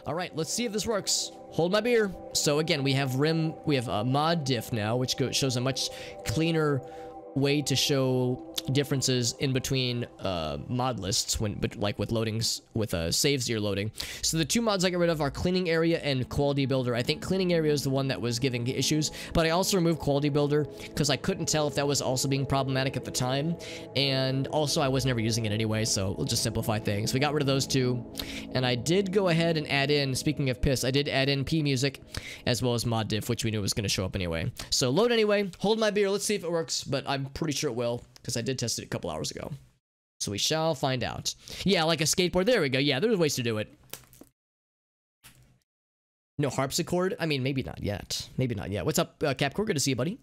All right, let's see if this works. Hold my beer. So again, we have mod diff now, which shows a much cleaner way to show differences in between mod lists like with loadings, with saves you're loading. So the two mods I get rid of are cleaning area and quality builder. I think cleaning area is the one that was giving issues, but I also removed quality builder because I couldn't tell if that was also being problematic at the time, and also I was never using it anyway, so we'll just simplify things. We got rid of those two, and I did go ahead and add in, speaking of piss, I did add in P music as well as mod diff, which we knew was going to show up anyway. So load anyway, hold my beer, let's see if it works, but I'm pretty sure it will, because I did test it a couple hours ago. So we shall find out. Yeah, like a skateboard. There we go. Yeah, there's ways to do it. No harpsichord? I mean, maybe not yet. Maybe not yet. What's up, Capcore? Good to see you, buddy.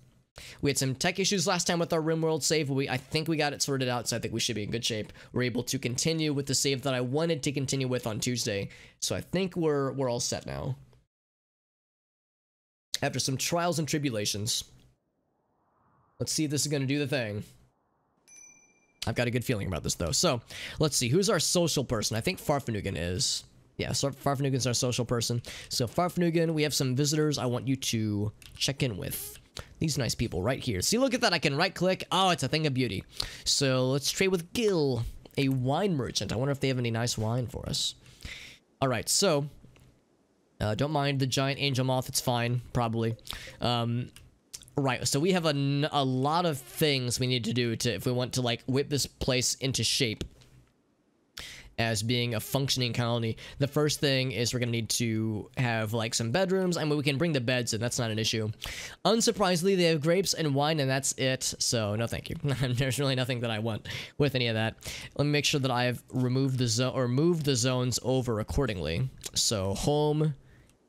We had some tech issues last time with our RimWorld save, but I think we got it sorted out, so I think we should be in good shape. We're able to continue with the save that I wanted to continue with on Tuesday, so I think we're all set now. After some trials and tribulations. Let's see if this is going to do the thing. I've got a good feeling about this, though. So, let's see. Who's our social person? I think Farfanugan is. Yeah, so Farfanugan's our social person. So, Farfanugan, we have some visitors I want you to check in with. These nice people right here. See, look at that. I can right-click. Oh, it's a thing of beauty. So, let's trade with Gil, a wine merchant. I wonder if they have any nice wine for us. All right, so... don't mind the giant angel moth. It's fine, probably. Right, so we have a lot of things we need to do if we want to, like, whip this place into shape as being a functioning colony. The first thing is we're gonna need to have, like, some bedrooms. I mean, we can bring the beds in, that's not an issue. Unsurprisingly, they have grapes and wine, and that's it, so no thank you. There's really nothing that I want with any of that. Let me make sure that I've removed the zone, or moved the zones over accordingly. So, home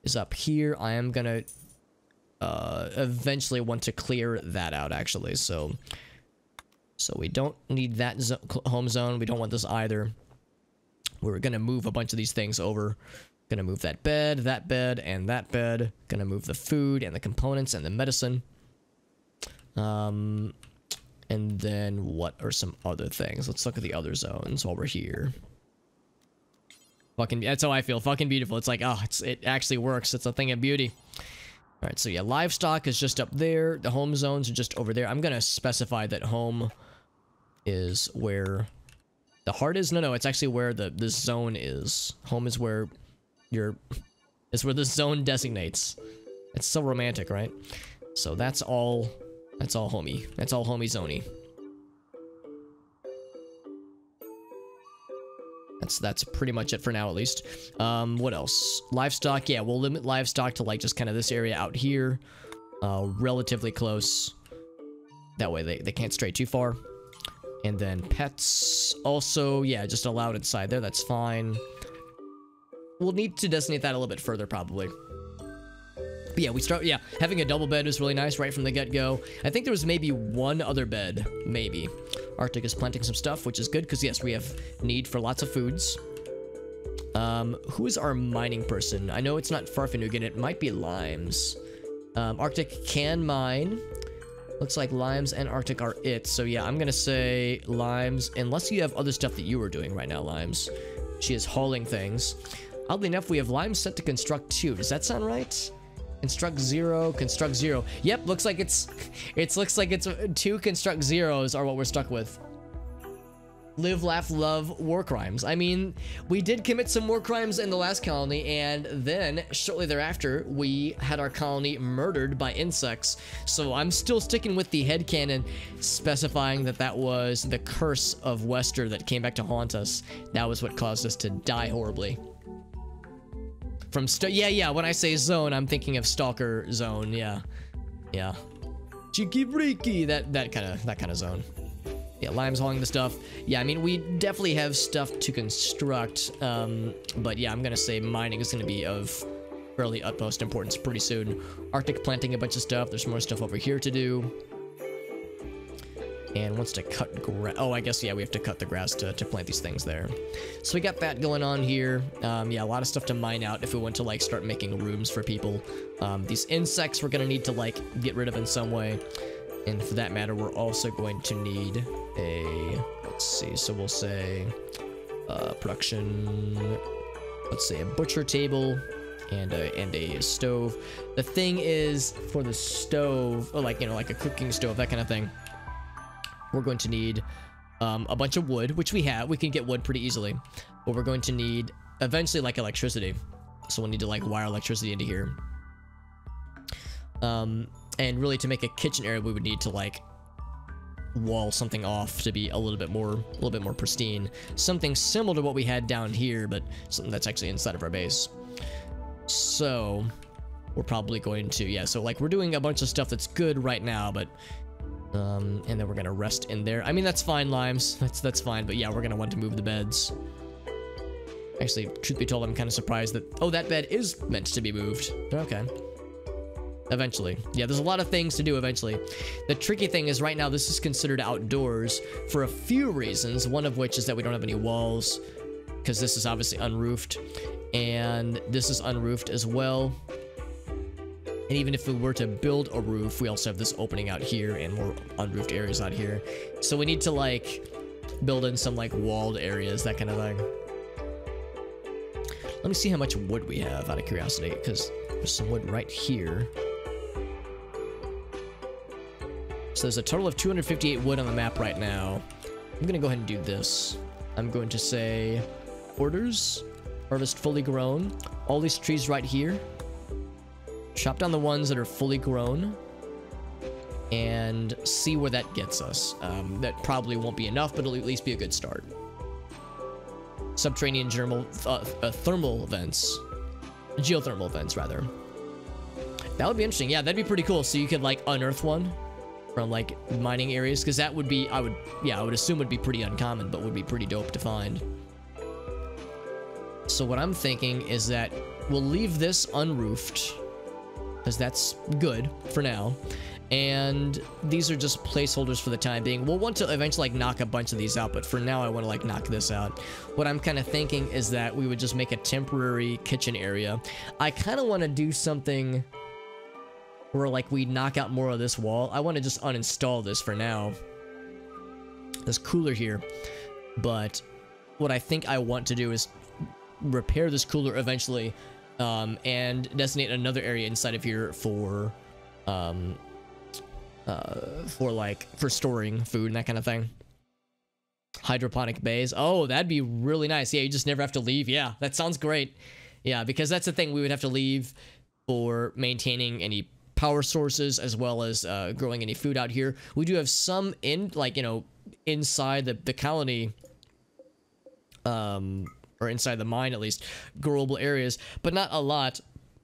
is up here. I am gonna... eventually want to clear that out, actually, so we don't need that home zone. We don't want this either. We're gonna move a bunch of these things over. Gonna move that bed, and that bed. Gonna move the food and the components and the medicine. And then what are some other things? Let's look at the other zones while we're here. Fucking, that's how I feel. Fucking beautiful. It's like, oh, it actually works. It's a thing of beauty. Alright, so yeah, livestock is just up there. The home zones are just over there. I'm gonna specify that home is where the heart is. No, it's actually where the zone is. Home is where the zone designates. It's so romantic, right? So that's all homey. That's all homey zoney. That's pretty much it for now, at least. What else? Livestock, yeah, we'll limit livestock to, like, just kind of this area out here. Relatively close. That way they can't stray too far. And then pets, also, yeah, just allowed inside there, that's fine. We'll need to designate that a little bit further, probably. But yeah, having a double bed was really nice right from the get-go. I think there was maybe one other bed, maybe. Arctic is planting some stuff, which is good, because yes, we have need for lots of foods. Who is our mining person? I know it's not Farfanugan, it might be Limes. Arctic can mine. Looks like Limes and Arctic are it, so yeah, I'm gonna say Limes, unless you have other stuff that you are doing right now, Limes. She is hauling things. Oddly enough, we have Limes set to construct 2. Does that sound right? Construct 0, construct 0. Yep, looks like it's 2 construct 0s are what we're stuck with. Live, laugh, love, war crimes. I mean, we did commit some war crimes in the last colony, and then, shortly thereafter, we had our colony murdered by insects. So I'm still sticking with the headcanon, specifying that that was the curse of Wester that came back to haunt us. That was what caused us to die horribly. From yeah, when I say zone, I'm thinking of Stalker Zone, yeah. Cheeky breaky, that kind of zone. Yeah, Lime's hauling the stuff. Yeah, I mean, we definitely have stuff to construct, but yeah, I'm gonna say mining is gonna be of fairly utmost importance pretty soon. Arctic planting a bunch of stuff. There's more stuff over here to do. And wants to cut grass. Oh, I guess, yeah, we have to cut the grass to plant these things there. So we got that going on here. Yeah, a lot of stuff to mine out if we want to, like, start making rooms for people. These insects we're gonna need to, like, get rid of in some way. And for that matter, we're also going to need a, let's see, so we'll say, production let's say a butcher table and a stove. The thing is, for the stove, or like, you know, like a cooking stove, that kind of thing, we're going to need a bunch of wood, which we have. We can get wood pretty easily, but we're going to need eventually like electricity. So we'll need to like wire electricity into here. And really, to make a kitchen area, we would need to like wall something off to be a little bit more pristine. Something similar to what we had down here, but something that's actually inside of our base. So we're probably going to, yeah, so like we're doing a bunch of stuff that's good right now, but and then we're gonna rest in there. I mean, that's fine, Limes, that's fine, but yeah, we're gonna want to move the beds. Actually, truth be told, I'm kind of surprised that, oh, that bed is meant to be moved. Okay. Eventually. Yeah, there's a lot of things to do eventually. The tricky thing is right now this is considered outdoors for a few reasons, one of which is that we don't have any walls, because this is obviously unroofed, and this is unroofed as well. And even if we were to build a roof, we also have this opening out here and more unroofed areas out here. So we need to like build in some like walled areas, that kind of thing. Let me see how much wood we have out of curiosity, because there's some wood right here. So there's a total of 258 wood on the map right now. I'm gonna go ahead and do this. I'm going to say orders, harvest fully grown, all these trees right here. Chop down the ones that are fully grown and see where that gets us. That probably won't be enough, but it'll at least be a good start. Subterranean thermal vents. Geothermal vents, rather. That would be interesting. Yeah, that'd be pretty cool. So you could like unearth one from like mining areas, because that would be, I would assume would be pretty uncommon, but would be pretty dope to find. So what I'm thinking is that we'll leave this unroofed, because that's good for now. And these are just placeholders for the time being. We'll want to eventually like knock a bunch of these out, but for now I want to like knock this out. What I'm kind of thinking is that we would just make a temporary kitchen area. I kind of want to do something where like we knock out more of this wall. I want to just uninstall this for now, this cooler here. But what I think I want to do is repair this cooler eventually, and designate another area inside of here for storing food and that kind of thing. Hydroponic bays. Oh, that'd be really nice. Yeah, you just never have to leave. Yeah, that sounds great. Yeah, because that's the thing, we would have to leave for maintaining any power sources as well as growing any food out here. We do have some in, like, you know, inside the colony, or inside the mine at least, growable areas, but not a lot.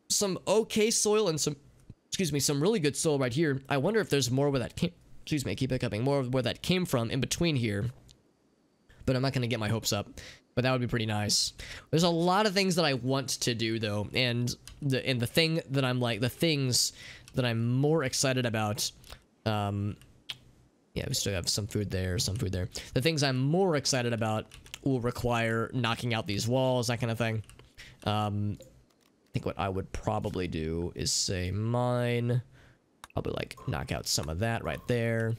Some okay soil and some, excuse me, some really good soil right here. I wonder if there's more where that came, excuse me, I keep hiccuping, more where that came from in between here. But I'm not going to get my hopes up. But that would be pretty nice. There's a lot of things that I want to do though, and the thing that I'm like, the things that I'm more excited about, yeah, we still have some food there, some food there. The things I'm more excited about will require knocking out these walls, that kind of thing. I think what I would probably do is say mine, probably like knock out some of that right there.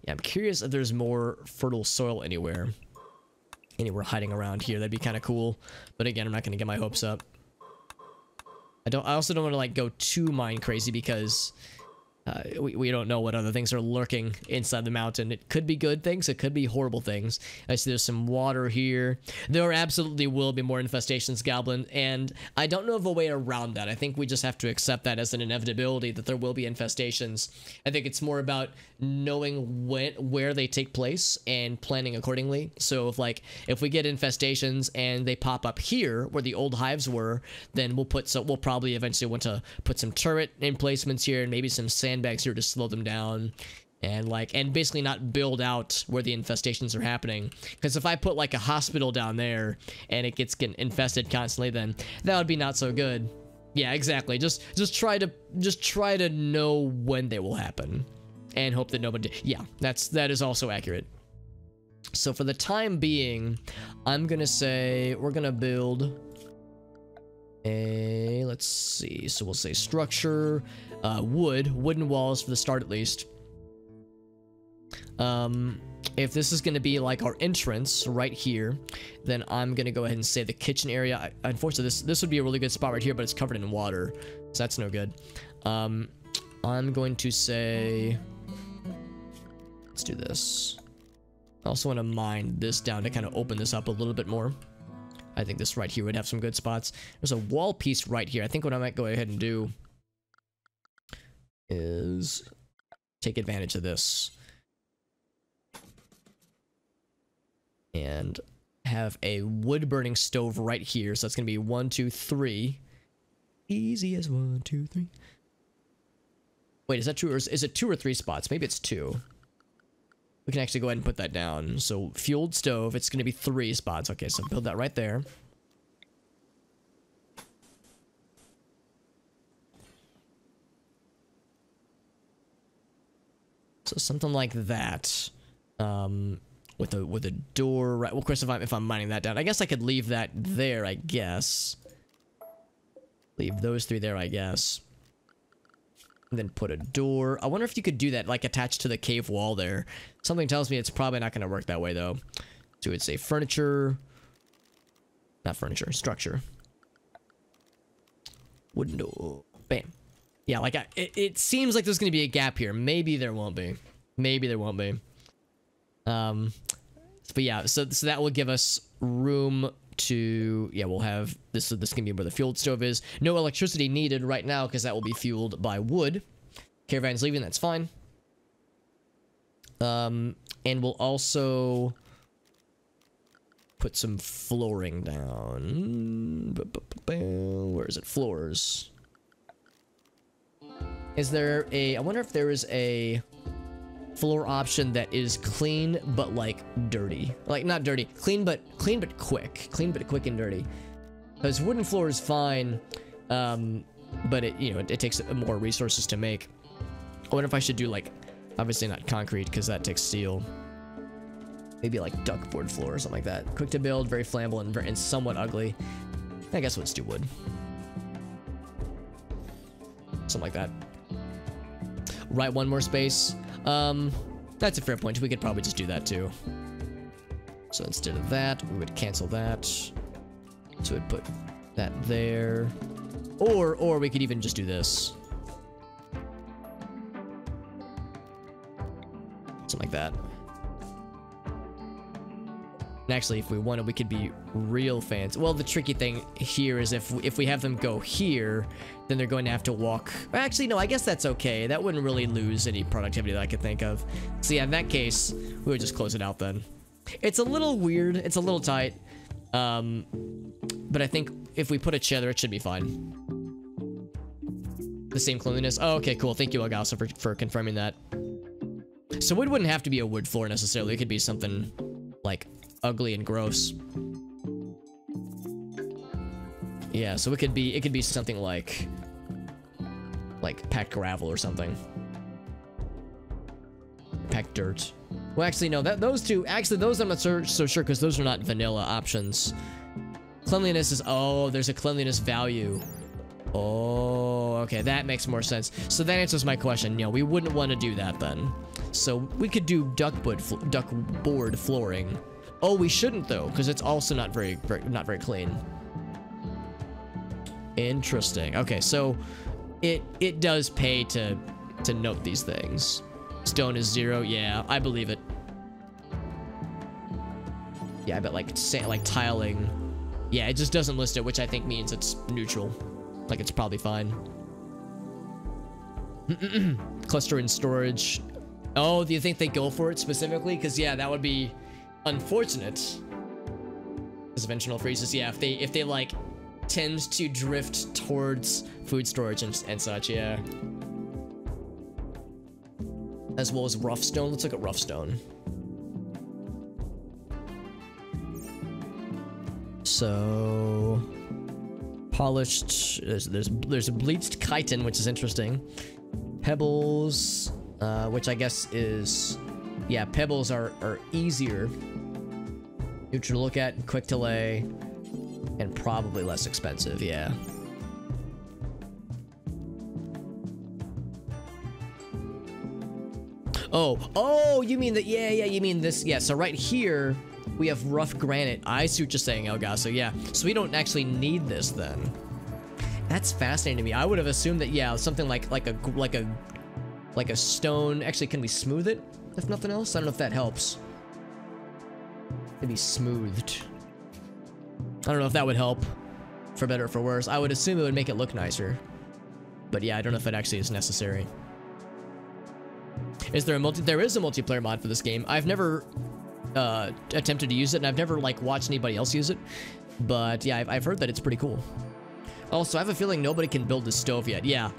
Yeah, I'm curious if there's more fertile soil anywhere hiding around here. That'd be kind of cool, but again, I'm not gonna get my hopes up. I also don't want to like go too mine crazy, because we don't know what other things are lurking inside the mountain. It could be good things, it could be horrible things. I see there's some water here. There absolutely will be more infestations, Goblin, and I don't know of a way around that. I think we just have to accept that as an inevitability, that there will be infestations. I think it's more about knowing where they take place and planning accordingly. So if we get infestations and they pop up here where the old hives were, then we'll probably eventually want to put some turret emplacements here and maybe some sandbags here to slow them down, and basically not build out where the infestations are happening. Because if I put like a hospital down there and it gets getting infested constantly, then that would be not so good. Yeah, exactly. Just try to know when they will happen and hope that nobody, yeah, that is also accurate. So for the time being, I'm gonna say we're gonna build a, let's see, so we'll say structure, wooden walls for the start at least. If this is going to be like our entrance right here, then I'm going to go ahead and say the kitchen area. Unfortunately, this would be a really good spot right here, but it's covered in water, so that's no good. I'm going to say, let's do this. I also want to mine this down to kind of open this up a little bit more. I think this right here would have some good spots. There's a wall piece right here. I think what I might go ahead and do is take advantage of this and have a wood burning stove right here. So that's gonna be 1, 2, 3. Easy as 1, 2, 3. Wait, is that true, or is it 2 or 3 spots? Maybe it's 2. We can actually go ahead and put that down. So fueled stove, it's gonna be 3 spots. Okay, so build that right there. So something like that. With a door, right? Well, of course, if I'm mining that down, I guess I could leave that there. I guess leave those 3 there. I guess, and then put a door. I wonder if you could do that, like attached to the cave wall there. Something tells me it's probably not going to work that way though. So we'd say furniture, not furniture, structure, wooden door. Bam. Yeah, like it seems like there's going to be a gap here. Maybe there won't be. Maybe there won't be. But yeah, so that will give us room to, yeah, we'll have this. So this can be where the fueled stove is. No electricity needed right now because that will be fueled by wood. Caravan's leaving, that's fine. And we'll also put some flooring down. Where is it? Floors. Is there a, I wonder if there is a floor option that is clean but like dirty, like not dirty, clean but quick, and dirty. Because wooden floor is fine, but it takes more resources to make. I wonder if I should do like, obviously not concrete because that takes steel. Maybe like duckboard floor or something like that. Quick to build, very flammable, and somewhat ugly. I guess let's do wood. Something like that. Right, one more space. That's a fair point. We could probably just do that too. So instead of that, we would cancel that. So we'd put that there. Or we could even just do this. Something like that. And actually, if we wanted, we could be real fancy. Well, the tricky thing here is if we have them go here, then they're going to have to walk. Actually, no, I guess that's okay. That wouldn't really lose any productivity that I could think of. So yeah, in that case, we would just close it out then. It's a little weird. It's a little tight. But I think if we put a chair there, it should be fine. The same cleanliness. Oh, okay, cool. Thank you, Agasa, for confirming that. So wood wouldn't have to be a wood floor necessarily. It could be something like ugly and gross. Yeah, so it could be something like packed gravel or something. Packed dirt. Well, actually, no, those two, actually, those I'm not so sure because those are not vanilla options. Cleanliness is, oh, there's a cleanliness value. Oh, okay, that makes more sense. So that answers my question. We wouldn't want to do that then. So we could do duckboard flooring. Oh, we shouldn't though, because it's also not very clean. Interesting. Okay, so it does pay to note these things. Stone is 0. Yeah, I believe it. Yeah, I bet like tiling. Yeah, it just doesn't list it, which I think means it's neutral. Like it's probably fine. Cluster and storage. Oh, do you think they go for it specifically? Because yeah, that would be unfortunate. Dimensional freezes. Yeah, if they like tend to drift towards food storage and such. Yeah. As well as rough stone. Let's look at rough stone. So polished. There's a bleached chitin, which is interesting. Pebbles, which I guess is, yeah, pebbles are easier. Neutral to look at, quick to lay, and probably less expensive. Yeah. Oh, you mean that? Yeah, you mean this? Yeah, so right here, we have rough granite. I see what you're saying, Elga. So yeah, so we don't actually need this then. That's fascinating to me. I would have assumed that, yeah, something like a stone. Actually, can we smooth it, if nothing else? I don't know if that helps. Maybe smoothed. I don't know if that would help, for better or for worse. I would assume it would make it look nicer. But yeah, I don't know if it actually is necessary. Is there a there is a multiplayer mod for this game. I've never attempted to use it, and I've never like watched anybody else use it. But yeah, I've heard that it's pretty cool. Also, I have a feeling nobody can build this stove yet. Yeah,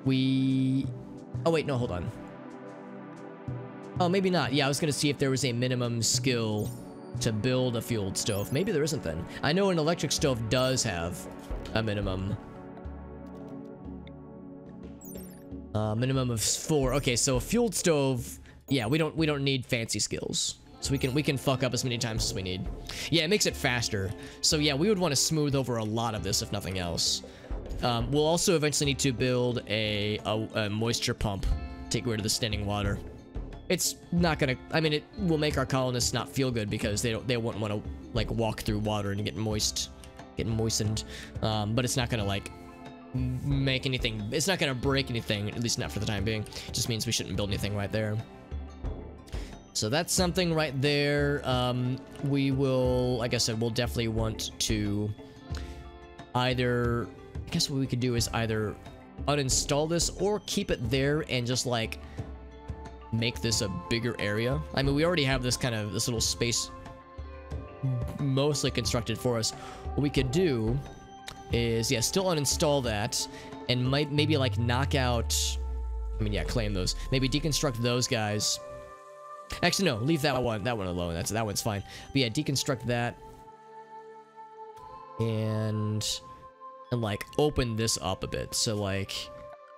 oh wait, no, hold on. Oh, maybe not. Yeah, I was gonna see if there was a minimum skill to build a fueled stove. Maybe there isn't then. I know an electric stove does have a minimum. Minimum of 4. Okay, so a fueled stove, yeah, we don't need fancy skills. So we can fuck up as many times as we need. Yeah, it makes it faster. So yeah, we would want to smooth over a lot of this if nothing else. We'll also eventually need to build a moisture pump, take rid of the standing water. It's not gonna, I mean, it will make our colonists not feel good because they won't want to like walk through water and get moistened. But it's not gonna like make anything, it's not gonna break anything, at least not for the time being. It just means we shouldn't build anything right there. So that's something right there. We will, like I said, we'll definitely want to either, I guess what we could do is either uninstall this or keep it there and just like make this a bigger area. I mean, we already have this kind of, this little space mostly constructed for us. What we could do is, yeah, still uninstall that and maybe like knock out, I mean, yeah, claim those. Maybe deconstruct those guys. Actually, no, leave that one alone. That one's fine. But yeah, deconstruct that and like open this up a bit. So like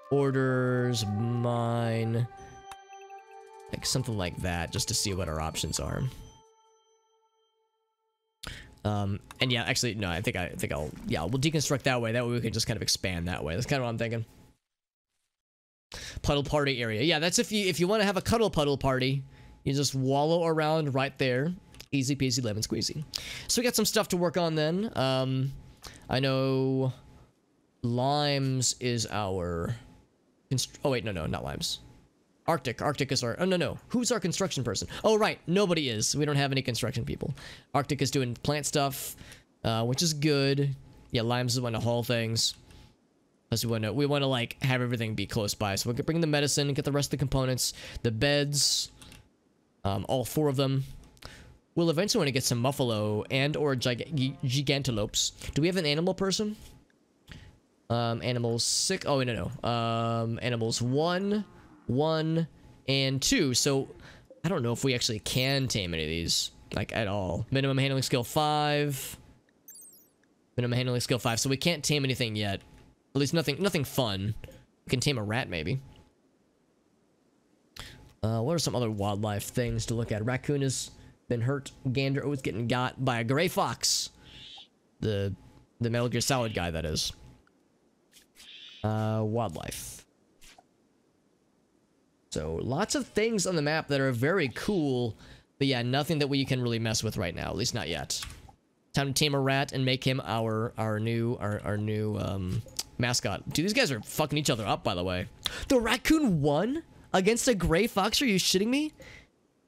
orders, mine, like something like that, just to see what our options are. And yeah, actually, no, I think I'll, yeah, we'll deconstruct that way. That way we can just kind of expand that way. That's kind of what I'm thinking. Puddle party area. Yeah, that's if you want to have a cuddle puddle party, you just wallow around right there. Easy peasy lemon squeezy. So we got some stuff to work on then. I know limes is our, oh wait, no, not limes. Arctic is our, oh no, who's our construction person? Oh right, nobody is. We don't have any construction people. Arctic is doing plant stuff, which is good. Yeah, Limes is one to haul things. Plus we want to like have everything be close by. So we can bring the medicine and get the rest of the components. The beds, all 4 of them. We'll eventually want to get some muffalo and or gigantelopes. Do we have an animal person? Animals 6, oh no. Animals 1, and 2. So I don't know if we actually can tame any of these, like, at all. Minimum handling skill 5. Minimum handling skill 5. So we can't tame anything yet. At least nothing fun. We can tame a rat maybe. What are some other wildlife things to look at? Raccoon has been hurt. Gander always getting got by a gray fox. The Metal Gear Solid guy, that is. Wildlife. So lots of things on the map that are very cool, but yeah, nothing that we can really mess with right now, at least not yet. Time to tame a rat and make him our new mascot. Dude, these guys are fucking each other up, by the way. The raccoon won against a gray fox? Are you shitting me?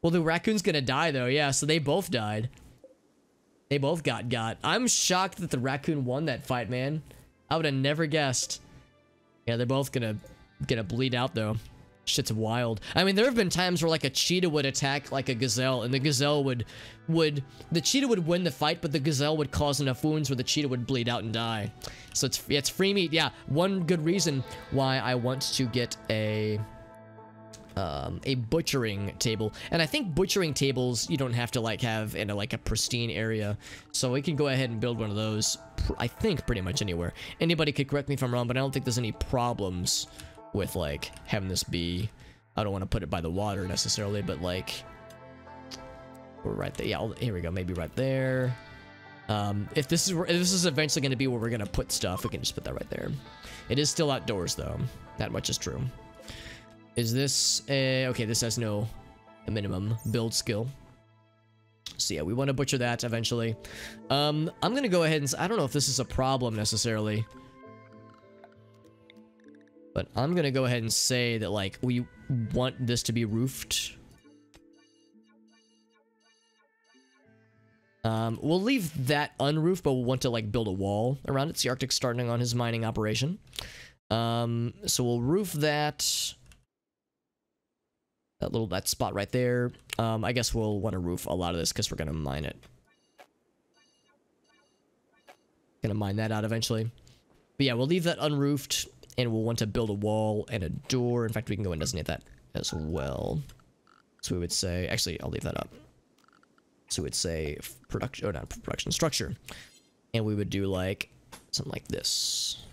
Well, the raccoon's gonna die though, yeah, so they both died. They both got. I'm shocked that the raccoon won that fight, man. I would have never guessed. Yeah, they're both gonna bleed out though. Shit's wild. I mean, there have been times where like a cheetah would attack like a gazelle, and the gazelle the cheetah would win the fight, but the gazelle would cause enough wounds where the cheetah would bleed out and die. So it's free meat. Yeah, one good reason why I want to get a butchering table. And I think butchering tables you don't have to like have in a pristine area, so we can go ahead and build one of those. I think pretty much anywhere. Anybody could correct me if I'm wrong, but I don't think there's any problems with like having this be, I don't want to put it by the water necessarily, but like we're right there. Yeah, here we go, maybe right there. If this is eventually going to be where we're going to put stuff, we can just put that right there. It is still outdoors though, that much is true. Is this okay? This has no minimum build skill. So yeah, we want to butcher that eventually. I'm gonna go ahead and I don't know if this is a problem necessarily, but I'm gonna go ahead and say that like we want this to be roofed. We'll leave that unroofed, but we'll want to like build a wall around it. See, Arctic's starting on his mining operation. So we'll roof that. That spot right there. I guess we'll want to roof a lot of this because we're gonna mine it. Gonna mine that out eventually. But yeah, we'll leave that unroofed, and we'll want to build a wall and a door. In fact, we can go and designate that as well. So we would say, actually, I'll leave that up. So we'd say production, or not production, structure. And we would do like something like this.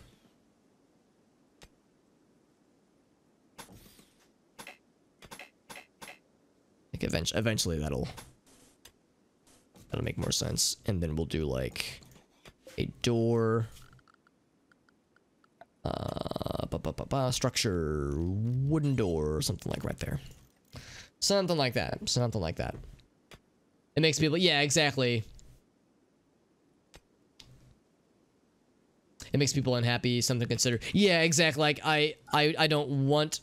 Like eventually that'll make more sense. And then we'll do like a door. Structure, wooden door, or something like right there. Something like that. Something like that. It makes people, yeah, exactly. It makes people unhappy, something to consider. Yeah, exactly. Like I don't want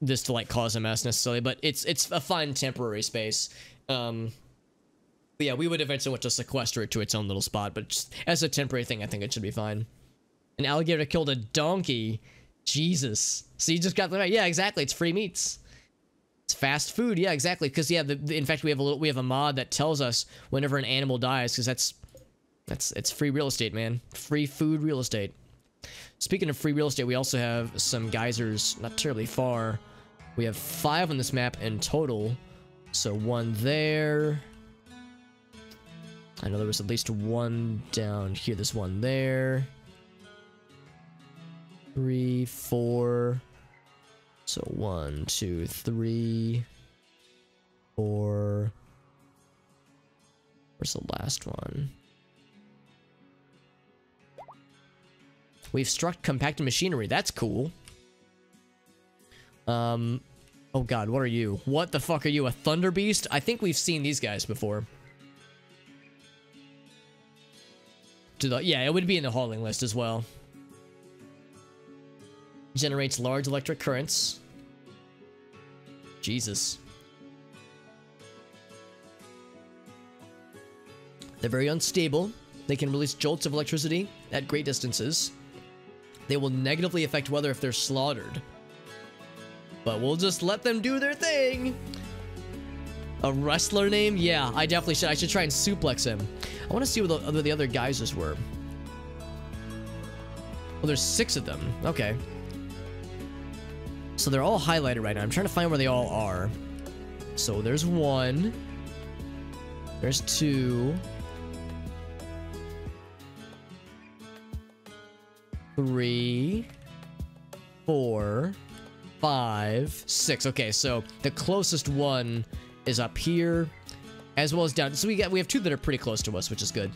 this to like cause a mess necessarily, but it's a fine temporary space. But yeah, we would eventually want to sequester it to its own little spot, but just as a temporary thing, I think it should be fine. An alligator killed a donkey. Jesus. So you just got the right. Yeah, exactly. It's free meats. It's fast food. Yeah, exactly. Because yeah, in fact, we have a mod that tells us whenever an animal dies, because it's free real estate, man. Free food real estate. Speaking of free real estate, we also have some geysers not terribly far. We have 5 on this map in total. So 1 there. I know there was at least 1 down here. There's 1 there. 3, 4. So 1, 2, 3, 4. Where's the last one? We've struck compacted machinery. That's cool. Oh god, what are you? What the fuck are you? A thunder beast? I think we've seen these guys before. Yeah, it would be in the hauling list as well. Generates large electric currents. Jesus. They're very unstable. They can release jolts of electricity at great distances. They will negatively affect weather if they're slaughtered. But we'll just let them do their thing. A wrestler name? Yeah, I definitely should. I should try and suplex him. I want to see what the other geysers were. Well, there's 6 of them. Okay. So they're all highlighted right now. I'm trying to find where they all are. So there's 1. There's 2. 3. 4. 5. 6. Okay, so the closest one is up here, as well as down. So we have 2 that are pretty close to us, which is good.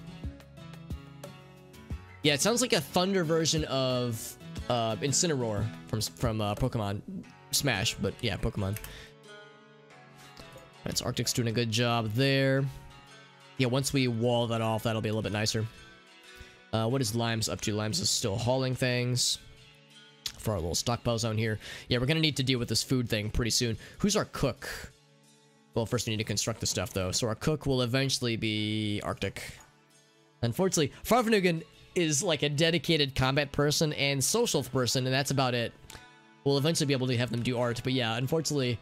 Yeah, it sounds like a thunder version of Incineroar from Pokemon Smash, but yeah, Pokemon. That's Arctic's doing a good job there. Yeah, once we wall that off, that'll be a little bit nicer. What is Limes up to? Limes is still hauling things for our little stockpile zone here. Yeah, we're gonna need to deal with this food thing pretty soon. Who's our cook? Well, first we need to construct the stuff though. So our cook will eventually be Arctic. Unfortunately, Farfanugan is like a dedicated combat person and social person, and that's about it. We'll eventually be able to have them do art, but yeah, unfortunately,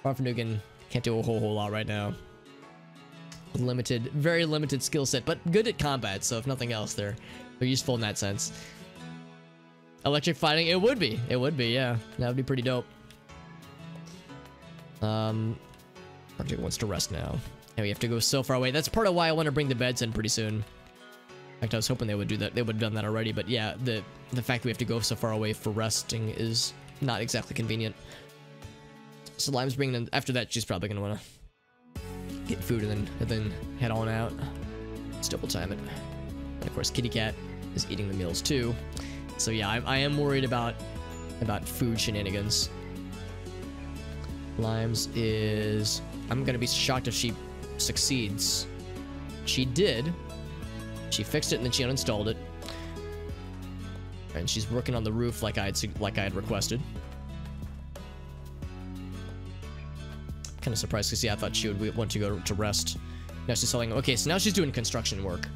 Farfanugan can't do a whole lot right now. Limited, very limited skill set, but good at combat, so if nothing else, they're useful in that sense. Electric fighting, it would be, yeah. That would be pretty dope. Arctic wants to rest now. And we have to go so far away. That's part of why I want to bring the beds in pretty soon. In fact, I was hoping they would do that. They would have done that already, but yeah, the fact that we have to go so far away for resting is not exactly convenient. So Lime's bringing in, after that, she's probably gonna want to get food and then head on out. Let's double time it. And of course, Kitty Cat is eating the meals too. So yeah, I am worried about food shenanigans. Limes is... I'm gonna be shocked if she succeeds. She did. She fixed it and then she uninstalled it. And she's working on the roof like I had requested. Kind of surprised because, yeah, I thought she would want to go to rest. Now she's selling... Okay, so now she's doing construction work.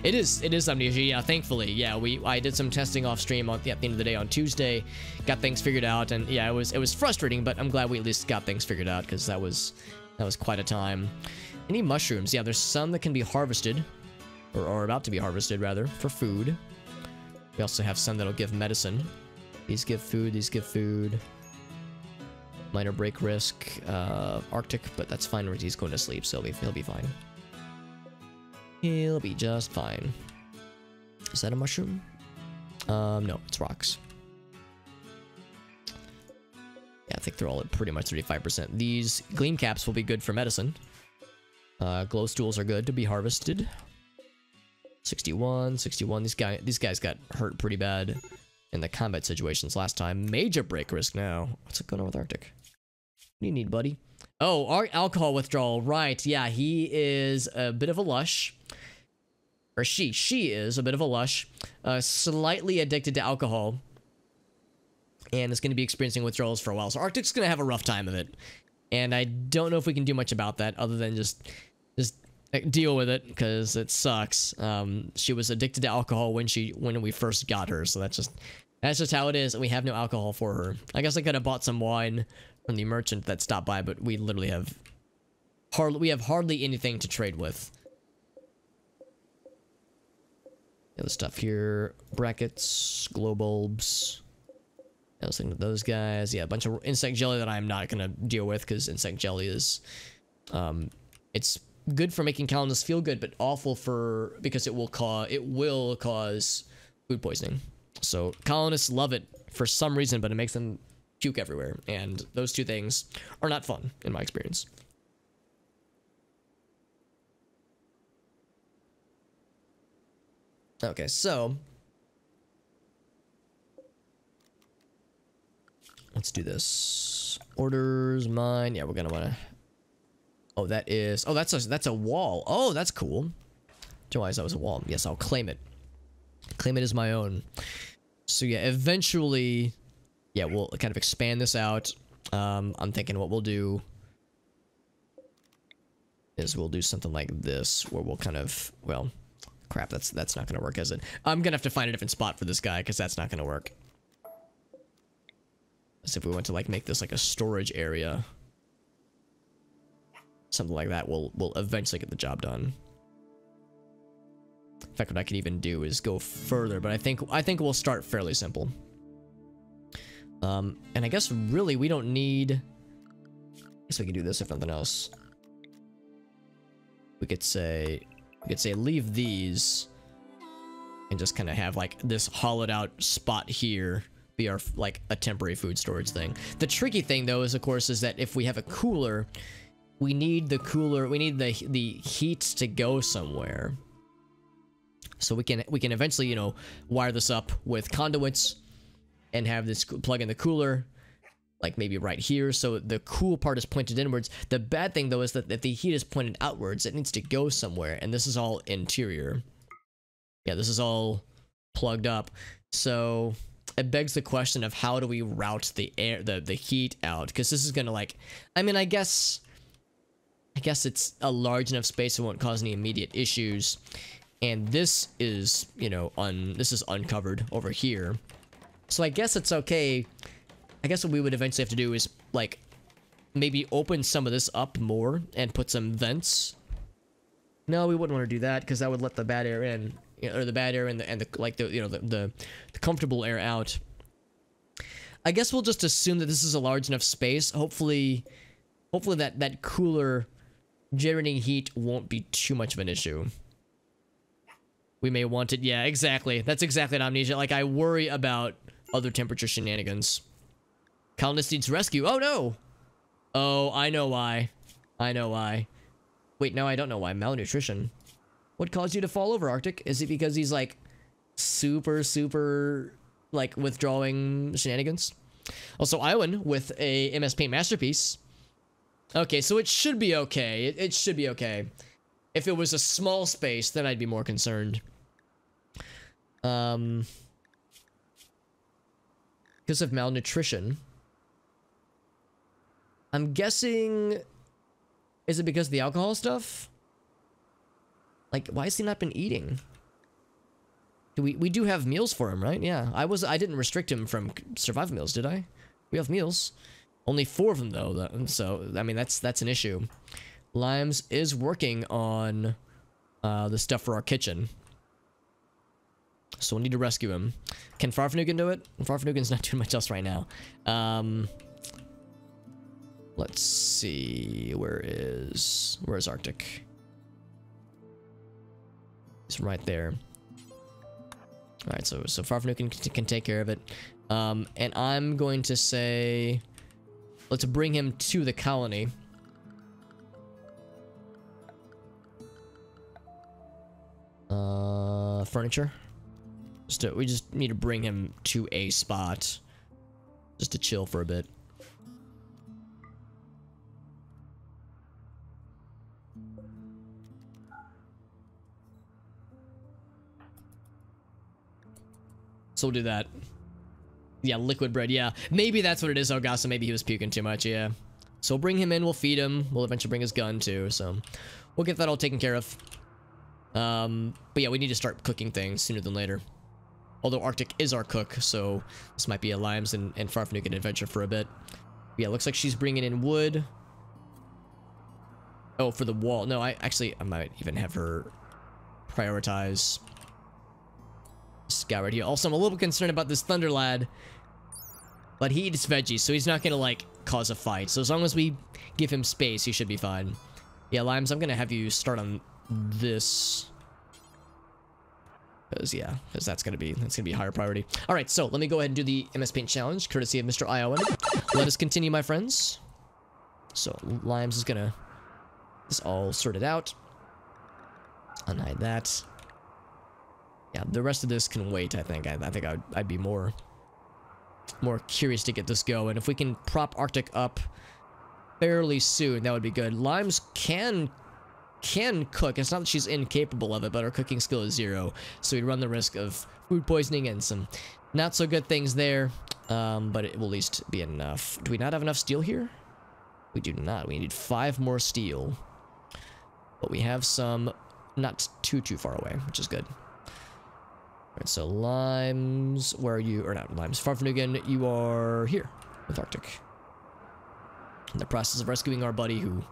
It is Amnesia, yeah, thankfully. Yeah, I did some testing off stream at the end of the day on Tuesday. Got things figured out, and yeah, it was frustrating, but I'm glad we at least got things figured out, because that was quite a time. Any mushrooms? Yeah, there's some that can be harvested, or are about to be harvested, rather, for food. We also have some that'll give medicine. These give food, these give food. Minor break risk, Arctic, but that's fine. He's going to sleep, so he'll be fine. He'll be just fine. Is that a mushroom? No, it's rocks. Yeah, I think they're all at pretty much 35%. These gleam caps will be good for medicine. Glow stools are good to be harvested. 61. These guys got hurt pretty bad in the combat situations last time. Major break risk now. What's going on with Arctic? What do you need, buddy? Oh, alcohol withdrawal. Right, yeah, he is a bit of a lush. Or she is a bit of a lush. Slightly addicted to alcohol. And is going to be experiencing withdrawals for a while. So Arctic's going to have a rough time of it. And I don't know if we can do much about that other than just deal with it, because it sucks. She was addicted to alcohol when we first got her, so that's just how it is, and we have no alcohol for her. I guess I could have bought some wine from the merchant that stopped by, but we literally have hardly anything to trade with. The other stuff here, brackets, glow bulbs. I was thinking of those guys. Yeah, a bunch of insect jelly that I'm not gonna deal with, because insect jelly is, it's good for making colonists feel good, but awful because it will cause food poisoning. So colonists love it for some reason, but it makes them puke everywhere, and those two things are not fun in my experience. Okay, so let's do this. Orders, mine. Yeah, we're gonna wanna. Oh, that's a wall. Oh, that's cool. Didn't realize that was a wall. Yes, I'll claim it. Claim it as my own. So yeah, eventually, yeah, we'll kind of expand this out. I'm thinking what we'll do is we'll do something like this, where we'll kind of, well, crap, that's not gonna work, is it? I'm gonna have to find a different spot for this guy, because that's not gonna work. As if we want to like make this like a storage area. Something like that will eventually get the job done. In fact, what I could even do is go further, but I think we'll start fairly simple. And I guess really we don't need. I guess we could do this if nothing else. We could say leave these, and just kind of have like this hollowed out spot here be our like a temporary food storage thing. The tricky thing though is, of course, is that if we have a cooler. We need the cooler, we need the heat to go somewhere. So we can eventually, you know, wire this up with conduits and have this plug in the cooler, like maybe right here, so the cool part is pointed inwards. The bad thing though is that if the heat is pointed outwards, it needs to go somewhere, and this is all interior. Yeah, this is all plugged up. So it begs the question of how do we route the air, the heat out? Because this is gonna like, I mean, I guess it's a large enough space it won't cause any immediate issues. And this is, you know, this is uncovered over here. So I guess it's okay. I guess what we would eventually have to do is, like, maybe open some of this up more and put some vents. No, we wouldn't want to do that, because that would let the bad air in, you know, or the bad air and the like the, you know, the comfortable air out. I guess we'll just assume that this is a large enough space. Hopefully that cooler generating heat won't be too much of an issue. We may want it. Yeah, exactly. That's exactly an Amnesia. Like, I worry about other temperature shenanigans. Colonist needs rescue. Oh, no. Oh, I know why. I know why. Wait, no, I don't know why. Malnutrition. What caused you to fall over, Arctic? Is it because he's, like, super, like, withdrawing shenanigans? Also, Iowan with a MS Paint Masterpiece. Okay, so it should be okay. It should be okay. If it was a small space, then I'd be more concerned. Because of malnutrition. I'm guessing... Is it because of the alcohol stuff? Like, why has he not been eating? We do have meals for him, right? Yeah. I didn't restrict him from survival meals, did I? We have meals. Only 4 of them though, so I mean that's an issue. Limes is working on the stuff for our kitchen. So we'll need to rescue him. Can Farfanugan do it? Farfanugan's not doing much else right now. Let's see. Where's Arctic? He's right there. Alright, so Farfanugan can take care of it. And I'm going to say... Let's bring him to the colony. Furniture? We just need to bring him to a spot. Just to chill for a bit. So we'll do that. Yeah, liquid bread, yeah. Maybe that's what it is, Ogasa. Maybe he was puking too much, yeah. So we'll bring him in, we'll feed him. We'll eventually bring his gun too, so... We'll get that all taken care of. But yeah, we need to start cooking things sooner than later. Although Arctic is our cook, so... This might be a Limes and Farfanugan adventure for a bit. But yeah, looks like she's bringing in wood. Oh, for the wall. No, I might even have her prioritize... this guy right here. Also, I'm a little concerned about this Thunder Lad. But he eats veggies, so he's not gonna, like, cause a fight. So as long as we give him space, he should be fine. Yeah, Limes, I'm gonna have you start on this. Because that's gonna be a higher priority. Alright, so let me go ahead and do the MS Paint challenge, courtesy of Mr. Iowan. Let us continue, my friends. So, Limes is gonna... This all sorted out. Unhide that. Yeah, the rest of this can wait, I think. I think I'd be more curious to get this going. If we can prop Arctic up fairly soon, that would be good. Limes can cook. It's not that she's incapable of it, but her cooking skill is 0. So we'd run the risk of food poisoning and some not so good things there. But it will at least be enough. Do we not have enough steel here? We do not. We need 5 more steel. But we have some not too far away, which is good. Alright, so Limes, where are you? Or not Limes, Farfanugan, you are here with Arctic. In the process of rescuing our buddy who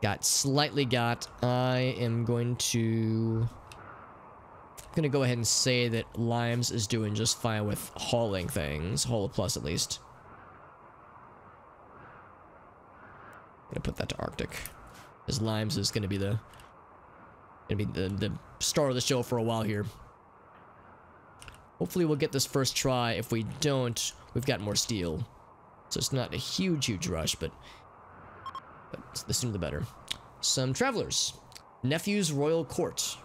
got slightly got. I am going to go ahead and say that Limes is doing just fine with hauling things. Haul a plus at least. I'm gonna put that to Arctic. Because Limes is gonna be the star of the show for a while here. Hopefully we'll get this first try. If we don't, we've got more steel. So it's not a huge rush, but the sooner the better. Some travelers. Nephew's Royal Court.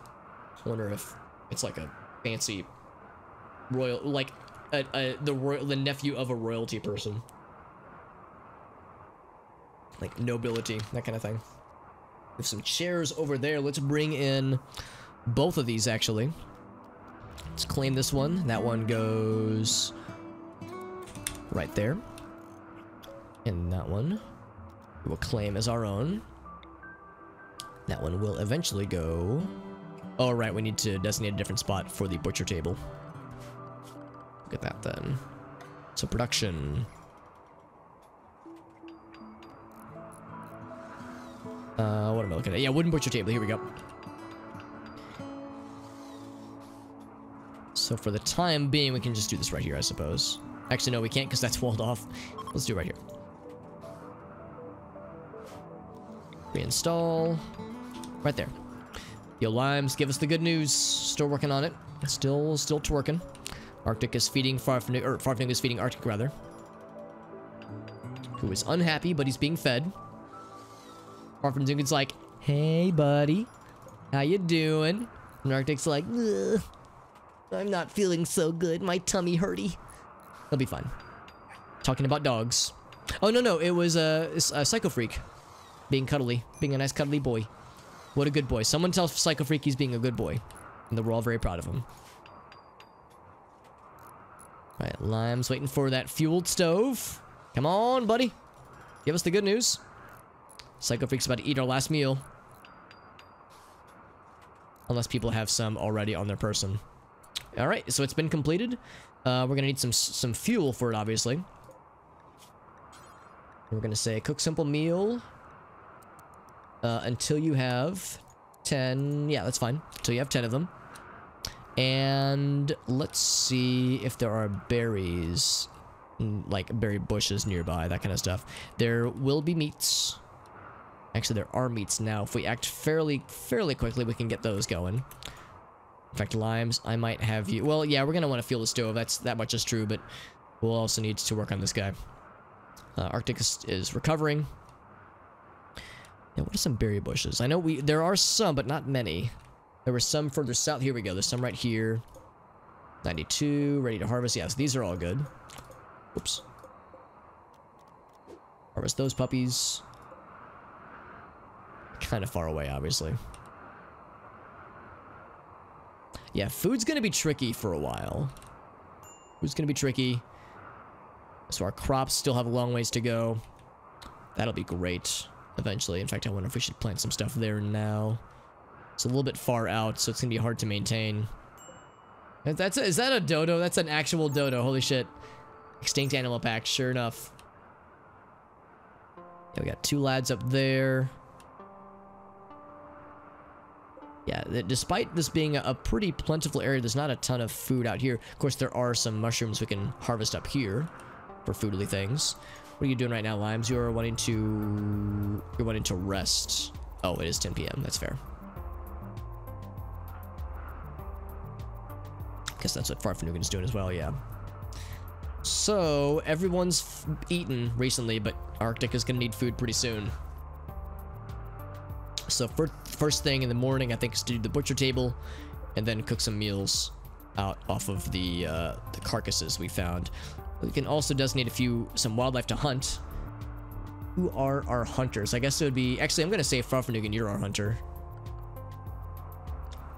I wonder if it's like a fancy royal, like the nephew of a royalty person. Like nobility, that kind of thing. We have some chairs over there. Let's bring in both of these, actually. Let's claim this one. That one goes right there. And that one we'll claim as our own. That one will eventually go... Oh, right, we need to designate a different spot for the butcher table. Look at that, then. So, production. What am I looking at? Yeah, wooden butcher table. Here we go. So for the time being, we can just do this right here, I suppose. Actually, no, we can't because that's walled off. Let's do it right here. Reinstall. Right there. Yo, Limes, give us the good news. Still working on it. Still twerking. Arctic is feeding Farfanugan, or Farfanugan is feeding Arctic, rather. Who is unhappy, but he's being fed. Farfanugan's like, hey, buddy. How you doing? And Arctic's like, ugh. I'm not feeling so good. My tummy hurty. He'll be fine. Talking about dogs. Oh, no, it was a Psycho Freak. Being cuddly. Being a nice cuddly boy. What a good boy. Someone tells Psycho Freak he's being a good boy. And we're all very proud of him. Alright, Lime's waiting for that fueled stove. Come on, buddy. Give us the good news. Psycho Freak's about to eat our last meal. Unless people have some already on their person. Alright, so it's been completed. We're gonna need some fuel for it, obviously. We're gonna say cook simple meal. Until you have 10... Yeah, that's fine. Until you have 10 of them. And let's see if there are berries. Like berry bushes nearby, that kind of stuff. There will be meats. Actually, there are meats now. If we act fairly quickly, we can get those going. In fact, Limes, I might have you... Well, yeah, we're gonna want to fuel the stove. That much is true, but we'll also need to work on this guy. Arctic is recovering. Yeah, what are some berry bushes? I know there are some, but not many. There were some further south. Here we go. There's some right here. 92, ready to harvest. Yes, these are all good. Oops. Harvest those puppies. Kind of far away, obviously. Yeah, food's gonna be tricky for a while. Food's gonna be tricky. So our crops still have a long ways to go. That'll be great eventually. In fact, I wonder if we should plant some stuff there now. It's a little bit far out, so it's gonna be hard to maintain. Is that a dodo? That's an actual dodo. Holy shit. Extinct animal pack, sure enough. Yeah, we got 2 lads up there. Yeah, despite this being a pretty plentiful area, there's not a ton of food out here. Of course, there are some mushrooms we can harvest up here for foodly things. What are you doing right now, Limes? You're wanting to rest. Oh, it is 10 p.m. That's fair. Guess that's what Farfanugan's doing as well, yeah. So, everyone's eaten recently, but Arctic is gonna need food pretty soon. So first thing in the morning, I think, is to do the butcher table, and then cook some meals out off of the carcasses we found. We can also designate some wildlife to hunt. Who are our hunters? I guess it would be... Actually, I'm going to say Farfanugan, you're our hunter.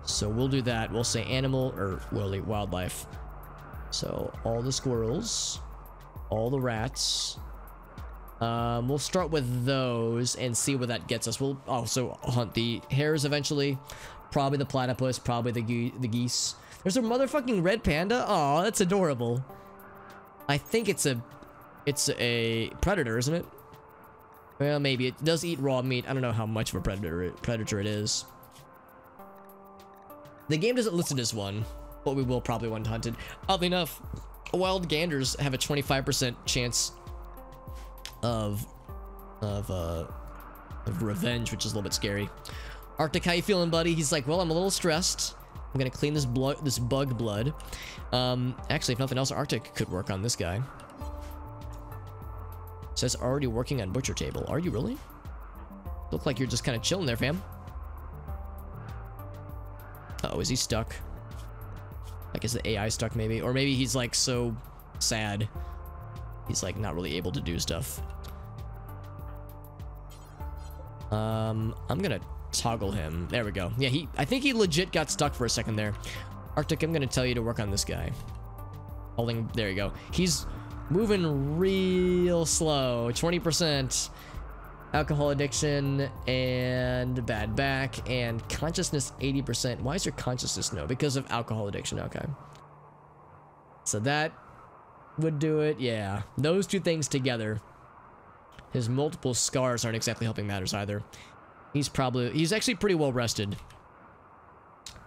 So we'll do that. We'll say animal, or wildlife. So all the squirrels, all the rats... we'll start with those and see where that gets us. We'll also hunt the hares eventually. Probably the platypus, probably the geese. There's a motherfucking red panda. Oh, that's adorable. I think it's a predator, isn't it? Well, maybe. It does eat raw meat. I don't know how much of a predator it is. The game doesn't list it as one, but we will probably want to hunt it. Oddly enough, wild ganders have a 25% chance of revenge, which is a little bit scary. Arctic, how you feeling, buddy? He's like, well, I'm a little stressed. I'm gonna clean this bug blood. Actually, if nothing else, Arctic could work on this guy. Says already working on butcher table. Are you really? Look like you're just kind of chilling there, fam. Uh-oh, is he stuck? Like, is the AI stuck maybe? Or maybe he's like so sad. He's like not really able to do stuff. I'm gonna toggle him. There we go. Yeah, I think he legit got stuck for a second there. Arctic, I'm gonna tell you to work on this guy. Holding, there you go. He's moving real slow. 20%. Alcohol addiction and bad back and consciousness 80%. Why is your consciousness no? Because of alcohol addiction. Okay. So that would do it. Yeah. Those two things together. His multiple scars aren't exactly helping matters either. He's actually pretty well rested.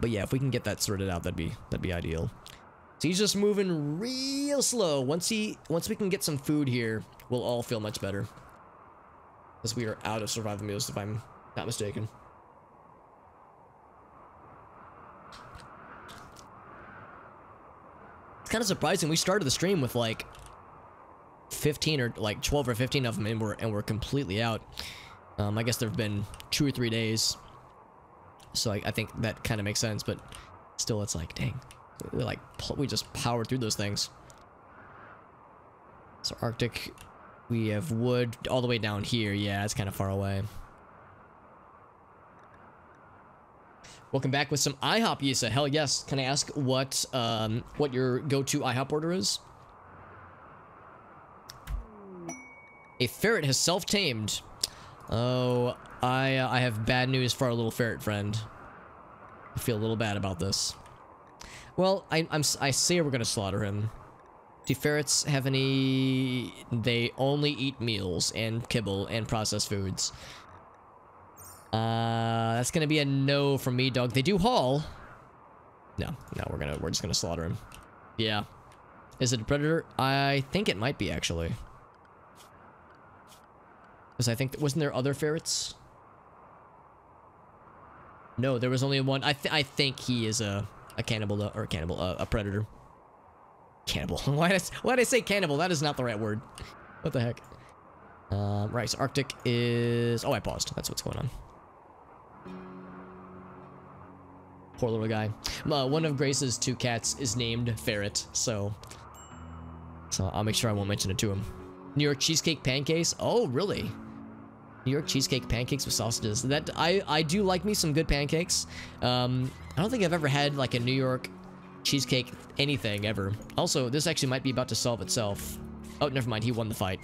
But yeah, if we can get that sorted out, that'd be ideal. So he's just moving real slow. Once we can get some food here, we'll all feel much better. Because we are out of survival meals, if I'm not mistaken. It's kind of surprising. We started the stream with like 15 or like 12 or 15 of them, and we're completely out. I guess there have been 2 or 3 days, so I think that kind of makes sense. But still, it's like, dang, we just powered through those things. So Arctic, we have wood all the way down here. Yeah, it's kind of far away. Welcome back with some IHOP, Yisa. Hell yes. Can I ask what your go-to IHOP order is? A ferret has self-tamed. Oh, I have bad news for our little ferret friend. I feel a little bad about this. Well, I say we're gonna slaughter him. Do ferrets have any... They only eat meals and kibble and processed foods. That's gonna be a no from me, dog. They do haul. No, we're just gonna slaughter him. Yeah. Is it a predator? I think it might be, actually. Because I think... Wasn't there other ferrets? No, there was only one. I think he is a cannibal, or a cannibal, a predator. Cannibal. Why did I say cannibal? That is not the right word. What the heck? Right, so Arctic is... Oh, I paused. That's what's going on. Poor little guy. One of Grace's 2 cats is named Ferret, so I'll make sure I won't mention it to him. New York cheesecake pancakes? Oh, really? New York cheesecake pancakes with sausages. That I do like me some good pancakes. I don't think I've ever had like a New York cheesecake anything ever. Also, this actually might be about to solve itself. Oh, never mind. He won the fight.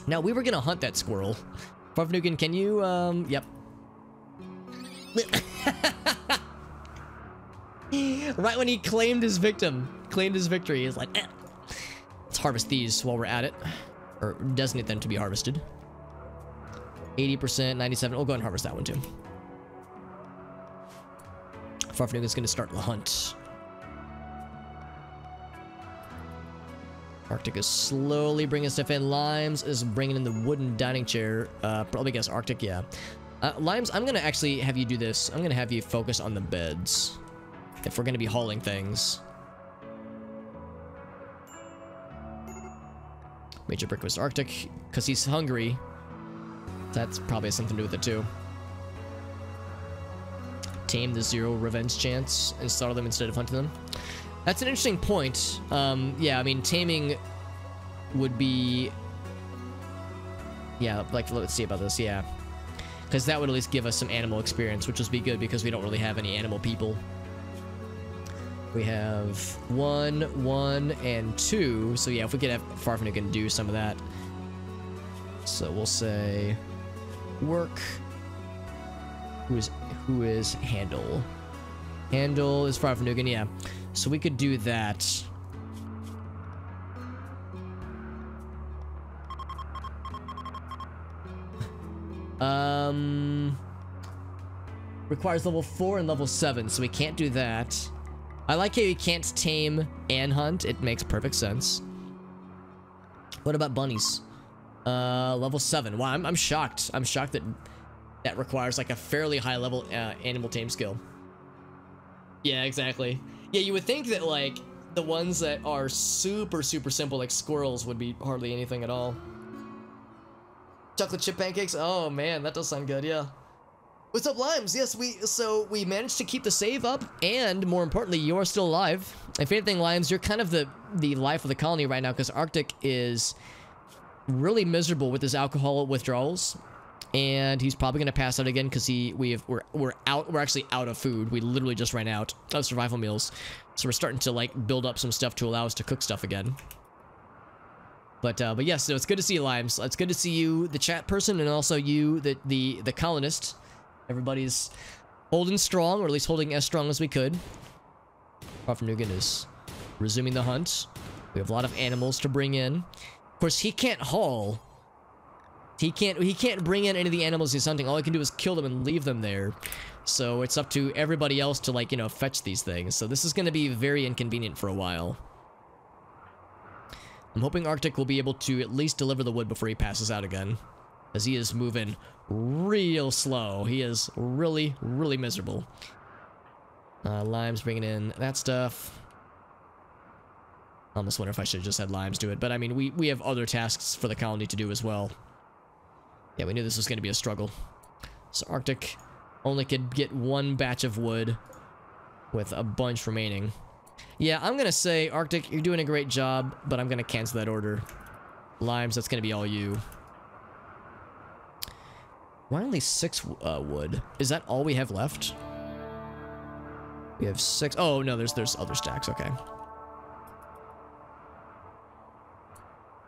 Now, we were gonna hunt that squirrel. Farfnugan, can you, yep. Right when he claimed his victory, he's like, eh. Let's harvest these while we're at it. Or designate them to be harvested. 80%, 97. We'll go ahead and harvest that one too. Farfnugan's gonna start the hunt. Arctic is slowly bringing stuff in. Limes is bringing in the wooden dining chair. Probably guess Arctic, yeah. Limes, I'm gonna actually have you do this. I'm gonna have you focus on the beds. If we're gonna be hauling things. Major brick was Arctic, because he's hungry. That's probably something to do with it too. Tame the 0 revenge chance and slaughter them instead of hunting them. That's an interesting point. Yeah, I mean, taming would be... Yeah, like, let's see about this, yeah. Because that would at least give us some animal experience, which would be good because we don't really have any animal people. We have 1, 1, and 2. So yeah, if we could have Farfnugan do some of that. So we'll say... Work. Who is Handle? Handle is Farfnugan, yeah. So we could do that. Requires level 4 and level 7, so we can't do that. I like how you can't tame and hunt. It makes perfect sense. What about bunnies? Level 7. Wow, I'm shocked. I'm shocked that that requires like a fairly high level animal tame skill. Yeah, exactly. Yeah, you would think that like the ones that are super simple like squirrels would be hardly anything at all. Chocolate chip pancakes? Oh man, that does sound good, yeah. What's up, Limes? Yes, we managed to keep the save up, and more importantly, you're still alive. If anything, Limes, you're kind of the life of the colony right now, because Arctic is really miserable with his alcohol withdrawals, and he's probably gonna pass out again because we're actually out of food. We literally just ran out of survival meals, so we're starting to like build up some stuff to allow us to cook stuff again. But yes, so it's good to see you, Limes. It's good to see you, the chat person, and also you, the colonist. Everybody's holding strong, or at least holding as strong as we could. Farfnugan is resuming the hunt. We have a lot of animals to bring in. Of course, he can't haul. He can't bring in any of the animals he's hunting. All he can do is kill them and leave them there. So it's up to everybody else to, like, you know, fetch these things. So this is going to be very inconvenient for a while. I'm hoping Arctic will be able to at least deliver the wood before he passes out again, as he is moving real slow. He is really miserable. Limes bringing in that stuff. I almost wonder if I should have just had Limes do it, but I mean, we have other tasks for the colony to do as well. Yeah, we knew this was going to be a struggle. So Arctic only could get one batch of wood with a bunch remaining. Yeah, I'm gonna say, Arctic, you're doing a great job, but I'm gonna cancel that order. Limes, that's gonna be all you. Why only 6 wood? Is that all we have left? We have 6. Oh, no, there's other stacks. Okay.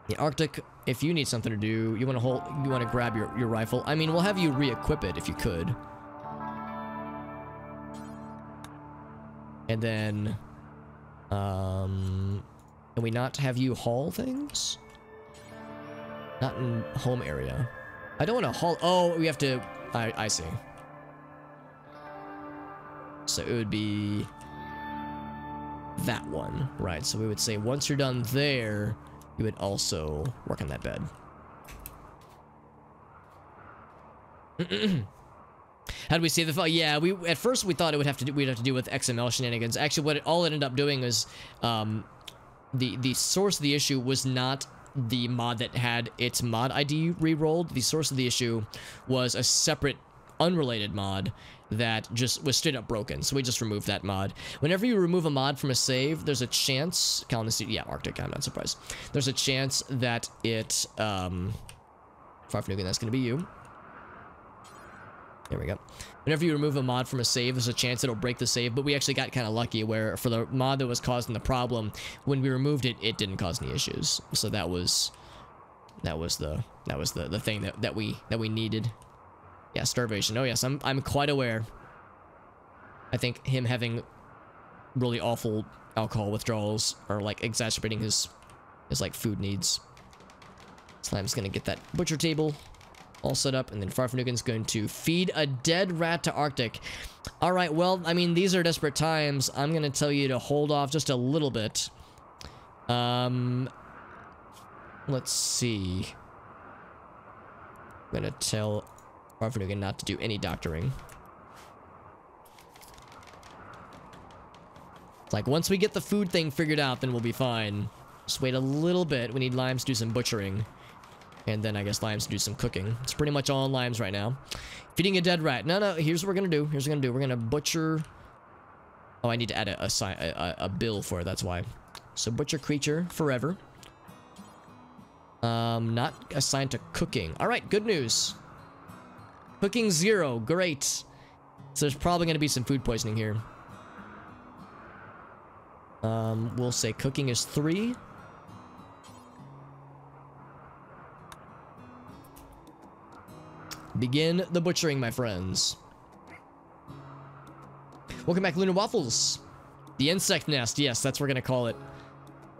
Yeah, Arctic, if you need something to do, you want to grab your rifle. I mean, we'll have you re-equip it if you could. And then, can we not have you haul things? Not in home area. I don't want to haul. Oh, we have to. I see. So it would be that one, right? So we would say once you're done there, you would also work on that bed. How do we save the file? Yeah, at first we thought we'd have to do with XML shenanigans. Actually, what all it ended up doing is the source of the issue was not the mod that had its mod ID re-rolled. The source of the issue was a separate, unrelated mod that just was straight up broken. So we just removed that mod. Whenever you remove a mod from a save, there's a chance, yeah, Arctic, I'm not surprised. There's a chance that it, Farfnugan, that's gonna be you. There we go. Whenever you remove a mod from a save, there's a chance it'll break the save, but we actually got kind of lucky where for the mod that was causing the problem, when we removed it, it didn't cause any issues. So that was the thing that we needed. Yeah, starvation. Oh yes, I'm quite aware. I think him having really awful alcohol withdrawals are like exacerbating his like food needs. Slime's gonna get that butcher table all set up, and then Farfnugan's going to feed a dead rat to Arctic. All right, well, I mean, these are desperate times. I'm gonna tell you to hold off just a little bit. Let's see. I'm gonna tell Farfnugan not to do any doctoring. It's like, once we get the food thing figured out, then we'll be fine. Just wait a little bit. We need Limes to do some butchering. And then I guess Limes to do some cooking. It's pretty much all on Limes right now. Feeding a dead rat. No, here's what we're gonna do. We're gonna butcher. Oh, I need to add a bill for it, that's why. So butcher creature forever. Not assigned to cooking. Alright, good news. Cooking 0, great. So there's probably gonna be some food poisoning here. We'll say cooking is 3. Begin the butchering, my friends. Welcome back, Lunar Waffles. The insect nest, yes, that's what we're gonna call it.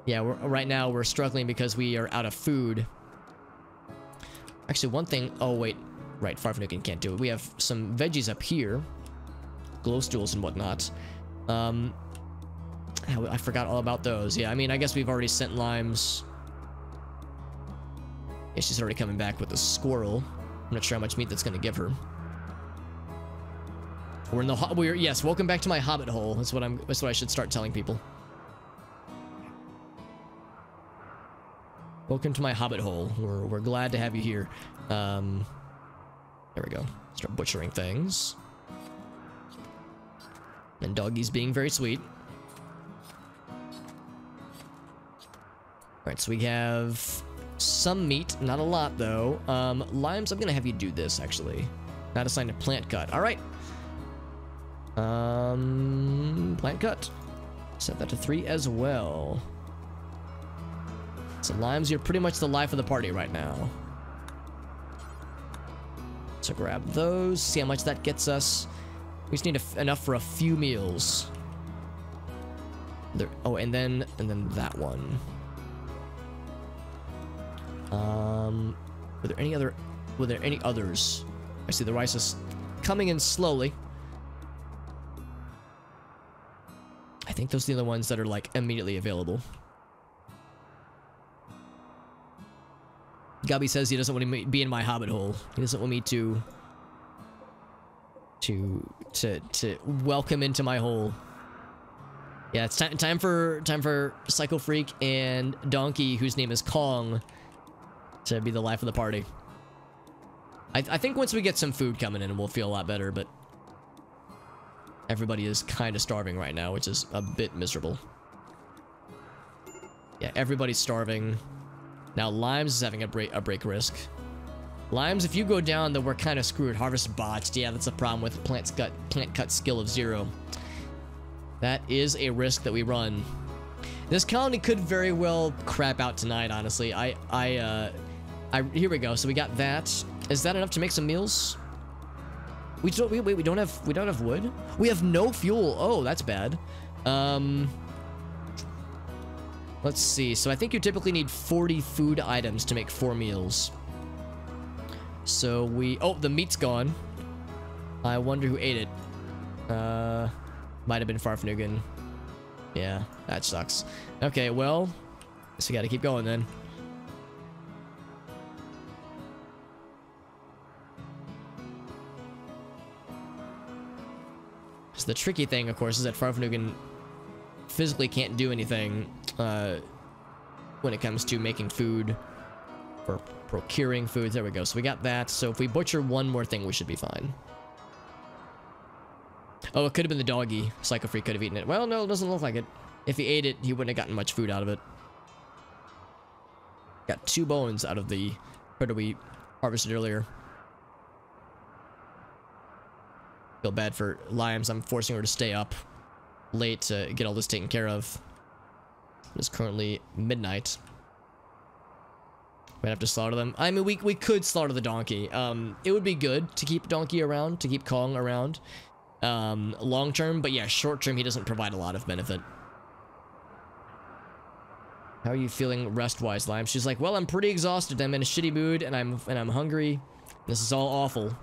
Yeah, right now we're struggling because we are out of food. Actually, one thing. Oh wait, right, Farfnugan can't do it. We have some veggies up here, glow stools and whatnot. I forgot all about those. Yeah, I mean, I guess we've already sent Limes. Yeah, she's already coming back with a squirrel. I'm not sure how much meat that's gonna give her. We're in the yes, welcome back to my hobbit hole. That's what I should start telling people. Welcome to my hobbit hole. We're glad to have you here. There we go. Start butchering things. And doggy's being very sweet. Alright, so we have some meat, not a lot though. Limes, I'm gonna have you do this actually. Not assigned to plant cut. Alright. Plant cut. Set that to 3 as well. So Limes, you're pretty much the life of the party right now. So grab those, see how much that gets us. We just need enough for a few meals. There, oh, and then that one. Were there any others? I see the rice is coming in slowly. I think those are the other ones that are like immediately available. Gabby says he doesn't want to be in my hobbit hole. He doesn't want me to welcome into my hole. Yeah, it's time for Psycho Freak and Donkey, whose name is Kong, to be the life of the party. I think once we get some food coming in, we'll feel a lot better, but everybody is kind of starving right now, which is a bit miserable. Yeah, everybody's starving. Now Limes is having a break risk. Limes, if you go down, then we're kind of screwed. Harvest botched. Yeah, that's a problem with plant cut skill of 0. That is a risk that we run. This colony could very well crap out tonight, honestly. Here we go. So we got that. Is that enough to make some meals? We don't have wood. We have no fuel. Oh, that's bad. Let's see. So I think you typically need 40 food items to make 4 meals. So oh, the meat's gone. I wonder who ate it. Might have been Farfnugan. Yeah, that sucks. Okay, well, guess we gotta keep going then. So the tricky thing, of course, is that Farfnugan physically can't do anything when it comes to making food or procuring food. There we go. So we got that. So if we butcher one more thing, we should be fine. Oh, it could have been the doggy. Psycho Freak could have eaten it. Well, no, it doesn't look like it. If he ate it, he wouldn't have gotten much food out of it. Got 2 bones out of the critter we harvested earlier. Feel bad for Limes. I'm forcing her to stay up late to get all this taken care of. It's currently midnight. We'd have to slaughter them. I mean, we could slaughter the donkey. It would be good to keep donkey around, to keep Kong around. Long term, but yeah, short term, he doesn't provide a lot of benefit. How are you feeling rest-wise, Lime? She's like, well, I'm pretty exhausted. I'm in a shitty mood, and I'm hungry. This is all awful.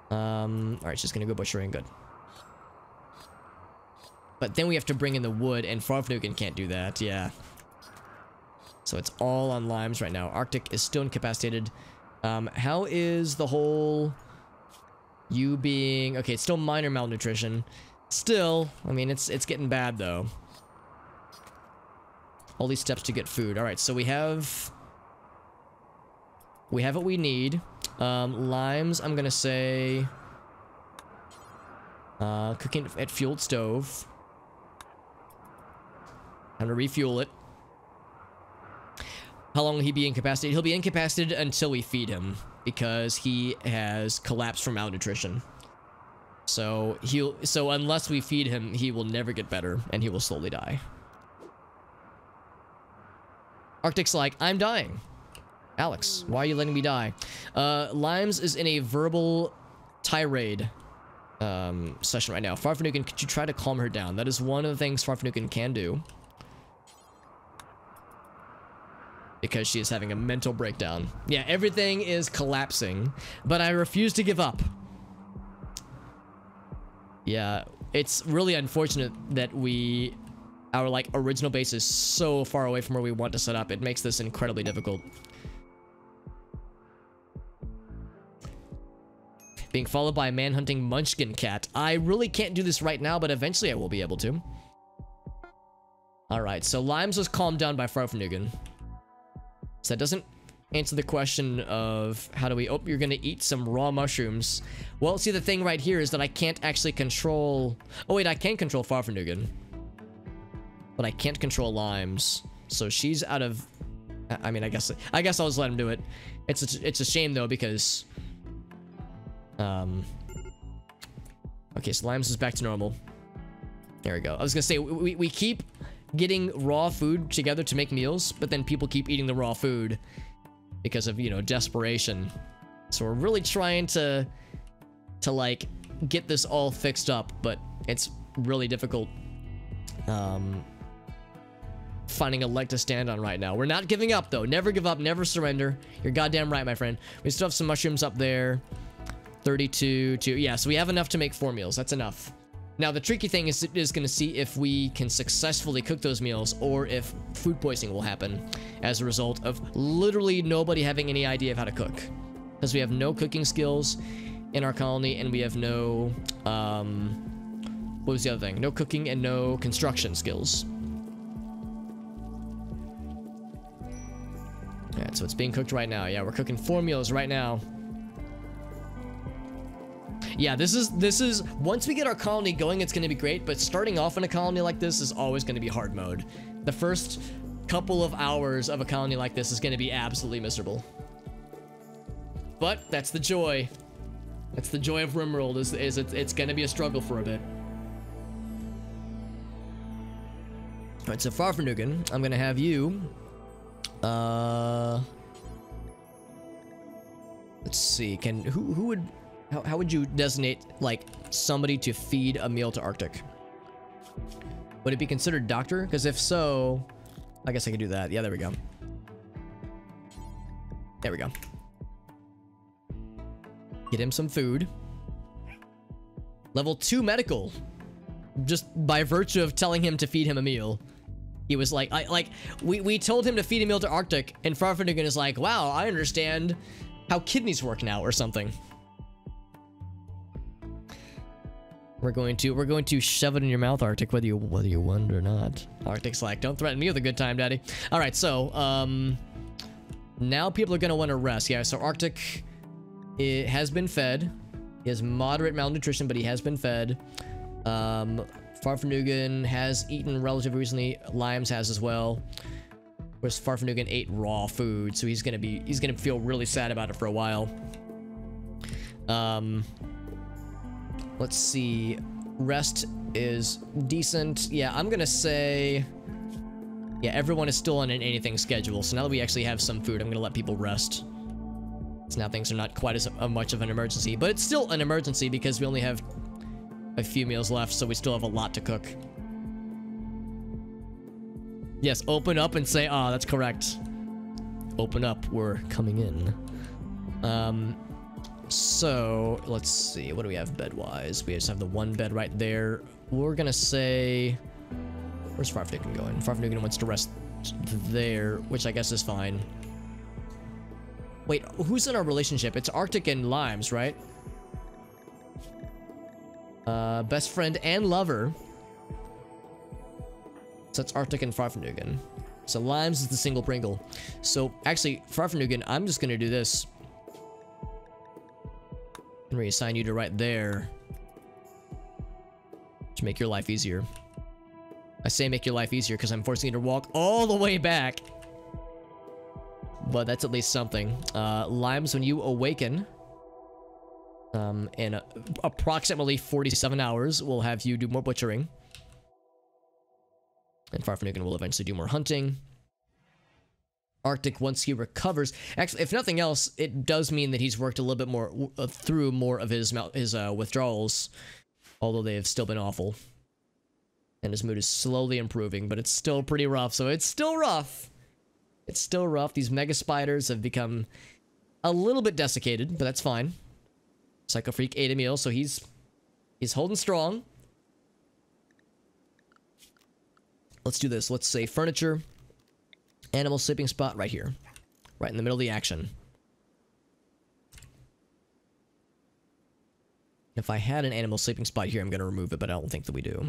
Alright, she's gonna go butchering. Good. But then we have to bring in the wood, and Farfnugan can't do that. Yeah. So it's all on Limes right now. Arctic is still incapacitated. How is the whole... You being... Okay, it's still minor malnutrition. Still, I mean, it's getting bad, though. All these steps to get food. Alright, so we have... We have what we need. Limes, I'm gonna say... cooking at fueled stove. I'm gonna refuel it. How long will he be incapacitated? He'll be incapacitated until we feed him, because he has collapsed from malnutrition. So unless we feed him, he will never get better, and he will slowly die. Arctic's like, I'm dying. Alex, why are you letting me die? Limes is in a verbal tirade session right now. Farfnugan, could you try to calm her down? That is one of the things Farfnugan can do. Because she is having a mental breakdown. Yeah, everything is collapsing, but I refuse to give up. Yeah, it's really unfortunate that our like original base is so far away from where we want to set up. It makes this incredibly difficult. Being followed by a man-hunting munchkin cat. I really can't do this right now, but eventually I will be able to. Alright, so Limes was calmed down by Farfnugan. So that doesn't answer the question of how do we... Oh, you're gonna eat some raw mushrooms. Well, see, the thing right here is that I can't actually control... Oh, wait, I can control Farfnugan. But I can't control Limes. So she's out of... I mean, I guess I'll just let him do it. It's a shame, though, because... Okay, so Limes is back to normal. There we go. I was gonna say, we keep getting raw food together to make meals, but then people keep eating the raw food because of, you know, desperation. So we're really trying to like get this all fixed up, but it's really difficult finding a leg to stand on right now. We're not giving up, though. Never give up, never surrender. You're goddamn right, my friend. We still have some mushrooms up there. 32 to... Yeah, so we have enough to make 4 meals. That's enough. Now, the tricky thing is going to see if we can successfully cook those meals or if food poisoning will happen as a result of literally nobody having any idea of how to cook. Because we have no cooking skills in our colony, and we have no... what was the other thing? No cooking and no construction skills. Yeah, so it's being cooked right now. Yeah, we're cooking 4 meals right now. Yeah, this is once we get our colony going, it's going to be great, but starting off in a colony like this is always going to be hard mode. The first couple of hours of a colony like this is going to be absolutely miserable. But that's the joy. That's the joy of RimWorld, is it's going to be a struggle for a bit. Alright, so Farfanugan, I'm going to have you... let's see, who would... How would you designate, like, somebody to feed a meal to Arctic? Would it be considered doctor? Because if so, I guess I could do that. Yeah, there we go. There we go. Get him some food. Level 2 medical. Just by virtue of telling him to feed him a meal. He was like, we told him to feed a meal to Arctic, and Farfanugan is like, wow, I understand how kidneys work now, or something. We're going to shove it in your mouth, Arctic, whether you want or not. Arctic's like, don't threaten me with a good time, daddy. All right, so now people are gonna want to rest. Yeah, so Arctic, it has been fed. He has moderate malnutrition, but he has been fed. Farfanugan has eaten relatively recently. Limes has as well. Whereas Farfanugan ate raw food, so he's gonna feel really sad about it for a while. Let's see. Rest is decent. Yeah, I'm gonna say... Yeah, everyone is still on an anything schedule, so now that we actually have some food, I'm gonna let people rest. So now things are not quite as much of an emergency, but it's still an emergency because we only have a few meals left, so we still have a lot to cook. Yes, open up and say, ah, that's correct. Open up, we're coming in. So, let's see, what do we have bed-wise? We just have the one bed right there. We're gonna say... Where's Farfanugan going? Farfanugan wants to rest there, which I guess is fine. Wait, who's in our relationship? It's Arctic and Limes, right? Best friend and lover. So it's Arctic and Farfanugan. So Limes is the single Pringle. So actually, Farfanugan, I'm just gonna do this. And reassign you to right there. To make your life easier. I say make your life easier because I'm forcing you to walk all the way back. But that's at least something. Limes, when you awaken, in approximately 47 hours, we'll have you do more butchering. And Farfanugan will eventually do more hunting. Arctic, once he recovers... Actually, if nothing else, it does mean that he's worked a little bit more through more of his withdrawals. Although they have still been awful. And his mood is slowly improving, but it's still pretty rough, so it's still rough. It's still rough. These mega spiders have become a little bit desiccated, but that's fine. Psycho Freak ate a meal, so he's holding strong. Let's do this. Let's say furniture, animal sleeping spot right here. Right in the middle of the action. If I had an animal sleeping spot here, I'm going to remove it, but I don't think that we do.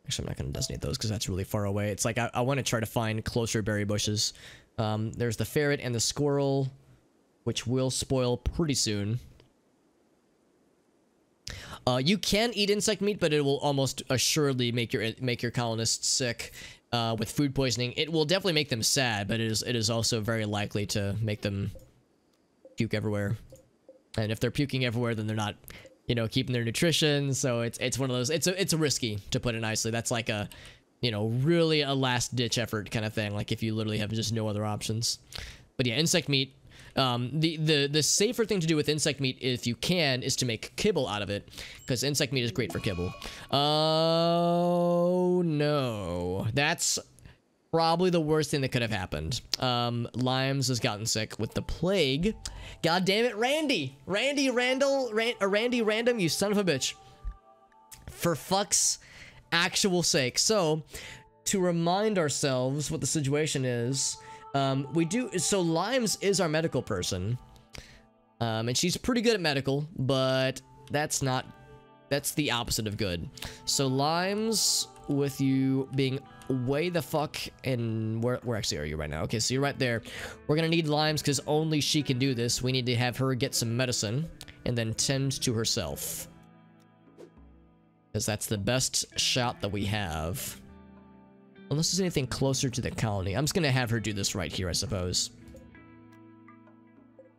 Actually, I'm not going to designate those because that's really far away. It's like I want to try to find closer berry bushes. There's the ferret and the squirrel, which will spoil pretty soon. You can eat insect meat, but it will almost assuredly make your colonists sick with food poisoning. It will definitely make them sad, but it is also very likely to make them puke everywhere. And if they're puking everywhere, then they're not, you know, keeping their nutrition. So it's one of those. It's risky, to put it nicely. That's like a, you know, really a last ditch effort kind of thing. Like if you literally have just no other options. But yeah, insect meat. The safer thing to do with insect meat, if you can, is to make kibble out of it, because insect meat is great for kibble. Oh no, that's probably the worst thing that could have happened. Limes has gotten sick with the plague. God damn it, Randy Random, you son of a bitch. For fuck's actual sake. So, to remind ourselves what the situation is, so Limes is our medical person, and she's pretty good at medical, but that's the opposite of good. So Limes, with you being way the fuck, and where actually are you right now? Okay, so you're right there. We're gonna need Limes because only she can do this. We need to have her get some medicine and then tend to herself, because that's the best shot that we have. Unless there's anything closer to the colony. I'm just gonna have her do this right here, I suppose.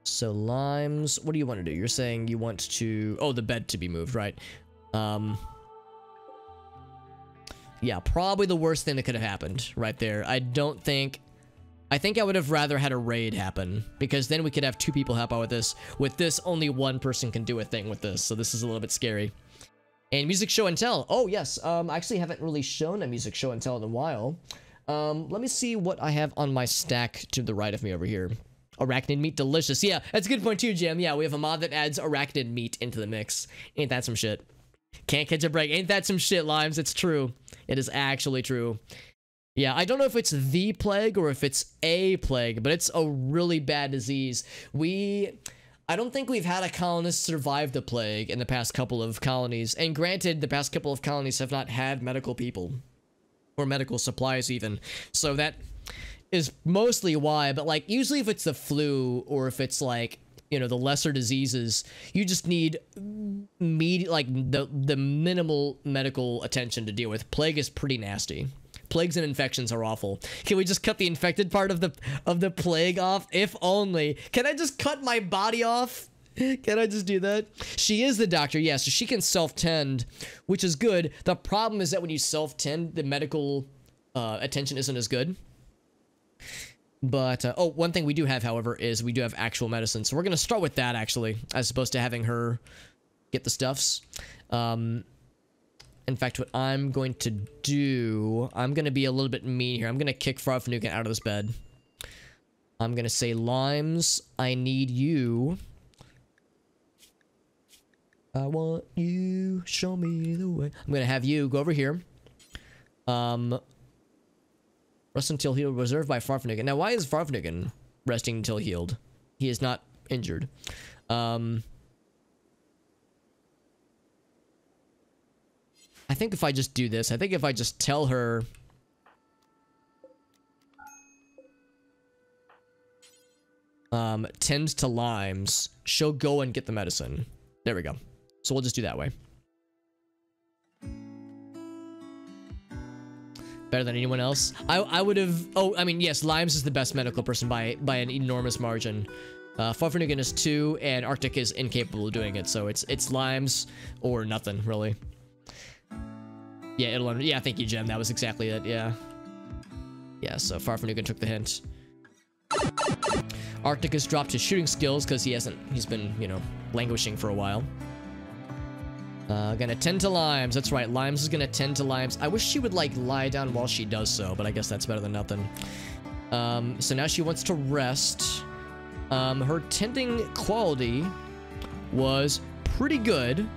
So limes, what do you want to do? You're saying you want to, oh, the bed to be moved, right? Yeah, probably the worst thing that could have happened right there. I think I would have rather had a raid happen, because then we could have 2 people help out with this. With this, only 1 person can do a thing with this, so this is a little bit scary. And music show and tell. Oh, yes. I actually haven't really shown a music show and tell in a while. Let me see what I have on my stack to the right of me over here. Arachnid meat, delicious. Yeah, that's a good point too, Jim. Yeah, we have a mod that adds arachnid meat into the mix. Ain't that some shit? Can't catch a break. Ain't that some shit, Limes? It's true. It is actually true. Yeah, I don't know if it's the plague or if it's a plague, but it's a really bad disease. I don't think we've had a colonist survive the plague in the past couple of colonies. And granted, the past couple of colonies have not had medical people. Or medical supplies even. So that is mostly why. But like, usually if it's the flu or if it's like, you know, the lesser diseases, you just need the minimal medical attention to deal with. Plague is pretty nasty. Plagues and infections are awful. Can we just cut the infected part of the plague off? If only. Can I just cut my body off? Can I just do that? She is the doctor, yeah, so she can self-tend, which is good. The problem is that when you self-tend, the medical attention isn't as good. But, oh, one thing we do have, however, is we do have actual medicine. So we're going to start with that, actually, as opposed to having her get the stuffs. In fact, what I'm going to do, I'm going to be a little bit mean here. I'm going to kick Farfnugan out of this bed. I'm going to say, Limes, I need you. I want you, show me the way. I'm going to have you go over here. Rest until healed, reserved by Farfnugan. Now, why is Farfnugan resting until healed? He is not injured. I think if I just do this, I think if I just tell her... tend to Limes, she'll go and get the medicine. There we go. So we'll just do that way. Better than anyone else. I would have... Oh, I mean, yes, Limes is the best medical person by an enormous margin. Farfnugan is 2, and Arctic is incapable of doing it, so it's Limes or nothing, really. Yeah, yeah, thank you, Jem. That was exactly it, yeah. Yeah, so Farfnugan took the hint. Arctic has dropped his shooting skills because he's been, you know, languishing for a while. Gonna tend to Limes. That's right, Limes is gonna tend to Limes. I wish she would, like, lie down while she does so, but I guess that's better than nothing. So now she wants to rest. Her tending quality was pretty good.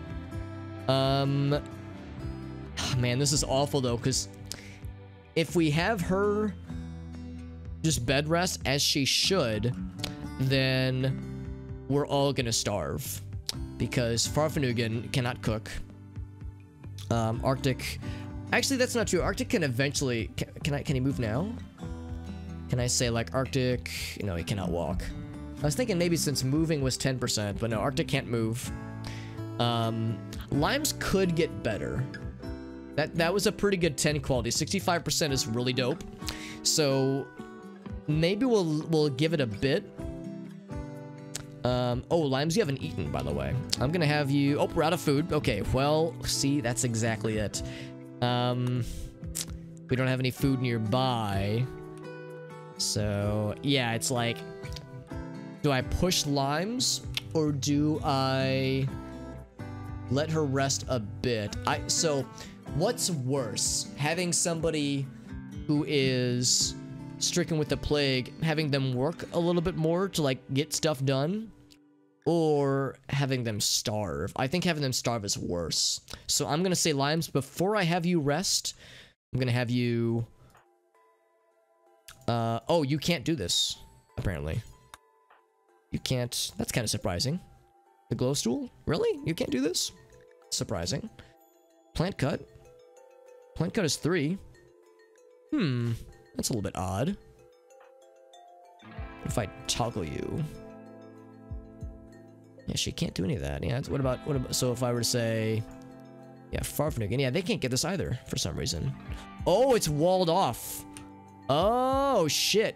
Man, this is awful, though, because if we have her just bed rest as she should, then we're all gonna starve. Because Farfnugan cannot cook. Arctic... Actually, that's not true. Arctic can eventually... Can he move now? Can I say, like, Arctic... No, he cannot walk. I was thinking maybe since moving was 10%, but no, Arctic can't move. Limes could get better. That was a pretty good 10 quality. 65% is really dope. So, maybe we'll give it a bit. Oh, Limes, you haven't eaten, by the way. I'm gonna have you... Oh, we're out of food. Okay, well, see, that's exactly it. We don't have any food nearby. So, yeah, it's like... Do I push Limes? Or do I... let her rest a bit? So, what's worse? Having somebody who is... stricken with the plague, having them work a little bit more to, like, get stuff done, or having them starve. I think having them starve is worse. So I'm gonna say, Limes, before I have you rest, I'm gonna have you... oh, you can't do this, apparently. You can't... That's kind of surprising. The glow stool? Really? You can't do this? Surprising. Plant cut? Plant cut is 3. That's a little bit odd. What if I toggle you? Yeah, she can't do any of that. Yeah, what about, so if I were to say... Yeah, Farfnugan. Yeah, they can't get this either for some reason. Oh, it's walled off. Oh, shit.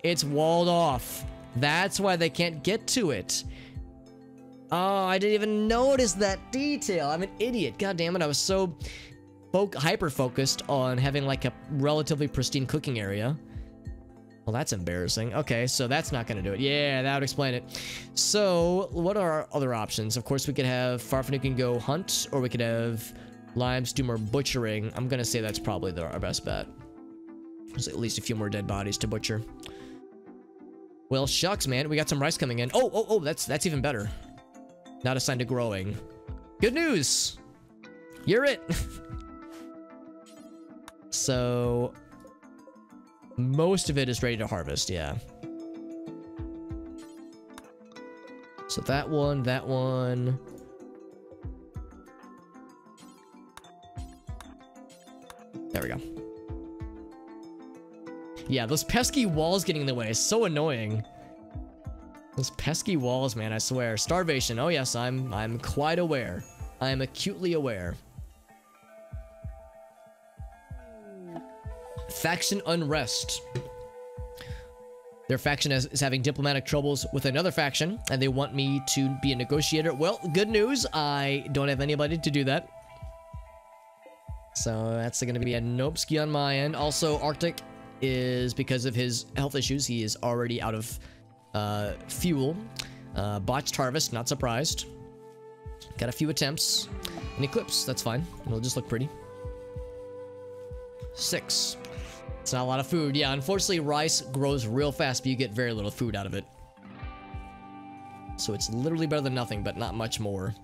It's walled off. That's why they can't get to it. Oh, I didn't even notice that detail. I'm an idiot. God damn it. I was so hyper-focused on having like a relatively pristine cooking area. Well, that's embarrassing. Okay, so that's not gonna do it. Yeah, that would explain it. So, what are our other options? Of course, we could have Farfnugan go hunt, or we could have Limes do more butchering. I'm gonna say that's probably our best bet. There's at least a few more dead bodies to butcher. Well, shucks, man. We got some rice coming in. Oh, that's even better. Not a sign to growing. Good news! You're it! So... most of it is ready to harvest, yeah. So that one, that one. There we go. Yeah, those pesky walls getting in the way is so annoying. Those pesky walls, man, I swear. Starvation. Oh yes, I'm quite aware. I am acutely aware. Faction unrest. Their faction is having diplomatic troubles with another faction, and they want me to be a negotiator. Well, good news. I don't have anybody to do that. So that's going to be a nope-ski on my end. Also, Arctic is, because of his health issues, he is already out of fuel. Botched harvest, not surprised. Got a few attempts. An eclipse, that's fine. It'll just look pretty. 6. It's not a lot of food. Yeah, unfortunately, rice grows real fast, but you get very little food out of it. So it's literally better than nothing, but not much more.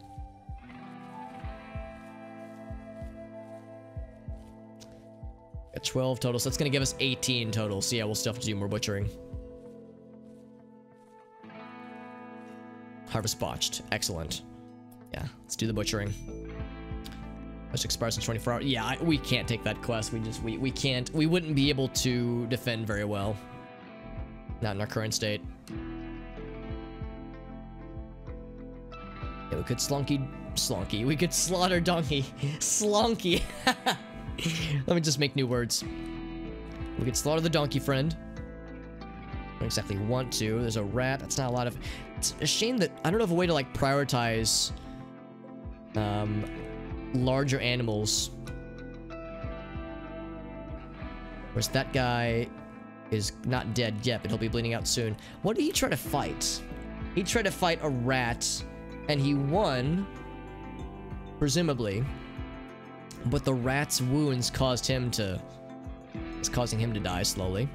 Got 12 total, so that's going to give us 18 total. So yeah, we'll still have to do more butchering. Harvest botched. Excellent. Yeah, let's do the butchering. Which expires in 24 hours. Yeah, we can't take that quest. We can't. We wouldn't be able to defend very well. Not in our current state. Yeah, we could slonky. We could slaughter donkey. Slonky. Let me just make new words. We could slaughter the donkey friend. Don't exactly want to. There's a rat. That's not a lot of... It's a shame that I don't have a way to like prioritize larger animals. Whereas that guy is not dead yet, but he'll be bleeding out soon. What did he try to fight? He tried to fight a rat, and he won, presumably. But the rat's wounds caused him to... It's causing him to die slowly.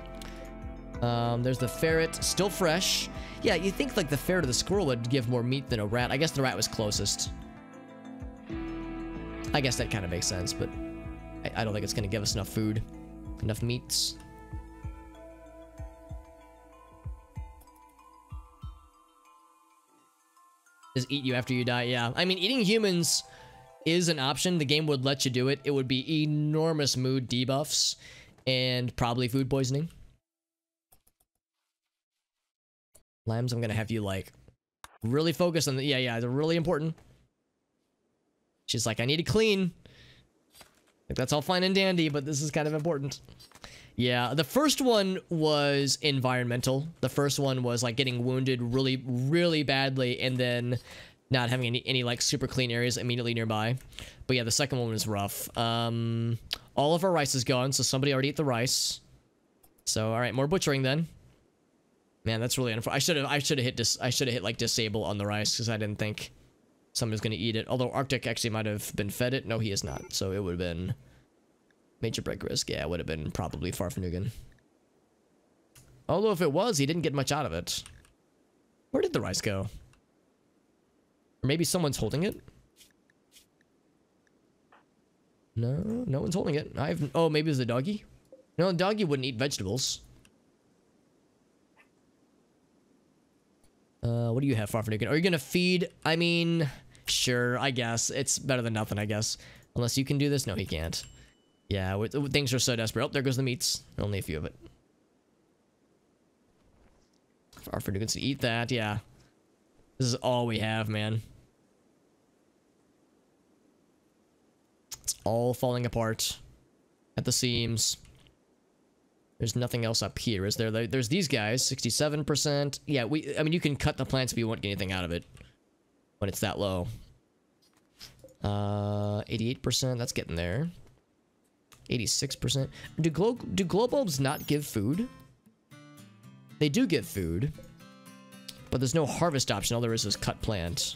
There's the ferret, still fresh. Yeah, you think like the ferret or the squirrel would give more meat than a rat. I guess the rat was closest. I guess that kind of makes sense, but I don't think it's going to give us enough food. Enough meats. Just eat you after you die, yeah. I mean, eating humans is an option. The game would let you do it. It would be enormous mood debuffs and probably food poisoning. Lambs, I'm going to have you, like, really focus on the... Yeah, they're really important. She's like, I need to clean. Like, that's all fine and dandy, but this is kind of important. Yeah, the first one was environmental. The first one was, like, getting wounded really, really badly, and then not having any like, super clean areas immediately nearby. But yeah, the second one was rough. All of our rice is gone, so somebody already ate the rice. So, alright, more butchering then. Man, that's really unfortunate. I should have hit, like, disable on the rice, because I didn't think someone's gonna eat it. Although Arctic actually might have been fed it. No, he is not. So it would have been major break risk. Yeah, it would have been probably Farfnugan. Although if it was, he didn't get much out of it. Where did the rice go? Or maybe someone's holding it? No, no one's holding it. Oh, maybe it was the doggy? No, the doggy wouldn't eat vegetables. What do you have, Farfnugan? Are you gonna feed? I mean, sure, I guess. It's better than nothing, I guess. Unless you can do this? No, he can't. Yeah, things are so desperate. Oh, there goes the meats. Only a few of it. Farfnugan's to eat that, yeah. This is all we have, man. It's all falling apart at the seams. There's nothing else up here, is there? There's these guys, 67%. Yeah, I mean, you can cut the plants if you want anything out of it when it's that low. 88%, that's getting there. 86%. Do glow bulbs not give food? They do give food, but there's no harvest option. All there is cut plant.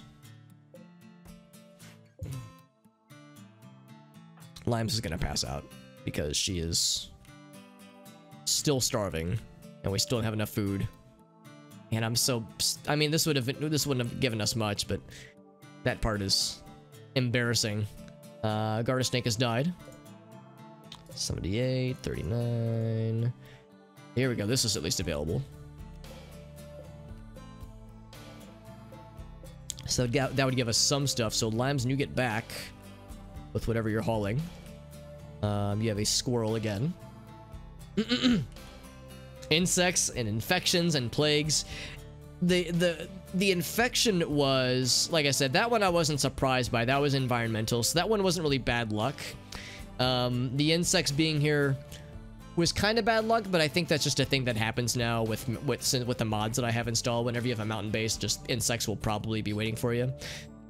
Limes is gonna pass out because she is still starving, and we still don't have enough food. And I'm so, I mean, this wouldn't have given us much, but that part is embarrassing. Garter snake has died. 78, 39. Here we go. This is at least available. So that would give us some stuff. So limes, and you get back with whatever you're hauling. You have a squirrel again. Insects and infections and plagues. The infection was, like I said, that one I wasn't surprised by. That was environmental, so that one wasn't really bad luck. The insects being here was kind of bad luck, but I think that's just a thing that happens now with the mods that I have installed. Whenever you have a mountain base, just insects will probably be waiting for you.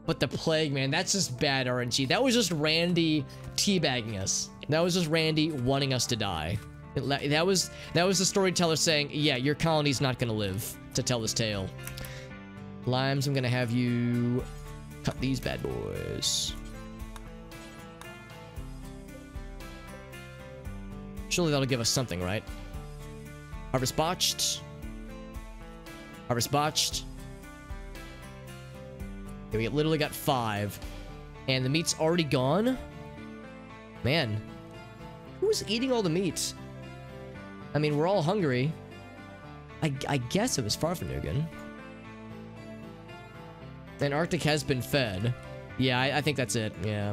But the plague, man, that's just bad RNG. That was just Randy teabagging us. That was just Randy wanting us to die. That was the storyteller saying, yeah, your colony's not gonna live to tell this tale. Limes, I'm gonna have you cut these bad boys. Surely that'll give us something, right? Harvest botched. Harvest botched. Okay, we literally got 5. And the meat's already gone? Man. Who's eating all the meat? I mean, we're all hungry. I guess it was Farfanugan. And Arctic has been fed. Yeah, I think that's it. Yeah.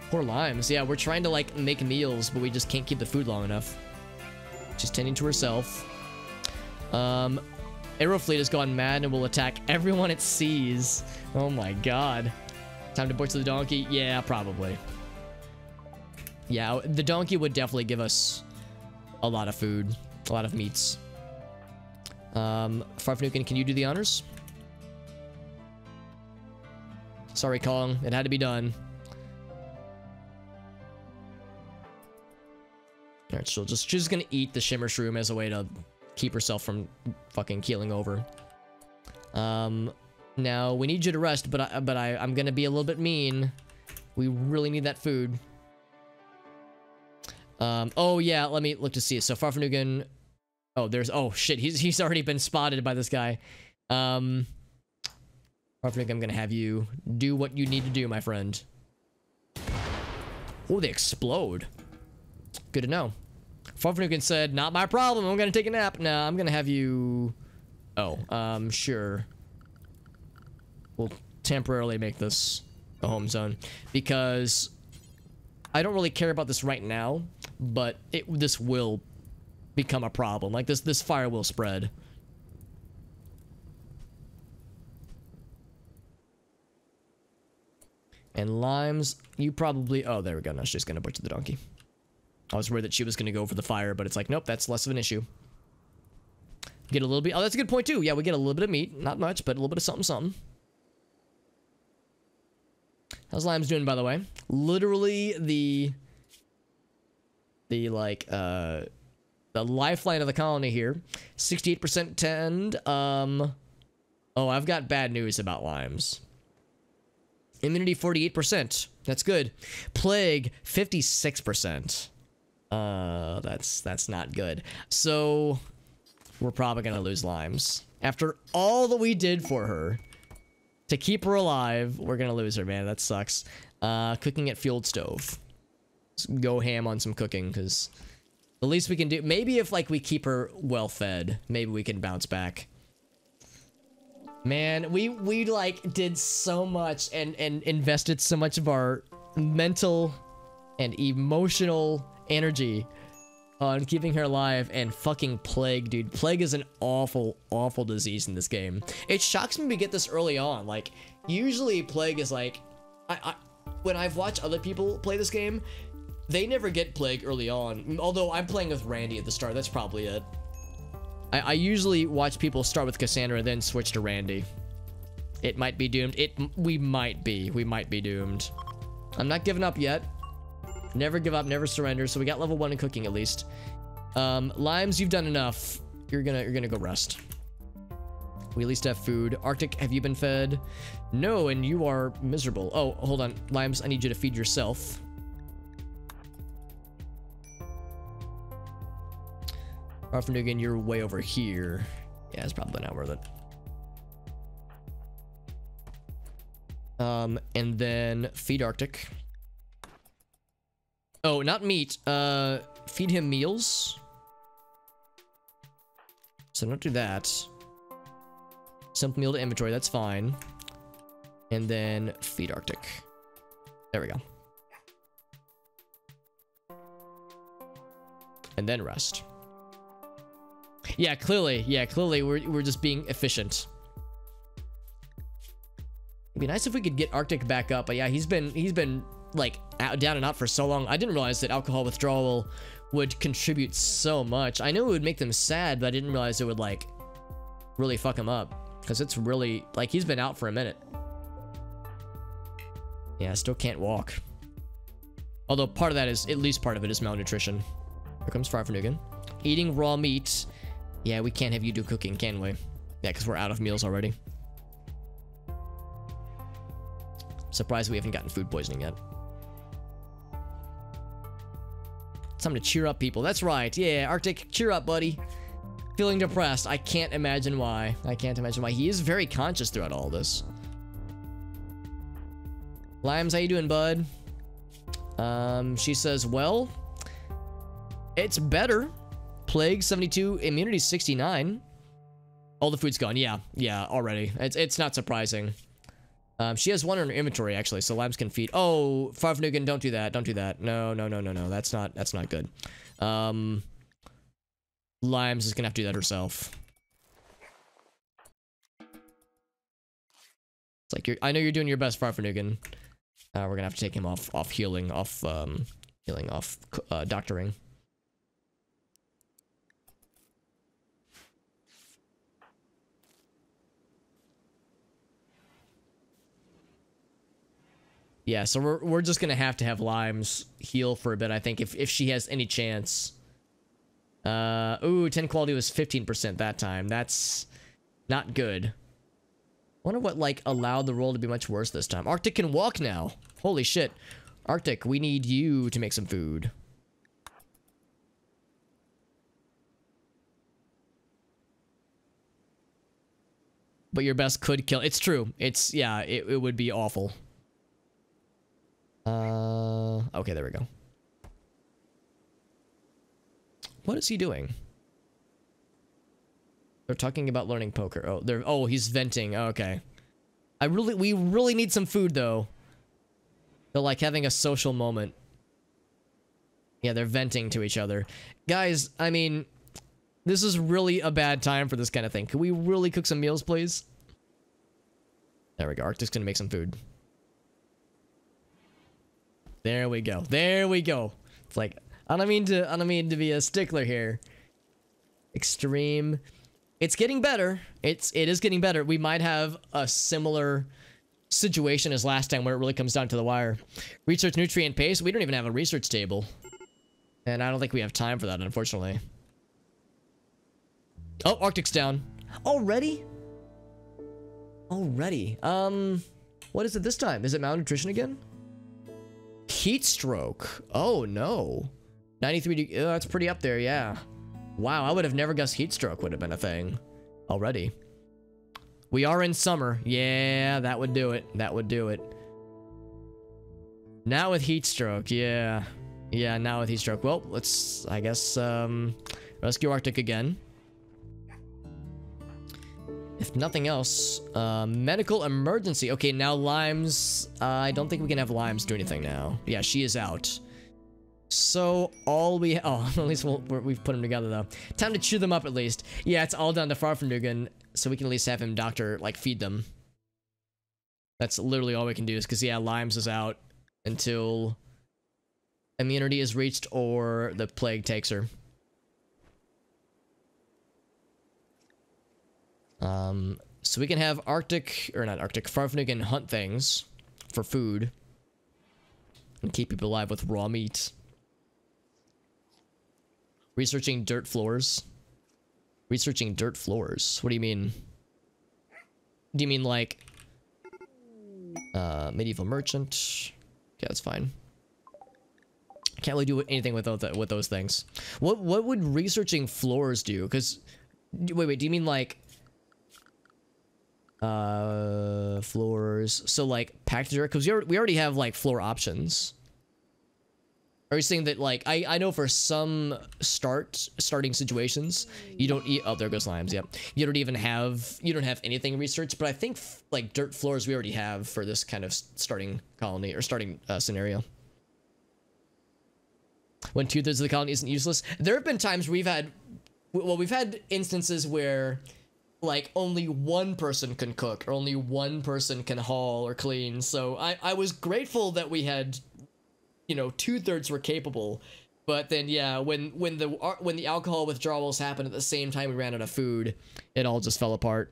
Poor Limes. Yeah, we're trying to, like, make meals, but we just can't keep the food long enough. She's tending to herself. Aerofleet has gone mad and will attack everyone it sees. Oh my god. Time to butcher the donkey? Yeah, probably. Yeah, the donkey would definitely give us a lot of food. A lot of meats. Farfanugan, can you do the honors? Sorry, Kong. It had to be done. Alright, she's just gonna eat the shimmer shroom as a way to keep herself from fucking keeling over. Now we need you to rest, but I'm gonna be a little bit mean. We really need that food. Oh yeah, let me look to see it. So Farfanugan, oh shit, he's already been spotted by this guy. Farfanugan, I'm gonna have you do what you need to do, my friend. Oh, they explode. Good to know. Farfanugan said, not my problem, I'm gonna take a nap. Nah, I'm gonna have you... Oh, sure. We'll temporarily make this a home zone. Because I don't really care about this right now, but this will become a problem. Like, this fire will spread. And Limes, you probably... Oh, there we go. Now she's gonna butcher the donkey. I was worried that she was going to go for the fire, but it's like, nope, that's less of an issue. Get a little bit... Oh, that's a good point, too. Yeah, we get a little bit of meat. Not much, but a little bit of something, something. How's Limes doing, by the way? Literally, the lifeline of the colony here. 68% tend. Oh, I've got bad news about Limes. Immunity, 48%. That's good. Plague, 56%. That's not good. So we're probably gonna lose Limes. After all that we did for her to keep her alive, we're gonna lose her, man. That sucks. Cooking at fueled stove. Let's go ham on some cooking, because the least we can do, maybe if like we keep her well fed, maybe we can bounce back. Man, we like did so much and invested so much of our mental and emotional energy on keeping her alive, and fucking plague, dude. Plague is an awful, awful disease in this game. It shocks me we get this early on. Like, usually plague is like, when I've watched other people play this game, they never get plague early on. Although I'm playing with Randy at the start, that's probably it. I usually watch people start with Cassandra, then switch to Randy. It might be doomed. We might be doomed. I'm not giving up yet. Never give up, never surrender. So we got level 1 in cooking at least. Limes, you've done enough. You're gonna go rest. We at least have food. Arctic, have you been fed? No, and you are miserable. Oh, hold on. Limes, I need you to feed yourself. Arfnugan, you're way over here. Yeah, it's probably not worth it. And then feed Arctic. Oh, not meat. Feed him meals. So don't do that. Simple meal to inventory, that's fine. And then feed Arctic. There we go. And then rest. Yeah, clearly we're just being efficient. It'd be nice if we could get Arctic back up, but yeah, he's been like down and out for so long. I didn't realize that alcohol withdrawal would contribute so much. I know it would make them sad, but I didn't realize it would like really fuck him up, because it's really like he's been out for a minute. Yeah, still can't walk. Although part of that is, at least part of it is malnutrition. Here comes Farfanugan. Eating raw meat. Yeah, we can't have you do cooking, can we? Yeah, because we're out of meals already. Surprised we haven't gotten food poisoning yet. It's time to cheer up, people. That's right. Yeah, Arctic, cheer up, buddy. Feeling depressed. I can't imagine why. I can't imagine why. He is very conscious throughout all this. Limes, how you doing, bud? She says, well, it's better. Plague 72, immunity 69. All the food's gone. Yeah, already. It's not surprising. She has one in her inventory actually, so Limes can feed. Oh, Farfnugan, don't do that. Don't do that. No. That's not good. Limes is gonna have to do that herself. It's like I know you're doing your best, Farfnugan. We're gonna have to take him off healing, off doctoring. Yeah, so we're just gonna have to have Limes heal for a bit, I think, if she has any chance. Ooh, 10 quality was 15% that time. That's not good. Wonder what, like, allowed the roll to be much worse this time. Arctic can walk now. Holy shit. Arctic, we need you to make some food. But your best could kill. It's true. It's, yeah, it would be awful. Okay, there we go. What is he doing? They're talking about learning poker. Oh, he's venting. Okay. We really need some food though. They're like having a social moment. Yeah, they're venting to each other. Guys, I mean, this is really a bad time for this kind of thing. Can we really cook some meals, please? There we go. Arctic's gonna make some food. There we go. There we go. It's like, I don't mean to be a stickler here. Extreme. It's getting better. It is getting better. We might have a similar situation as last time where it really comes down to the wire. Research nutrient pace. We don't even have a research table. And I don't think we have time for that, unfortunately. Oh, Arctic's down. Already? Already. What is it this time? Is it malnutrition again? Heat stroke. Oh no. 93 degrees. That's pretty up there, yeah. Wow, I would have never guessed heat stroke would have been a thing already. We are in summer. Yeah, that would do it. That would do it. Now with heat stroke, yeah. Yeah, now with heat stroke. Well, let's, I guess, rescue Arctic again. If nothing else, medical emergency. Okay, now Limes. I don't think we can have Limes do anything now. Yeah, she is out. So all we at least we've put them together though. Time to chew them up at least. Yeah, it's all down to Farfnugan, so we can at least have him doctor, like, feed them. That's literally all we can do is because, yeah, Limes is out. until immunity is reached or the plague takes her. So we can have Arctic, or not Arctic, Farfnugan hunt things for food and keep people alive with raw meat. Researching dirt floors. Researching dirt floors. What do you mean? Do you mean like medieval merchant? Yeah, that's fine. Can't really do anything with those things. What would researching floors do? Because wait, do you mean like floors? So like packed dirt? Because we already have like floor options. Are you saying that like I know for some starting situations you don't eat? Oh, there goes limes. Yep. You don't have anything researched, but I think like dirt floors we already have for this kind of starting colony or starting scenario. When 2/3 of the colony isn't useless, there have been times we've had instances where like only one person can cook or only one person can haul or clean. So I was grateful that we had, you know, 2/3 were capable, but then yeah, when the alcohol withdrawals happened at the same time we ran out of food, it all just fell apart.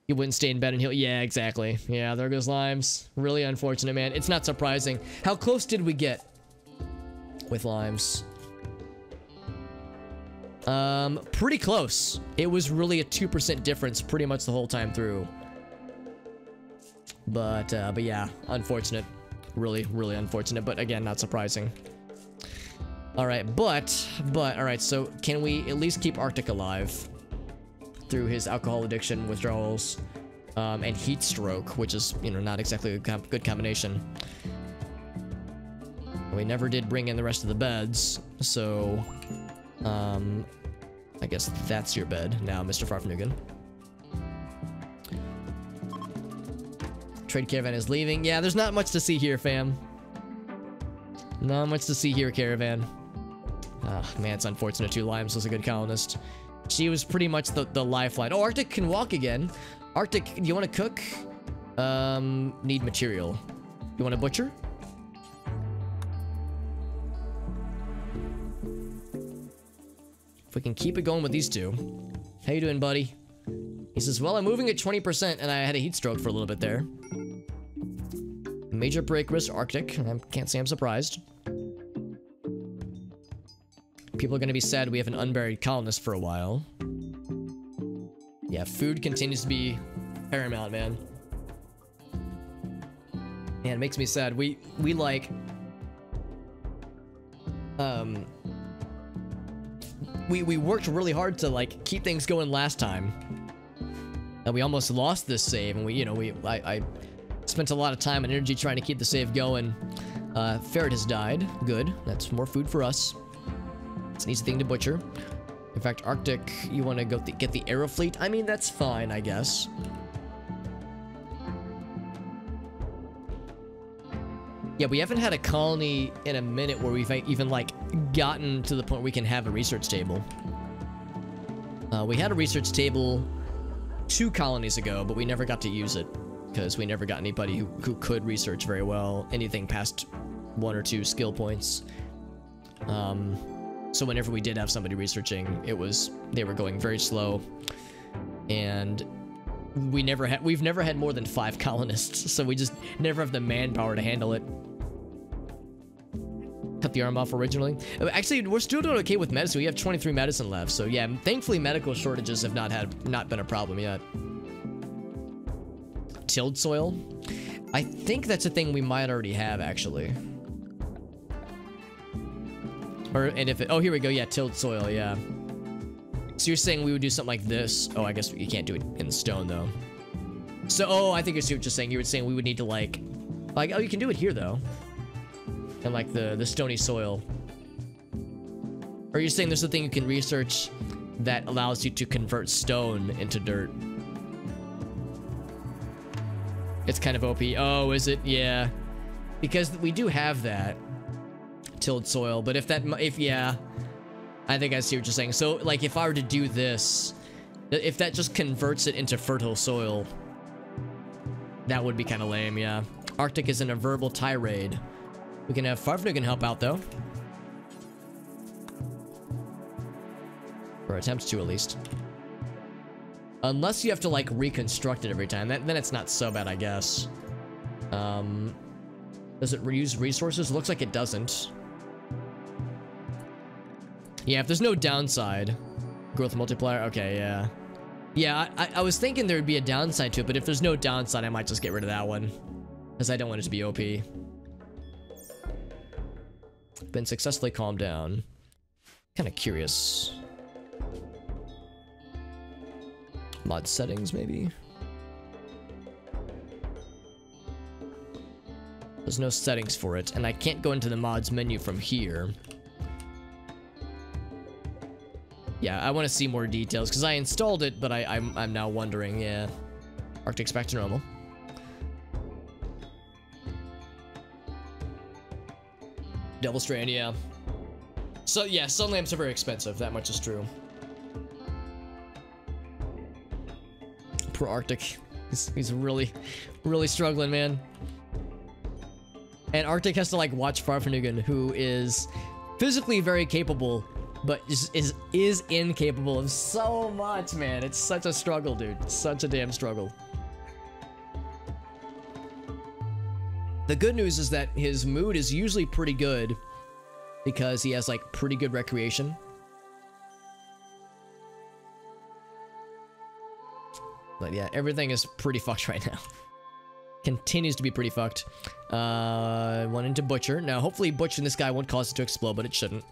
You wouldn't stay in bed and heal. Yeah, exactly. Yeah, there goes limes. Really unfortunate, man. It's not surprising. How close did we get with limes? Pretty close. It was really a 2% difference pretty much the whole time through. But yeah, unfortunate. Really, really unfortunate, but again, not surprising. Alright, but, alright, so can we at least keep Arctic alive through his alcohol addiction withdrawals, and heat stroke, which is, you know, not exactly a good combination. We never did bring in the rest of the beds, so, I guess that's your bed now, Mr. Farfnugan. Trade caravan is leaving. Yeah, there's not much to see here, fam. Not much to see here, caravan. Ah, man, it's unfortunate too. Limes was a good colonist. She was pretty much the lifeline. Oh, Arctic can walk again. Arctic, do you want to cook? Need material. You want to butcher? If we can keep it going with these two. How you doing, buddy? He says, well, I'm moving at 20% and I had a heat stroke for a little bit there. Major break risk Arctic. I can't say I'm surprised. People are going to be sad we have an unburied colonist for a while. Yeah, food continues to be paramount, man. Man, it makes me sad. We like... We worked really hard to, like, keep things going last time. And we almost lost this save, and I spent a lot of time and energy trying to keep the save going. Ferret has died. Good. That's more food for us. It's an easy thing to butcher. In fact, Arctic, you want to go get the Aero Fleet? I mean, that's fine, I guess. Yeah, we haven't had a colony in a minute where we've even, like, gotten to the point where we can have a research table. We had a research table 2 colonies ago, but we never got to use it because we never got anybody who could research very well, anything past 1 or 2 skill points. So whenever we did have somebody researching, they were going very slow, and we've never had more than 5 colonists, so we just never have the manpower to handle it. Cut the arm off originally. Actually, we're still doing okay with medicine. We have 23 medicine left, so yeah, thankfully medical shortages have not been a problem yet. Tilled soil? I think that's a thing we might already have, actually. Oh, here we go. Yeah, tilled soil. Yeah. So you're saying we would do something like this? Oh, I guess you can't do it in stone though. So, oh, I think I see what you're saying. You were saying we would need to like, oh, you can do it here though. And like the stony soil. Or you're saying there's something you can research that allows you to convert stone into dirt. It's kind of OP. Oh, is it? Yeah. Because we do have that. Tilled soil, but yeah, I think I see what you're saying. So like if I were to do this, if that just converts it into fertile soil, that would be kind of lame. Yeah, Arctic is in a verbal tirade. We can have Farfnugan help out, though. Or attempt to, at least. Unless you have to, like, reconstruct it every time. Then it's not so bad, I guess. Does it reuse resources? Looks like it doesn't. Yeah, if there's no downside. Growth multiplier? Okay, yeah. Yeah, I was thinking there would be a downside to it, but if there's no downside, I might just get rid of that one. Because I don't want it to be OP. Been successfully calmed down. Kind of curious. Mod settings, maybe? There's no settings for it, and I can't go into the mods menu from here. Yeah, I want to see more details, because I installed it, but I'm now wondering, yeah. Arctic's back to normal. Devil Strand, yeah. So, yeah, sun lamps are very expensive, that much is true. Poor Arctic. He's really, really struggling, man. And Arctic has to, like, watch Farfnugan, who is physically very capable, but is incapable of so much, man. It's such a struggle, dude. It's such a damn struggle. The good news is that his mood is usually pretty good because he has, like, pretty good recreation. But yeah, everything is pretty fucked right now. Continues to be pretty fucked. One into Butcher. Now, hopefully butchering this guy won't cause it to explode, but it shouldn't.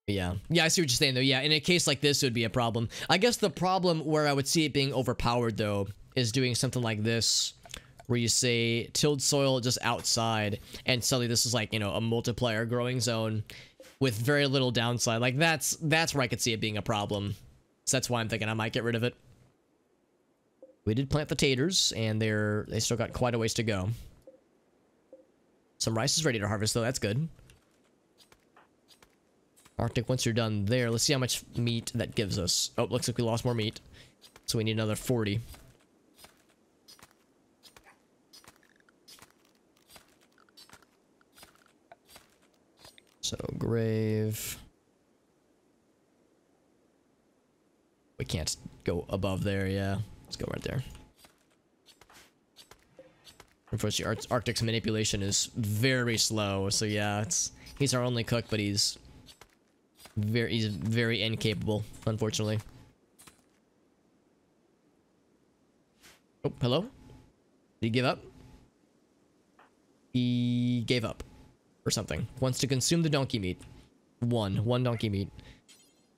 Yeah. Yeah, I see what you're saying, though. Yeah, in a case like this, it would be a problem. I guess the problem where I would see it being overpowered, though, is doing something like this, where you say tilled soil just outside, and suddenly this is like, you know, a multiplier growing zone with very little downside. Like, that's where I could see it being a problem. So that's why I'm thinking I might get rid of it. We did plant the taters, and they still got quite a ways to go. Some rice is ready to harvest, though. That's good. Arctic, once you're done there, let's see how much meat that gives us. Oh, looks like we lost more meat. So we need another 40. So, grave. We can't go above there, yeah. Let's go right there. Unfortunately, Arctic's manipulation is very slow, so yeah, he's our only cook, but he's very incapable, unfortunately. Oh, hello? Did he give up? He gave up. Or something. Wants to consume the donkey meat. One donkey meat.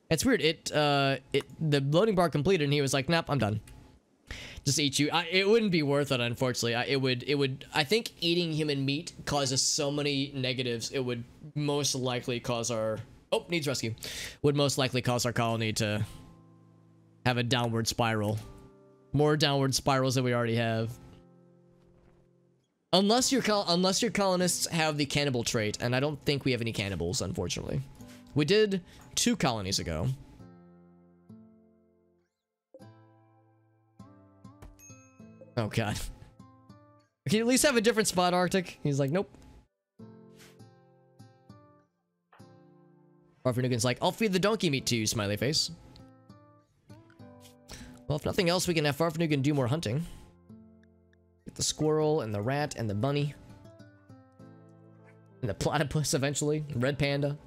It's weird. The loading bar completed and he was like, nope, I'm done. Just eat you. It wouldn't be worth it, unfortunately. I think eating human meat causes so many negatives. It would most likely cause our... Oh, needs rescue. Would most likely cause our colony to have a downward spiral. More downward spirals than we already have. Unless your colonists have the cannibal trait, and I don't think we have any cannibals, unfortunately. We did 2 colonies ago. Oh god. Can you at least have a different spot, Arctic? He's like, nope. Farfnugan's like, I'll feed the donkey meat to you, smiley face. Well, if nothing else, we can have Farfnugan do more hunting. Get the squirrel, and the rat, and the bunny. And the platypus, eventually. Red panda.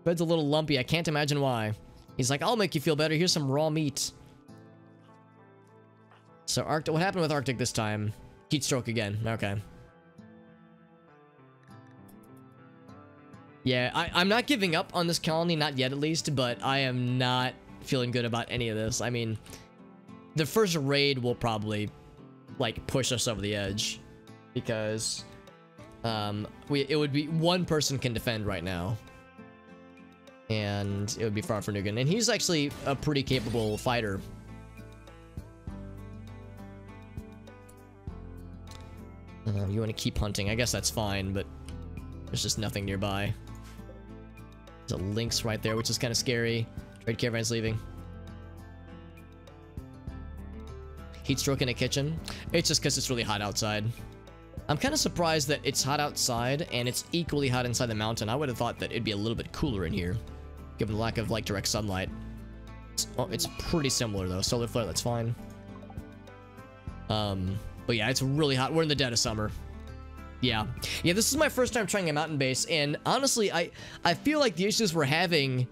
Bed's a little lumpy, I can't imagine why. He's like, I'll make you feel better, here's some raw meat. So, Arctic, what happened with Arctic this time? Heat stroke again, okay. Yeah, I'm not giving up on this colony, not yet at least, but I am not feeling good about any of this. I mean, the first raid will probably, like, push us over the edge. Because, it would be, one person can defend right now. And it would be Farfnugan. And he's actually a pretty capable fighter. You want to keep hunting. I guess that's fine, but there's just nothing nearby. There's a lynx right there, which is kind of scary. Trade caravan's leaving. heat stroke in a kitchen. It's just because it's really hot outside. I'm kind of surprised that it's hot outside and it's equally hot inside the mountain. I would have thought that it'd be a little bit cooler in here, given the lack of like direct sunlight. It's pretty similar though. Solar flare, that's fine. But yeah, it's really hot. We're in the dead of summer. Yeah, this is my first time trying a mountain base, and honestly, I feel like the issues we're having,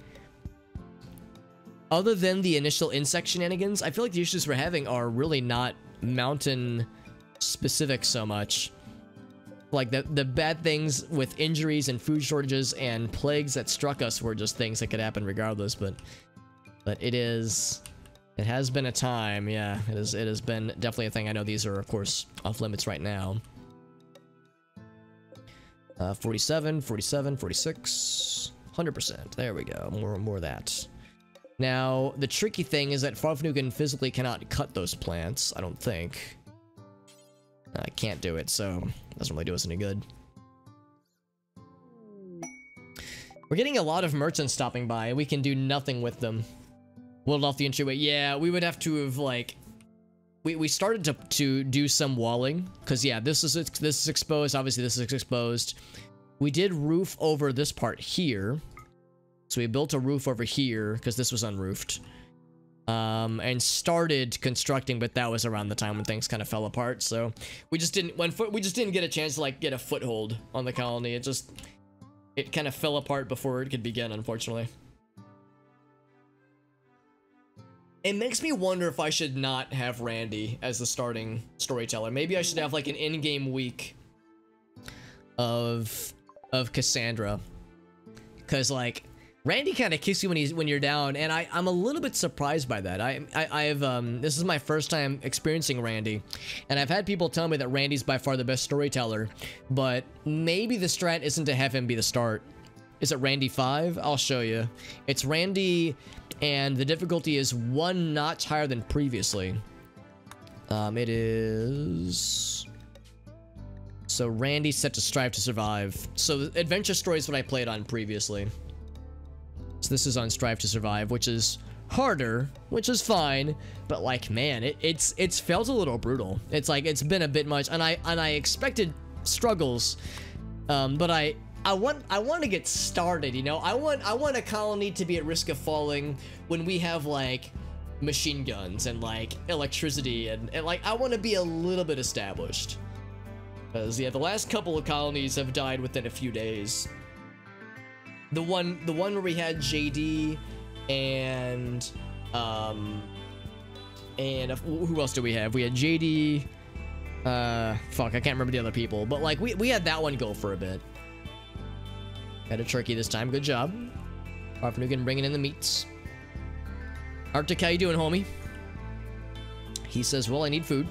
other than the initial insect shenanigans, I feel like the issues we're having are really not mountain specific so much. Like the bad things with injuries and food shortages and plagues that struck us were just things that could happen regardless, but it has been a time. Yeah, it has been definitely a thing. I know these are of course off limits right now. 47, 47, 46, 100%. There we go. More of that. Now, the tricky thing is that Farfnugan physically cannot cut those plants, I don't think. I can't do it, so it doesn't really do us any good. We're getting a lot of merchants stopping by, and we can do nothing with them. Walled off the entryway. Yeah, we would have to have, like... We started to do some walling, because yeah, this is exposed. Obviously, this is exposed. We did roof over this part here, so we built a roof over here because this was unroofed, and started constructing. But that was around the time when things kind of fell apart. So we just didn't get a chance to like get a foothold on the colony. It kind of fell apart before it could begin, unfortunately. It makes me wonder if I should not have Randy as the starting storyteller. Maybe I should have like an in-game week of Cassandra, because like Randy kind of kicks you when you're down, and I'm a little bit surprised by that. I've this is my first time experiencing Randy, and I've had people tell me that Randy's by far the best storyteller, but maybe the strat isn't to have him be the start. Is it Randy 5? I'll show you. It's Randy, and the difficulty is 1 notch higher than previously. It is... So Randy's set to strive to survive. So the adventure story is what I played on previously. So this is on strive to survive, which is harder, which is fine, but like, man, it's felt a little brutal. It's like, it's been a bit much, and I expected struggles, but I want to get started, you know? I want a colony to be at risk of falling when we have like machine guns and like electricity and like I want to be a little bit established. Because yeah, the last couple of colonies have died within a few days. The one where we had JD and who else do we have? We had JD, fuck, I can't remember the other people, but like we had that one go for a bit. Had a turkey this time. Good job. Farfnugan bringing in the meats. Arctic, how you doing, homie? He says, well, I need food.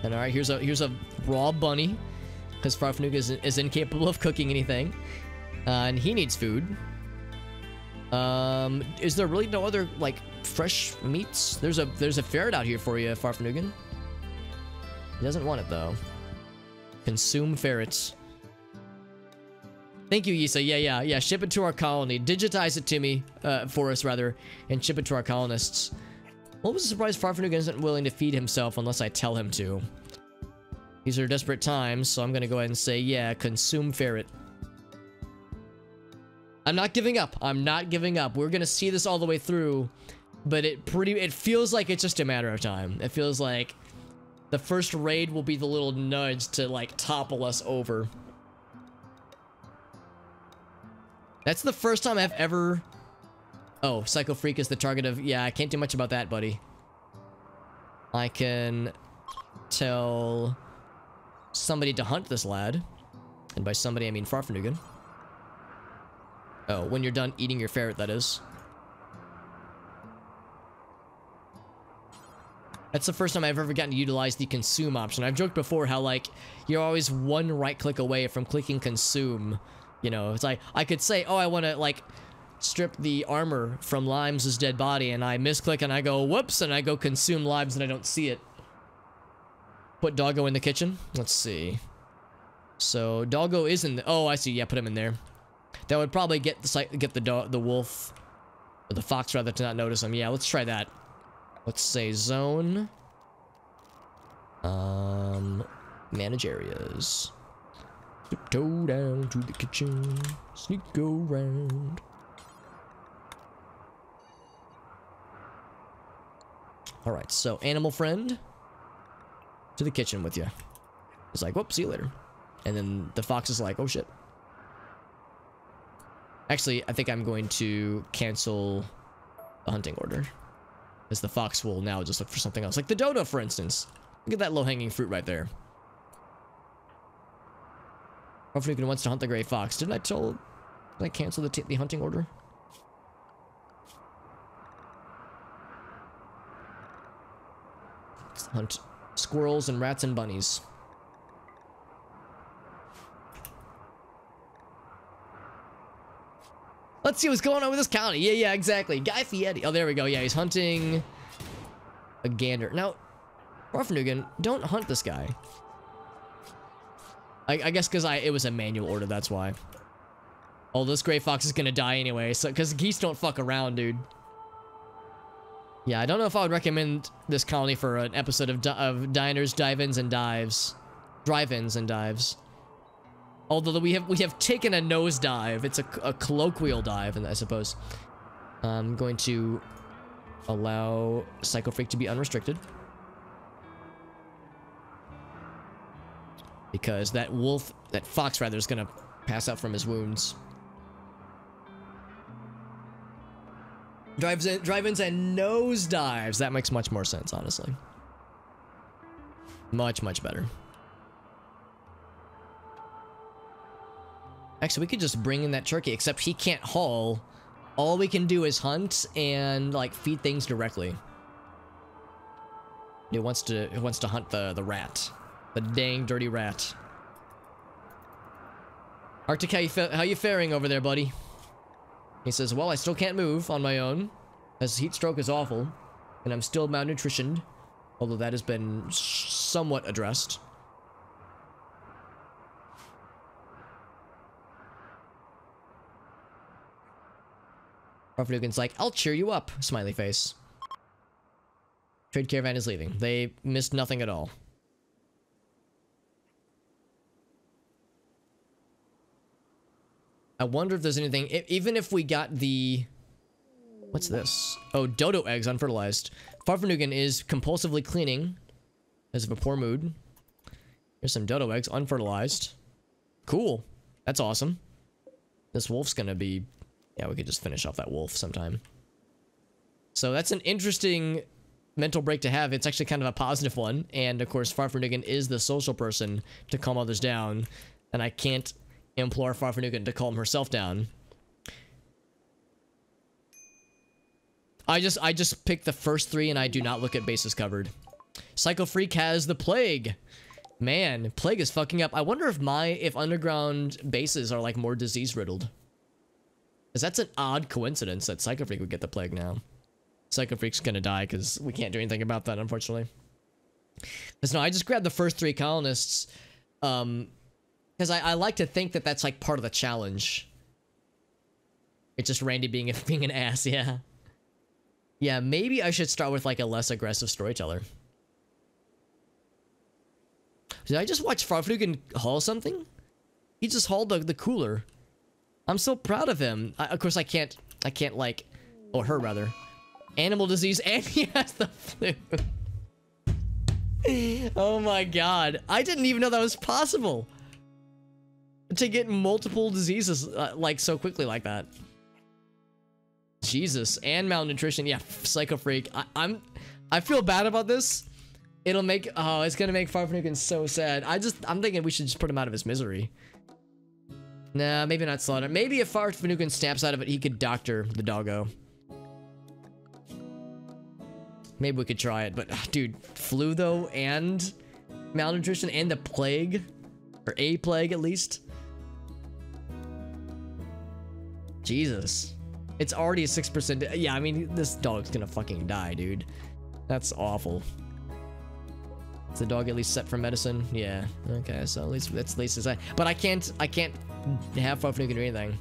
And all right, here's a raw bunny, because Farfnugan is incapable of cooking anything, and he needs food. Is there really no other like fresh meats? There's a ferret out here for you, Farfnugan. He doesn't want it though. Consume ferrets. Thank you, Yisa. Yeah. Ship it to our colony. Digitize it to me, for us rather, and ship it to our colonists. What was the surprise Farfnugan isn't willing to feed himself unless I tell him to? These are desperate times, so I'm gonna go ahead and say, yeah, consume ferret. I'm not giving up. I'm not giving up. We're gonna see this all the way through, but it feels like it's just a matter of time. It feels like the first raid will be the little nudge to like topple us over. That's the first time I've ever... Oh, Psycho Freak is the target of... Yeah, I can't do much about that, buddy. I can tell somebody to hunt this lad. And by somebody, I mean Farfnugan. Oh, when you're done eating your ferret, that is. That's the first time I've ever gotten to utilize the consume option. I've joked before how, like, you're always one right click away from clicking consume. You know, it's like, I could say, oh, I want to, like, strip the armor from Limes' dead body, and I misclick and I go, whoops, and I go consume Limes and I don't see it. Put Doggo in the kitchen. Let's see. So, Doggo is in the... Oh, I see. Yeah, put him in there. That would probably get the wolf, or the fox, rather, to not notice him. Yeah, let's try that. Let's say zone. Manage areas. Tiptoe down to the kitchen. Sneak around. Alright, so animal friend. To the kitchen with you. It's like, whoop, see you later. And then the fox is like, oh shit. Actually, I think I'm going to cancel the hunting order. As the fox will now just look for something else. Like the dodo, for instance. Look at that low-hanging fruit right there. Farfnugan wants to hunt the gray fox. Did I cancel the hunting order? Let's hunt squirrels and rats and bunnies. Let's see what's going on with this county. Yeah, exactly. Guy Fieri. Oh, there we go. Yeah, he's hunting a gander. Now, Farfnugan, don't hunt this guy. I guess because it was a manual order, that's why. Oh, this gray fox is gonna die anyway, so because geese don't fuck around, dude. Yeah, I don't know if I would recommend this colony for an episode of diners, dive-ins, and dives. Drive-ins and dives. Although we have taken a nosedive. It's a colloquial dive, and I suppose. I'm going to allow Psycho Freak to be unrestricted. Because that fox rather, is gonna pass out from his wounds. Drive-ins and nosedives. That makes much more sense, honestly. Much better. Actually, we could just bring in that turkey, except he can't haul. All we can do is hunt and like feed things directly. He wants to hunt the rat. The dang dirty rat. Arctic, how you faring over there, buddy? He says, well, I still can't move on my own, as heat stroke is awful, and I'm still malnutritioned, although that has been somewhat addressed. Farfnugan's like, I'll cheer you up, smiley face. Trade caravan is leaving. They missed nothing at all. I wonder if there's anything, even if we got the... What's this? Oh, dodo eggs, unfertilized. Farfnugan is compulsively cleaning as of a poor mood. Here's some dodo eggs, unfertilized. Cool. That's awesome. This wolf's gonna be... Yeah, we could just finish off that wolf sometime. So that's an interesting mental break to have. It's actually kind of a positive one. And of course, Farfnugan is the social person to calm others down. And I can't implore Farfnugan to calm herself down. I just picked the first three and I do not look at bases covered. Psycho Freak has the plague. Man, plague is fucking up. I wonder if underground bases are like more disease riddled. Because that's an odd coincidence that Psycho Freak would get the plague now. Psycho Freak's gonna die because we can't do anything about that, unfortunately. Because no, I just grabbed the first three colonists. Because I like to think that that's like part of the challenge. It's just Randy being an ass, yeah. Yeah, maybe I should start with like a less aggressive storyteller. Did I just watch Farfnugan haul something? He just hauled the cooler. I'm so proud of him. Of course I can't like, or her rather. Animal disease and he has the flu. Oh my god. I didn't even know that was possible. To get multiple diseases like so quickly like that. Jesus, and malnutrition. Yeah, Psycho Freak. I feel bad about this. It'll make it's gonna make Farfnugan so sad. I'm thinking we should just put him out of his misery. Nah, maybe not slaughter. Maybe if Farfnugan snaps out of it, he could doctor the doggo. Maybe we could try it, but dude, flu though, and malnutrition, and the plague, or a plague at least. Jesus. It's already a 6%. Yeah, I mean, this dog's gonna fucking die, dude. That's awful. Is the dog at least set for medicine? Yeah. Okay, so at least that's as I. But I can't have Farfnugan do anything.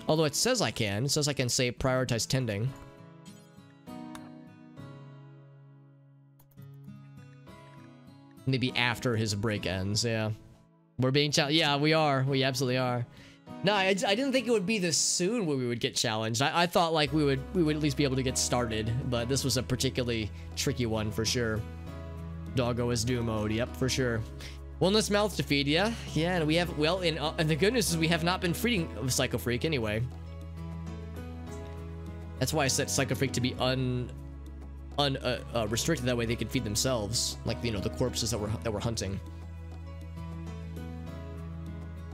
Although it says I can. It says I can say prioritize tending. Maybe after his break ends, yeah. We're being challenged. Yeah, we are. We absolutely are. No, I didn't think it would be this soon when we would get challenged. I thought like we would at least be able to get started, but this was a particularly tricky one for sure. Doggo is do mode, yep, for sure. Wellness mouth to feed, yeah, and we have, well, and the good news is we have not been feeding Psycho Freak anyway. That's why I set Psycho Freak to be restricted. That way they could feed themselves, like, you know, the corpses that we're hunting.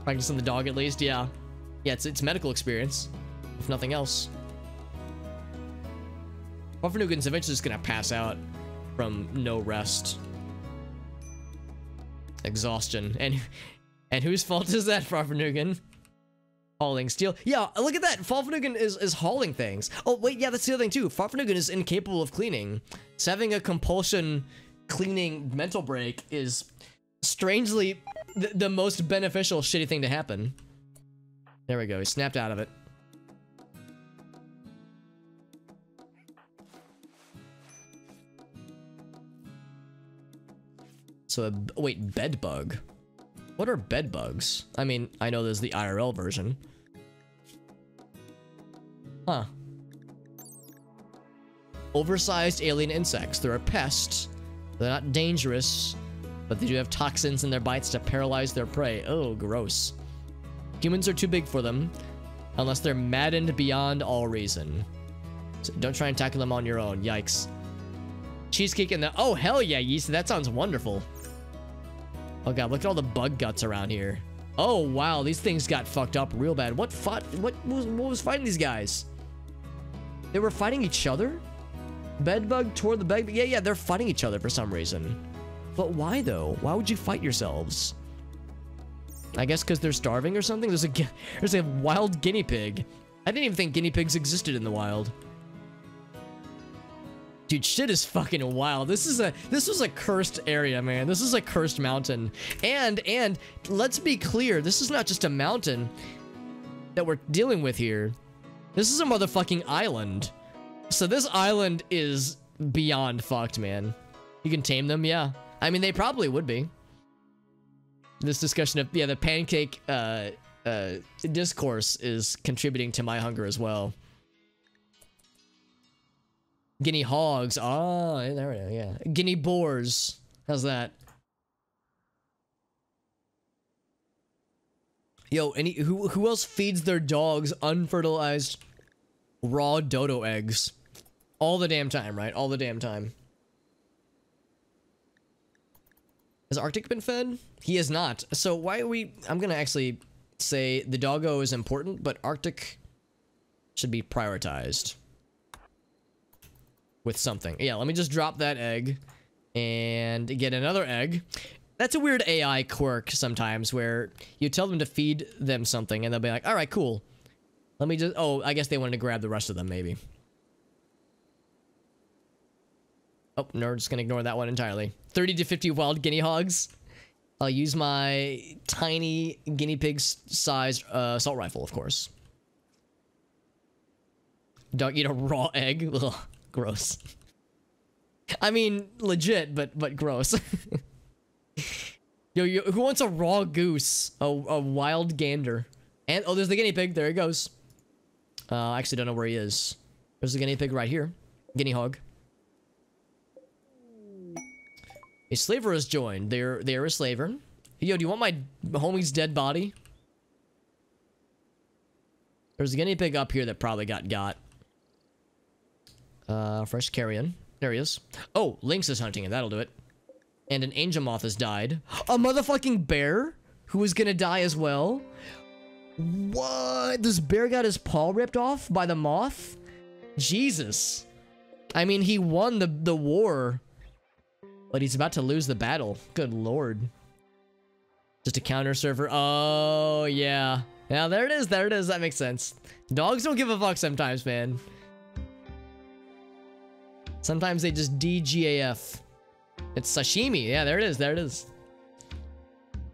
Practice on the dog at least, yeah. Yeah, it's medical experience, if nothing else. Farfanugan's eventually just gonna pass out from no rest. Exhaustion. And whose fault is that, Farfanugan? Hauling steel. Yeah, look at that. Farfanugan is hauling things. Oh, wait, yeah, that's the other thing too. Farfanugan is incapable of cleaning. So having a compulsion cleaning mental break is strangely the most beneficial shitty thing to happen. There we go. He snapped out of it. So, wait, bed bug. What are bed bugs? I mean, I know there's the IRL version. Huh. Oversized alien insects. They're a pest. They're not dangerous, but they do have toxins in their bites to paralyze their prey. Oh, gross. Humans are too big for them, unless they're maddened beyond all reason. So don't try and tackle them on your own. Yikes. Cheesecake in the... Oh, hell yeah, Yeast. That sounds wonderful. Oh god, look at all the bug guts around here. Oh wow, these things got fucked up real bad. What was fighting these guys? They were fighting each other? Bedbug toward the bed. Yeah, they're fighting each other for some reason. But why though? Why would you fight yourselves? I guess because they're starving or something? There's a wild guinea pig. I didn't even think guinea pigs existed in the wild. Dude, shit is fucking wild. This was a cursed area, man. This is a cursed mountain. And let's be clear, this is not just a mountain that we're dealing with here. This is a motherfucking island. So this island is beyond fucked, man. You can tame them, yeah. I mean, they probably would be. This discussion of, yeah, the pancake discourse is contributing to my hunger as well. Guinea hogs. Oh, there we go, yeah. Guinea boars. How's that? Yo, who else feeds their dogs unfertilized raw dodo eggs? All the damn time, right? All the damn time. Has Arctic been fed? He is not. So why are we... I'm gonna actually say the doggo is important, but Arctic should be prioritized. With something. Yeah, let me just drop that egg and get another egg. That's a weird AI quirk sometimes where you tell them to feed them something and they'll be like, all right, cool. Let me just, oh, I guess they wanted to grab the rest of them maybe. Oh, no, we're just gonna ignore that one entirely. 30 to 50 wild guinea hogs. I'll use my tiny guinea pig-sized assault rifle, of course. Dog eat a raw egg? Ugh. Gross. I mean, legit, but gross. Yo, who wants a raw goose? A wild gander. And, oh, there's the guinea pig. There he goes. I actually don't know where he is. There's the guinea pig right here. Guinea hog. A slaver has joined. They're a slaver. Yo, do you want my homie's dead body? There's a guinea pig up here that probably got. Fresh carrion. There he is. Oh, Lynx is hunting and that'll do it. And an angel moth has died. A motherfucking bear who is gonna die as well? What? This bear got his paw ripped off by the moth? Jesus. I mean, he won the war, but he's about to lose the battle. Good lord. Just a counter server. Oh, yeah. Yeah, there it is. There it is. That makes sense. Dogs don't give a fuck sometimes, man. Sometimes they just DGAF. It's sashimi. Yeah, there it is. There it is.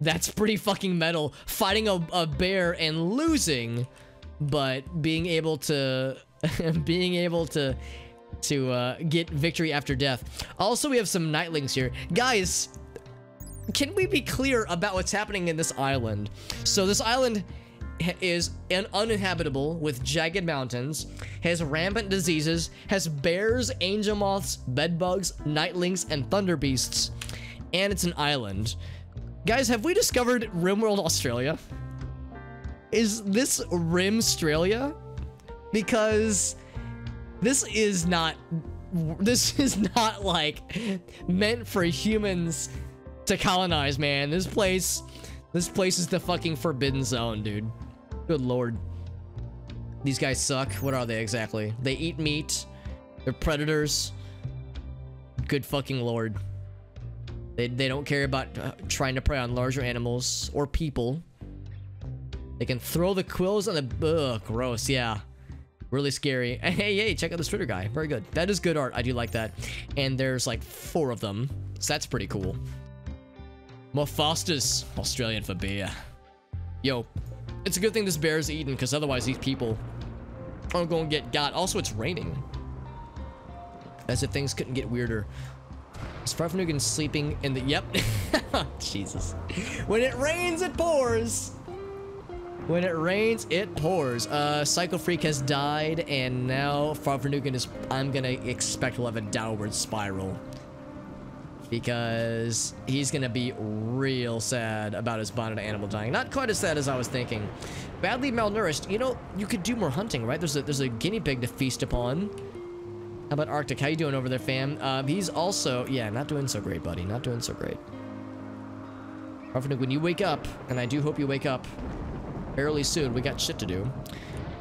That's pretty fucking metal. Fighting a bear and losing, but being able to get victory after death. Also, we have some nightlings here. Guys, can we be clear about what's happening in this island? So this island is uninhabitable with jagged mountains, has rampant diseases, has bears, angel moths, bedbugs, nightlings, and thunder beasts, and it's an island. Guys, have we discovered RimWorld Australia? Is this RimStralia? Because this is not like meant for humans to colonize, man. This place is the fucking forbidden zone, dude. Good lord. These guys suck. What are they exactly? They eat meat. They're predators. Good fucking lord. They don't care about trying to prey on larger animals or people. They can throw the quills on the... Ugh, gross, yeah. Really scary. Hey, check out this Twitter guy. Very good. That is good art. I do like that. And there's like 4 of them. So that's pretty cool. Mophostus, Australian for beer. Yo, it's a good thing this bear is eaten, because otherwise these people are going to get got. Also, it's raining. As if things couldn't get weirder. Is Farfanugan sleeping in the... Yep. Jesus. When it rains, it pours. When it rains, it pours. Psycho Freak has died, and now Farfanugan is... I'm gonna expect will have a downward spiral. Because he's gonna be real sad about his bonded animal dying. Not quite as sad as I was thinking. Badly malnourished. You know, you could do more hunting, right? There's a guinea pig to feast upon. How about Arctic? How you doing over there, fam? He's also... Yeah, not doing so great, buddy. Not doing so great. Farfanugan, when you wake up, and I do hope you wake up fairly soon, we got shit to do.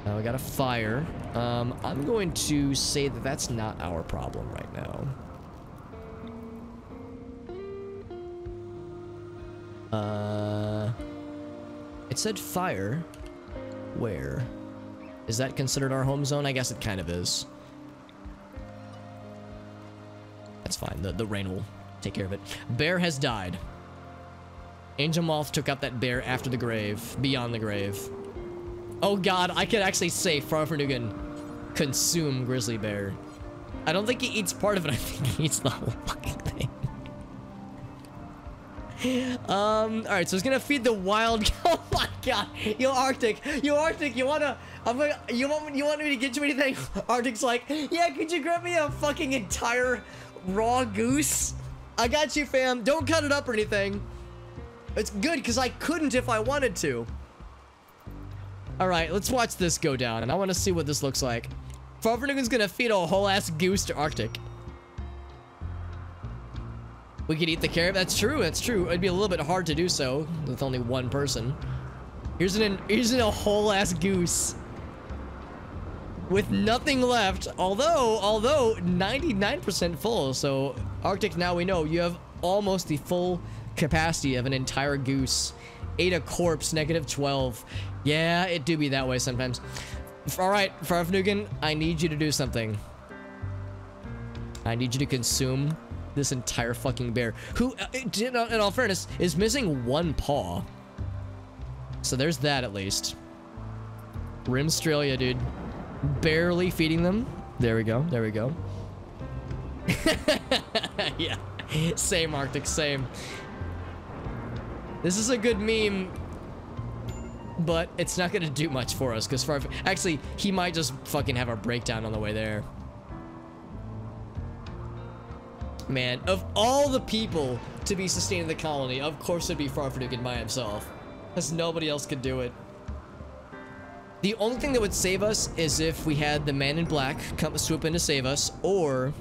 We got a fire. I'm going to say that that's not our problem right now. It said fire. Where? Is that considered our home zone? I guess it kind of is. That's fine. The rain will take care of it. Bear has died. Angel Moth took out that bear after the grave. Beyond the grave. Oh god, I could actually say Farfanugan consume grizzly bear. I don't think he eats part of it. I think he eats the whole fucking thing. Alright, so it's gonna feed the wild... Oh my god! Yo, Arctic! You wanna... You want me to get you anything? Arctic's like, yeah, could you grab me a fucking entire raw goose? I got you, fam. Don't cut it up or anything. It's good, because I couldn't if I wanted to. Alright, let's watch this go down, and I want to see what this looks like. Farfanugan's gonna feed a whole-ass goose to Arctic. We could eat the carrot. That's true. That's true. It'd be a little bit hard to do so with only one person. Here's a whole ass goose with nothing left. Although 99% full. So Arctic, now we know you have almost the full capacity of an entire goose. Ate a corpse. -12. Yeah, it do be that way sometimes. All right, Farfanugan, I need you to do something. I need you to consume this entire fucking bear, who, in all fairness, is missing one paw. So there's that at least. RimStralia, dude. Barely feeding them. There we go. There we go. Yeah. Same, Arctic. Same. This is a good meme, but it's not gonna do much for us because actually, he might just fucking have a breakdown on the way there. Man, of all the people to be sustaining the colony, of course it'd be Farfanugan by himself. Because nobody else could do it. The only thing that would save us is if we had the man in black come swoop in to save us, or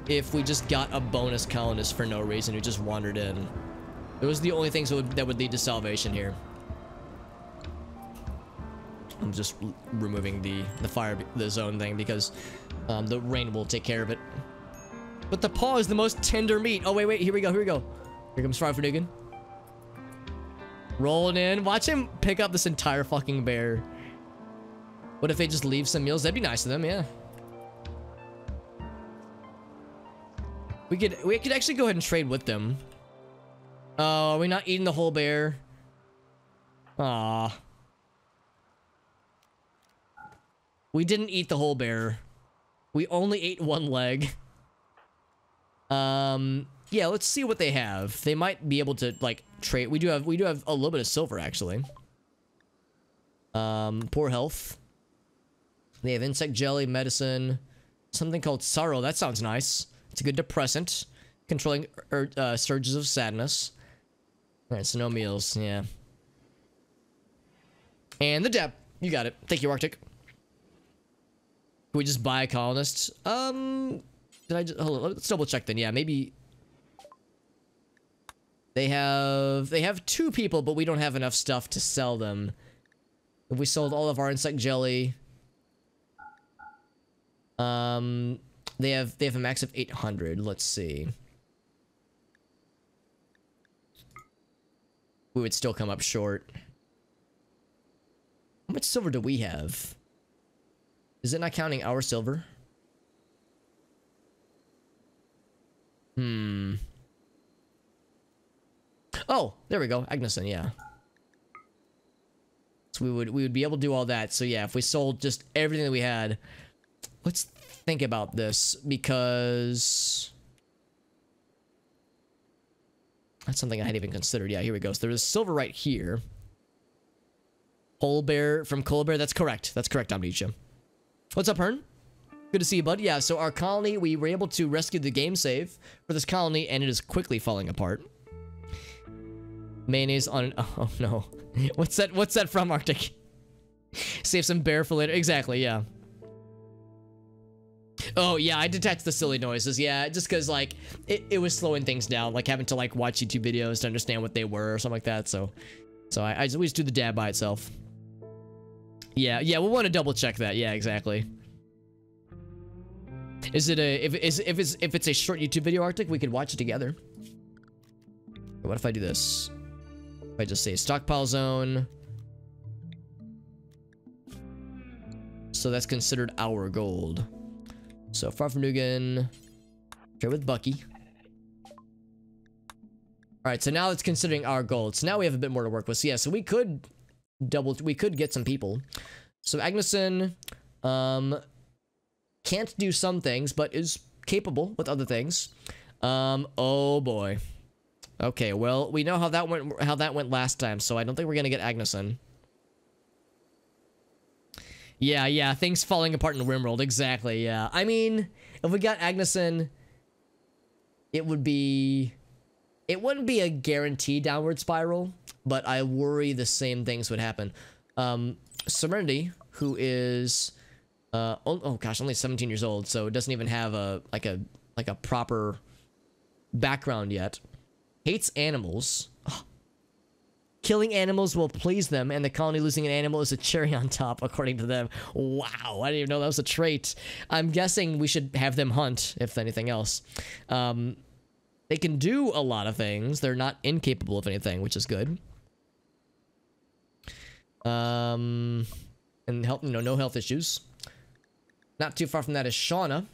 if we just got a bonus colonist for no reason who just wandered in. Those are the only things that would lead to salvation here. I'm just removing the zone thing because the rain will take care of it. But the paw is the most tender meat. Oh, wait, here we go. Here comes Farfanugan. Rolling in. Watch him pick up this entire fucking bear. What if they just leave some meals? That'd be nice of them, yeah. We could actually go ahead and trade with them. Oh, are we not eating the whole bear? Aw. We didn't eat the whole bear. We only ate one leg. Yeah, let's see what they have. They might be able to like trade. We do have a little bit of silver actually. Poor health. They have insect jelly, medicine, something called sorrow. That sounds nice. It's a good depressant, controlling surges of sadness. All right, so no meals. Yeah. And the depth. You got it. Thank you, Arctic. Can we just buy a colonist? Did I just hold on, let's double check then. Yeah, maybe they have 2 people, but we don't have enough stuff to sell them. If we sold all of our insect jelly, they have a max of 800. Let's see. We would still come up short. How much silver do we have? Is it not counting our silver? Oh, there we go. Agneson, yeah. So we would be able to do all that. So yeah, if we sold just everything that we had, let's think about this because that's something I hadn't even considered. Yeah, here we go. So there's silver right here. Colbert from Colbert. That's correct. That's correct, Amnesia. What's up, Hearn? Good to see you, bud. Yeah, so our colony, we were able to rescue the game save for this colony, and it is quickly falling apart. Mayonnaise on an... Oh, no. What's that from, Arctic? Save some bear for later. Exactly, yeah. Oh, yeah, I detect the silly noises. Yeah, just because, like, it was slowing things down. Like, having to, like, watch YouTube videos to understand what they were or something like that. So I just always do the dab by itself. Yeah, we'll want to double check that. Yeah, exactly. Is it a if it's a short YouTube video, Arctic, we could watch it together. What if I do this? If I just say stockpile zone. So that's considered our gold. So far from Nugan. Trade with Bucky. Alright, so now it's considering our gold. So now we have a bit more to work with. So yeah, so we could get some people. So Agneson can't do some things, but is capable with other things. Oh boy. Okay, well, we know how that went last time, so I don't think we're gonna get Agneson. Yeah, things falling apart in RimWorld, exactly, yeah. I mean, if we got Agneson, it wouldn't be a guaranteed downward spiral, but I worry the same things would happen. Serenity, who is oh gosh, only 17 years old, so doesn't even have a proper background yet. Hates animals. Oh. Killing animals will please them, and the colony losing an animal is a cherry on top, according to them. Wow, I didn't even know that was a trait. I'm guessing we should have them hunt, if anything else. They can do a lot of things. They're not incapable of anything, which is good. And health, no health issues. Not too far from that is Shauna,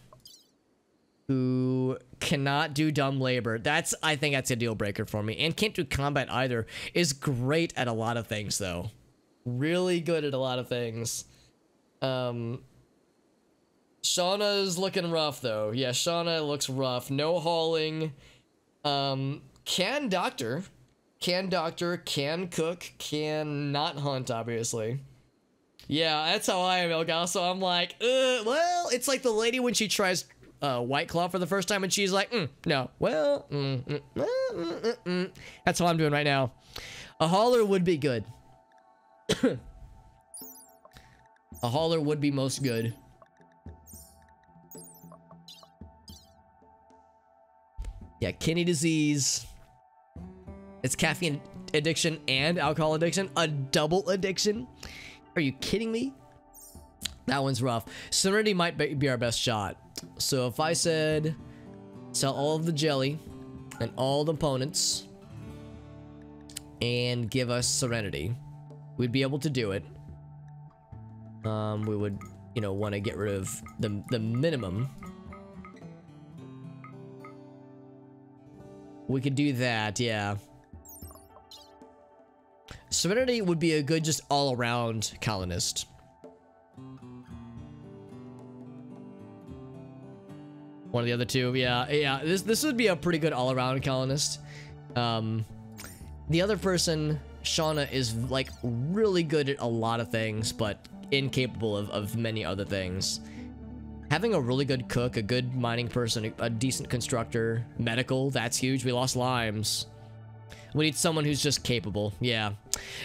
who cannot do dumb labor. I think that's a deal breaker for me. And can't do combat either. Is great at a lot of things, though. Really good at a lot of things. Shauna's looking rough, though. Yeah, Shauna looks rough. No hauling. Can doctor, can cook, can not hunt, obviously. Yeah, that's how I am, Elgal. So I'm like, well, it's like the lady when she tries White Claw for the first time and she's like, no, well, That's how I'm doing right now. A hauler would be good. A hauler would be most good. Yeah, kidney disease. It's caffeine addiction and alcohol addiction. A double addiction? Are you kidding me? That one's rough. Serenity might be our best shot. So if I said sell all of the jelly and all the opponents and give us Serenity, we'd be able to do it. We would, want to get rid of the minimum. We could do that, yeah. Serenity would be a good just all-around colonist. One of the other two. Yeah, yeah. This would be a pretty good all-around colonist. The other person, Shauna, is like really good at a lot of things, but incapable of many other things. Having a really good cook, a good mining person, a decent constructor, medical, that's huge. We lost limes. We need someone who's just capable. Yeah.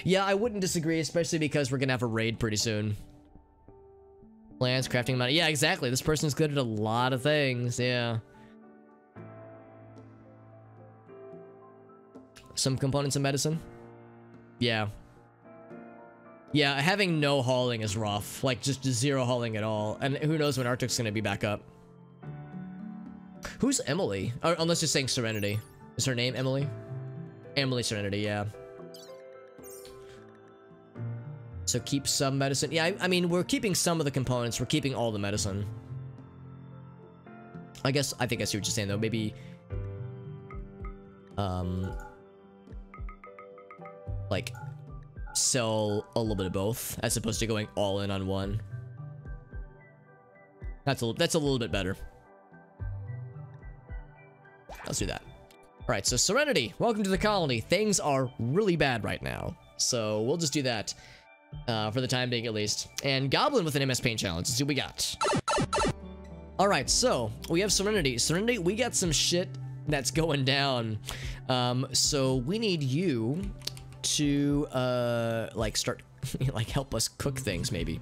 Yeah, I wouldn't disagree, especially because we're gonna have a raid pretty soon. Plans, crafting, money. Yeah, exactly. This person's good at a lot of things. Yeah. Some components of medicine. Yeah. Yeah, having no hauling is rough. Like, just zero hauling at all. And who knows when Arctic's gonna be back up. Who's Emily? Or, unless you're saying Serenity. Is her name Emily? Emily Serenity, yeah. So keep some medicine. Yeah, I mean, we're keeping some of the components. We're keeping all the medicine. I think I see what you're saying, though. Maybe... like... sell a little bit of both, as opposed to going all in on one. That's a little bit better. Let's do that. Alright, so Serenity, welcome to the colony. Things are really bad right now. So we'll just do that. For the time being, at least. And Goblin with an MS Paint challenge. Let's see what we got. Alright, so we have Serenity. Serenity, we got some shit that's going down. So we need you to like start like help us cook things, maybe.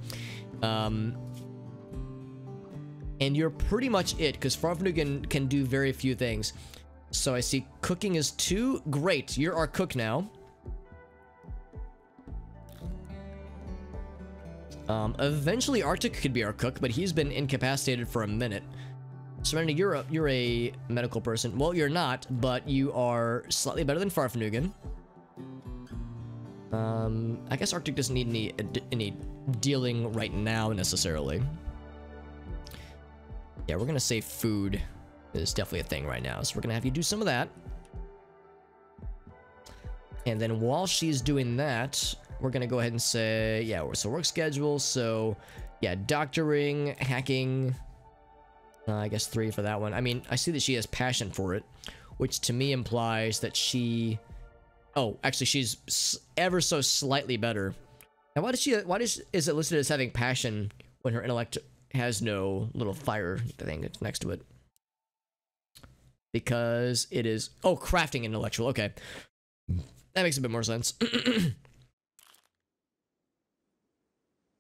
And you're pretty much it, because Farfnugan can do very few things. So I see cooking is 2. Great, you're our cook now. Eventually Arctic could be our cook, but he's been incapacitated for a minute. Serenity, you're a medical person. Well, you're not, but you are slightly better than Farfnugan. I guess Arctic doesn't need any dealing right now, necessarily. Yeah, we're gonna say food is definitely a thing right now, so we're gonna have you do some of that. And then while she's doing that, we're gonna go ahead and say, yeah, so work schedule, so, yeah, doctoring, hacking, I guess 3 for that one. I mean, I see that she has passion for it, which to me implies that she... Oh, actually, she's ever so slightly better. Now, why is it listed as having passion when her intellect has no little fire thing next to it? Because it is... Oh, crafting intellectual. Okay. That makes a bit more sense.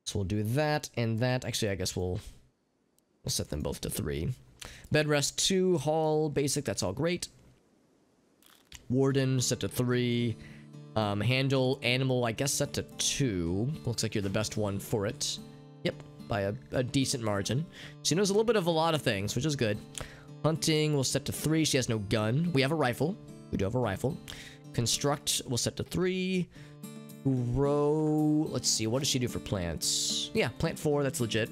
So we'll do that and that. Actually, I guess we'll set them both to 3. Bed rest 2, hall, basic, that's all great. Warden set to 3. Handle animal, I guess set to 2. Looks like you're the best one for it. Yep, by a decent margin. She knows a little bit of a lot of things, which is good. Hunting we'll set to 3. She has no gun. We have a rifle. We do have a rifle. Construct we'll set to 3. Grow, let's see, what does she do for plants? Yeah, plant 4, that's legit.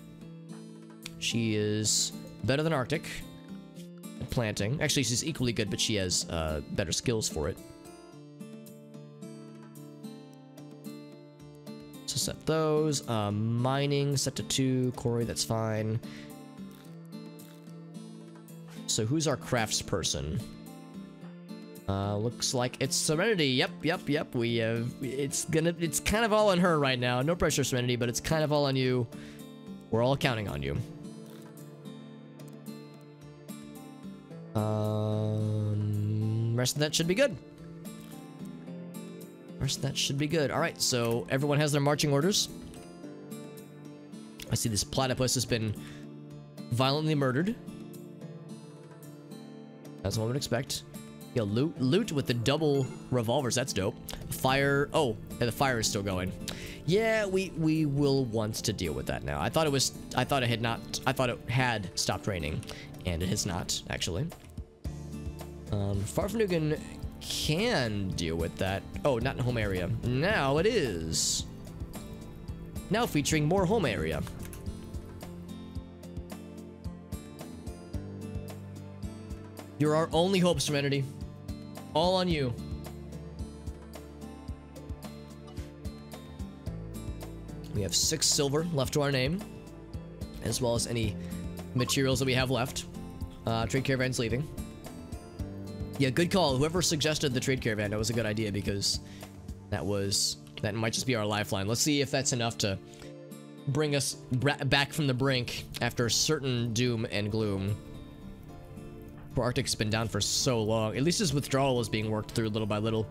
She is better than Arctic at planting. Actually, she's equally good, but she has better skills for it. So set those. Mining set to 2. Quarry, that's fine. So who's our crafts person? Looks like it's Serenity. Yep. We have... It's kind of all on her right now. No pressure, Serenity, but it's kind of all on you. We're all counting on you. Rest of that should be good. Alright, so everyone has their marching orders. I see this platypus has been violently murdered. As one would expect. Yeah, loot with the double revolvers. That's dope. Fire. Oh, yeah, the fire is still going. Yeah, we will want to deal with that now. I thought it had stopped raining, and it has not actually. Farfnugan can deal with that. Oh, not in home area. Now it is. Now featuring more home area. You're our only hope, Serenity. All on you. We have 6 silver left to our name, as well as any materials that we have left. Trade caravan's leaving. Yeah, good call. Whoever suggested the trade caravan, that was a good idea because that might just be our lifeline. Let's see if that's enough to bring us back from the brink after a certain doom and gloom. Poor Arctic's been down for so long. At least his withdrawal is being worked through little by little.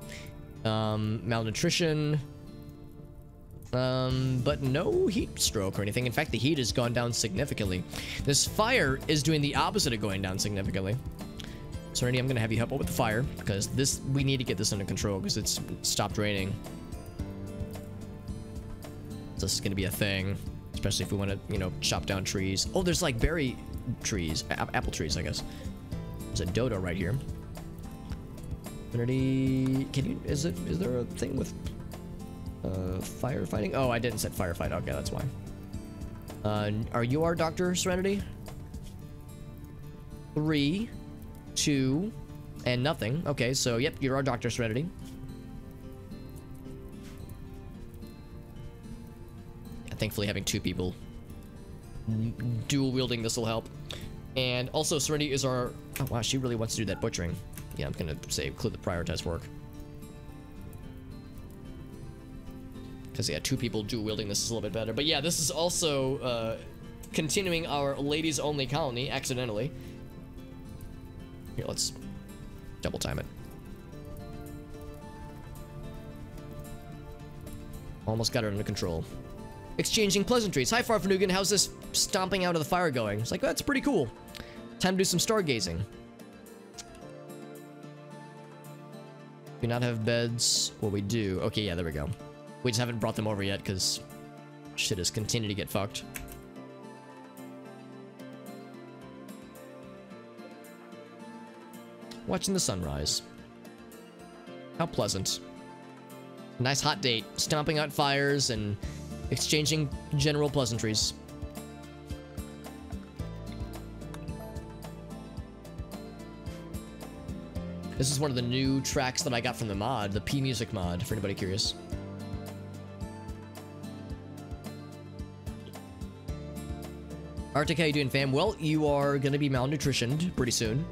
Malnutrition. But no heat stroke or anything. In fact, the heat has gone down significantly. This fire is doing the opposite of going down significantly. Serenity, I'm gonna have you help out with the fire because we need to get this under control because it's stopped raining. So this is gonna be a thing, especially if we want to, you know, chop down trees. Oh, there's like berry trees, apple trees, I guess. There's a dodo right here. Serenity, is there a thing with firefighting? Oh, I didn't set firefight. Okay, that's why. Are you our doctor, Serenity? 3, 2, and nothing. Okay, so yep, you're our doctor, Serenity. Yeah, thankfully, having 2 people dual wielding this will help. And also, Serenity is our. Oh wow, she really wants to do that butchering. Yeah, I'm gonna say include the prioritized work. Because, yeah, 2 people dual wielding this is a little bit better. But yeah, this is also continuing our ladies only colony accidentally. Here, let's double time it. Almost got her under control. Exchanging pleasantries. Hi, Farfanugan. How's this stomping out of the fire going? It's like, oh, that's pretty cool. Time to do some stargazing. Do not have beds. Well, we do. Okay, yeah, there we go. We just haven't brought them over yet because shit has continued to get fucked. Watching the sunrise. How pleasant. Nice hot date. Stomping out fires and exchanging general pleasantries. This is one of the new tracks that I got from the mod, the P Music mod, for anybody curious. Arctic, how you doing, fam? Well, you are gonna be malnutritioned pretty soon.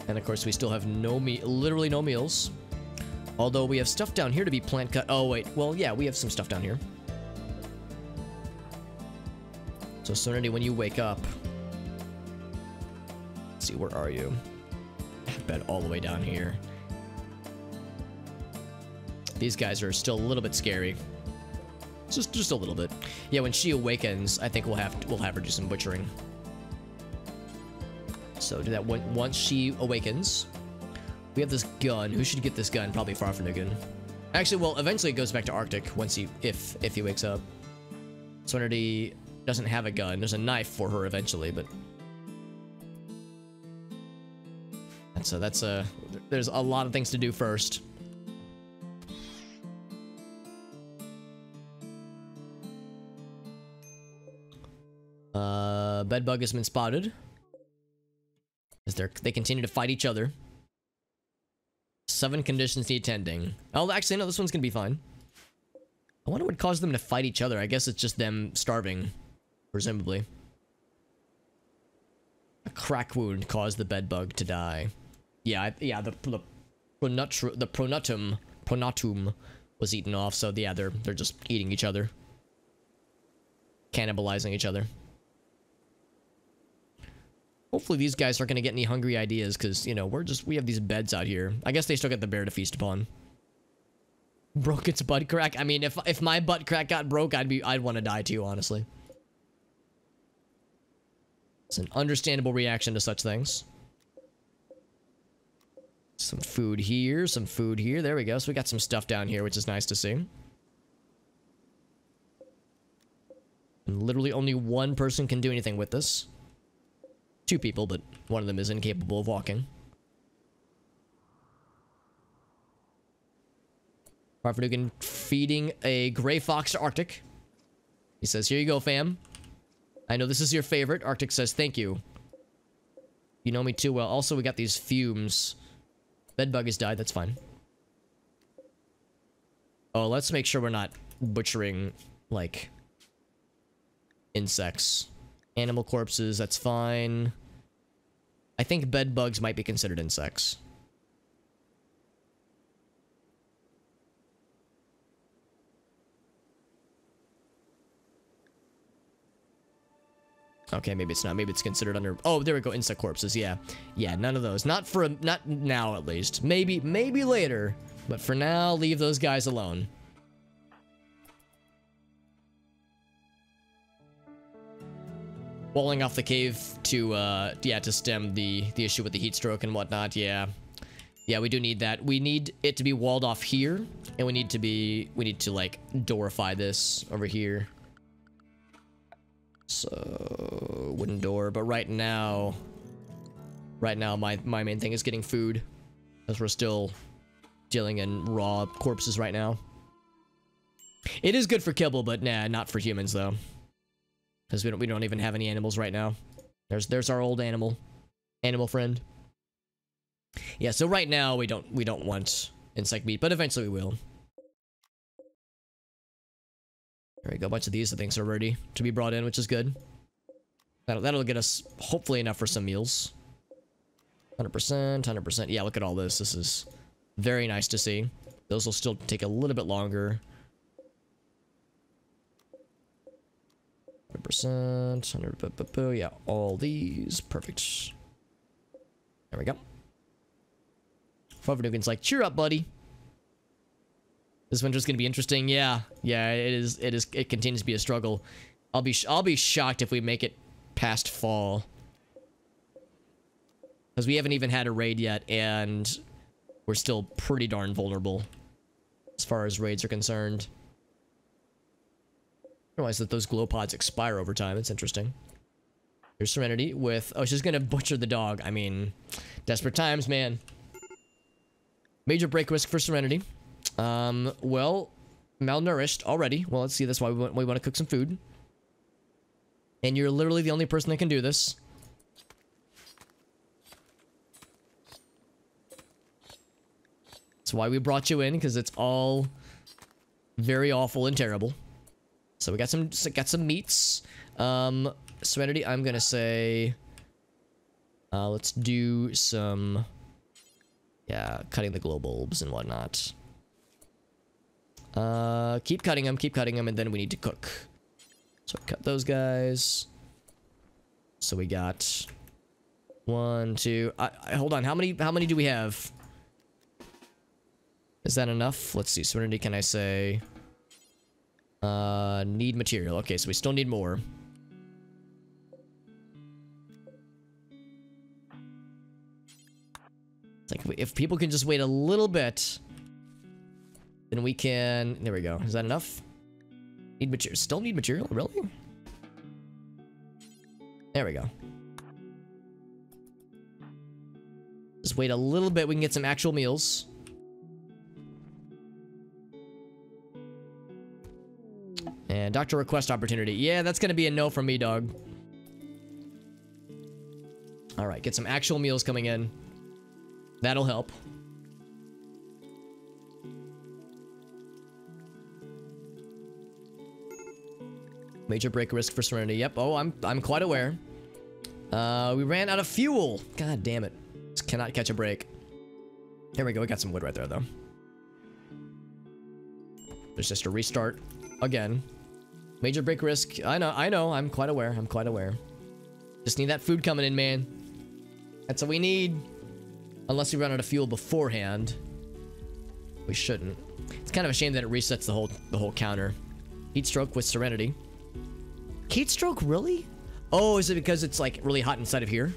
And of course, we still have literally no meals. Although we have stuff down here to be plant cut. Oh, wait. Well, yeah, we have some stuff down here. So, Serenity, when you wake up... Let's see, where are you? Bed all the way down here. These guys are still a little bit scary. Just a little bit. Yeah, when she awakens, I think we'll have her do some butchering. So do that once she awakens. We have this gun. Who should get this gun? Probably Farfanugan. Actually, well, eventually it goes back to Arctic once if he wakes up. Serenity doesn't have a gun. There's a knife for her eventually, but so that's there's a lot of things to do first. Bedbug has been spotted. As they continue to fight each other. 7 conditions need tending. Oh, actually, no, this one's gonna be fine. I wonder what caused them to fight each other. I guess it's just them starving, presumably. A crack wound caused the bedbug to die. Yeah, the pronotum was eaten off, so yeah, they're just eating each other. Cannibalizing each other. Hopefully these guys aren't gonna get any hungry ideas, because, you know, we have these beds out here. I guess they still get the bear to feast upon. Broke its butt crack? I mean, if my butt crack got broke, I'd want to die too, honestly. It's an understandable reaction to such things. Some food here, some food here. There we go. So we got some stuff down here, which is nice to see. And literally only one person can do anything with this. 2 people, but one of them is incapable of walking. Farfanugan feeding a gray fox to Arctic. He says, here you go, fam. I know this is your favorite. Arctic says, thank you. You know me too well. Also, we got these fumes. Bedbug has died, that's fine. Oh, let's make sure we're not butchering, like, insects. Animal corpses, that's fine. I think bed bugs might be considered insects. Okay, maybe it's not. Maybe it's considered under... Oh, there we go. Insect corpses. Yeah. Yeah, none of those. Not for... Not now, at least. Maybe later. But for now, leave those guys alone. Walling off the cave to, yeah, to stem the issue with the heat stroke and whatnot. Yeah. Yeah, we do need that. We need it to be walled off here. And we need to, like, doorify this over here. So, wooden door. But right now, my main thing is getting food. Because we're still dealing in raw corpses right now. It is good for kibble, but nah, not for humans, though. Because we don't even have any animals right now. There's our old animal friend. Yeah, so right now we don't want insect meat, but eventually we will. There we go. A bunch of these things are ready to be brought in, which is good. That'll get us hopefully enough for some meals. 100%, 100%. Yeah, look at all this. This is very nice to see. Those will still take a little bit longer. 100%, 100%, yeah, all these. Perfect. There we go. Nukin's like, cheer up, buddy. This winter's gonna be interesting. Yeah, yeah, it is. It continues to be a struggle. I'll be shocked if we make it past fall, because we haven't even had a raid yet, and we're still pretty darn vulnerable as far as raids are concerned. I realize that those glow pods expire over time. It's interesting. Here's Serenity with... Oh, she's gonna butcher the dog. I mean, desperate times, man. Major break risk for Serenity. Well, malnourished already. Well, let's see. That's why we want to cook some food. And you're literally the only person that can do this. That's why we brought you in, because it's all very awful and terrible. So we got some meats. Serenity, I'm gonna say, let's do some, yeah, cutting the glow bulbs and whatnot. Keep cutting them, and then we need to cook. So cut those guys. So we got 1, 2. Hold on. How many do we have? Is that enough? Let's see. Serenity, can I say? Need material. Okay, so we still need more. It's like if people can just wait a little bit, then we can... There we go. Is that enough? Need material. Still need material? Really? There we go. Just wait a little bit. We can get some actual meals. And doctor request opportunity. Yeah, that's gonna be a no from me, dog. Alright, get some actual meals coming in. That'll help. Major break risk for Serenity. Yep. Oh, I'm quite aware. We ran out of fuel. God damn it. Just cannot catch a break. There we go. We got some wood right there, though. There's just a restart again. Major break risk. I know. I'm quite aware. Just need that food coming in, man. That's what we need. Unless we run out of fuel beforehand. We shouldn't. It's kind of a shame that it resets the whole counter. Heat stroke with Serenity. Heat stroke, really? Oh, is it because it's like really hot inside of here?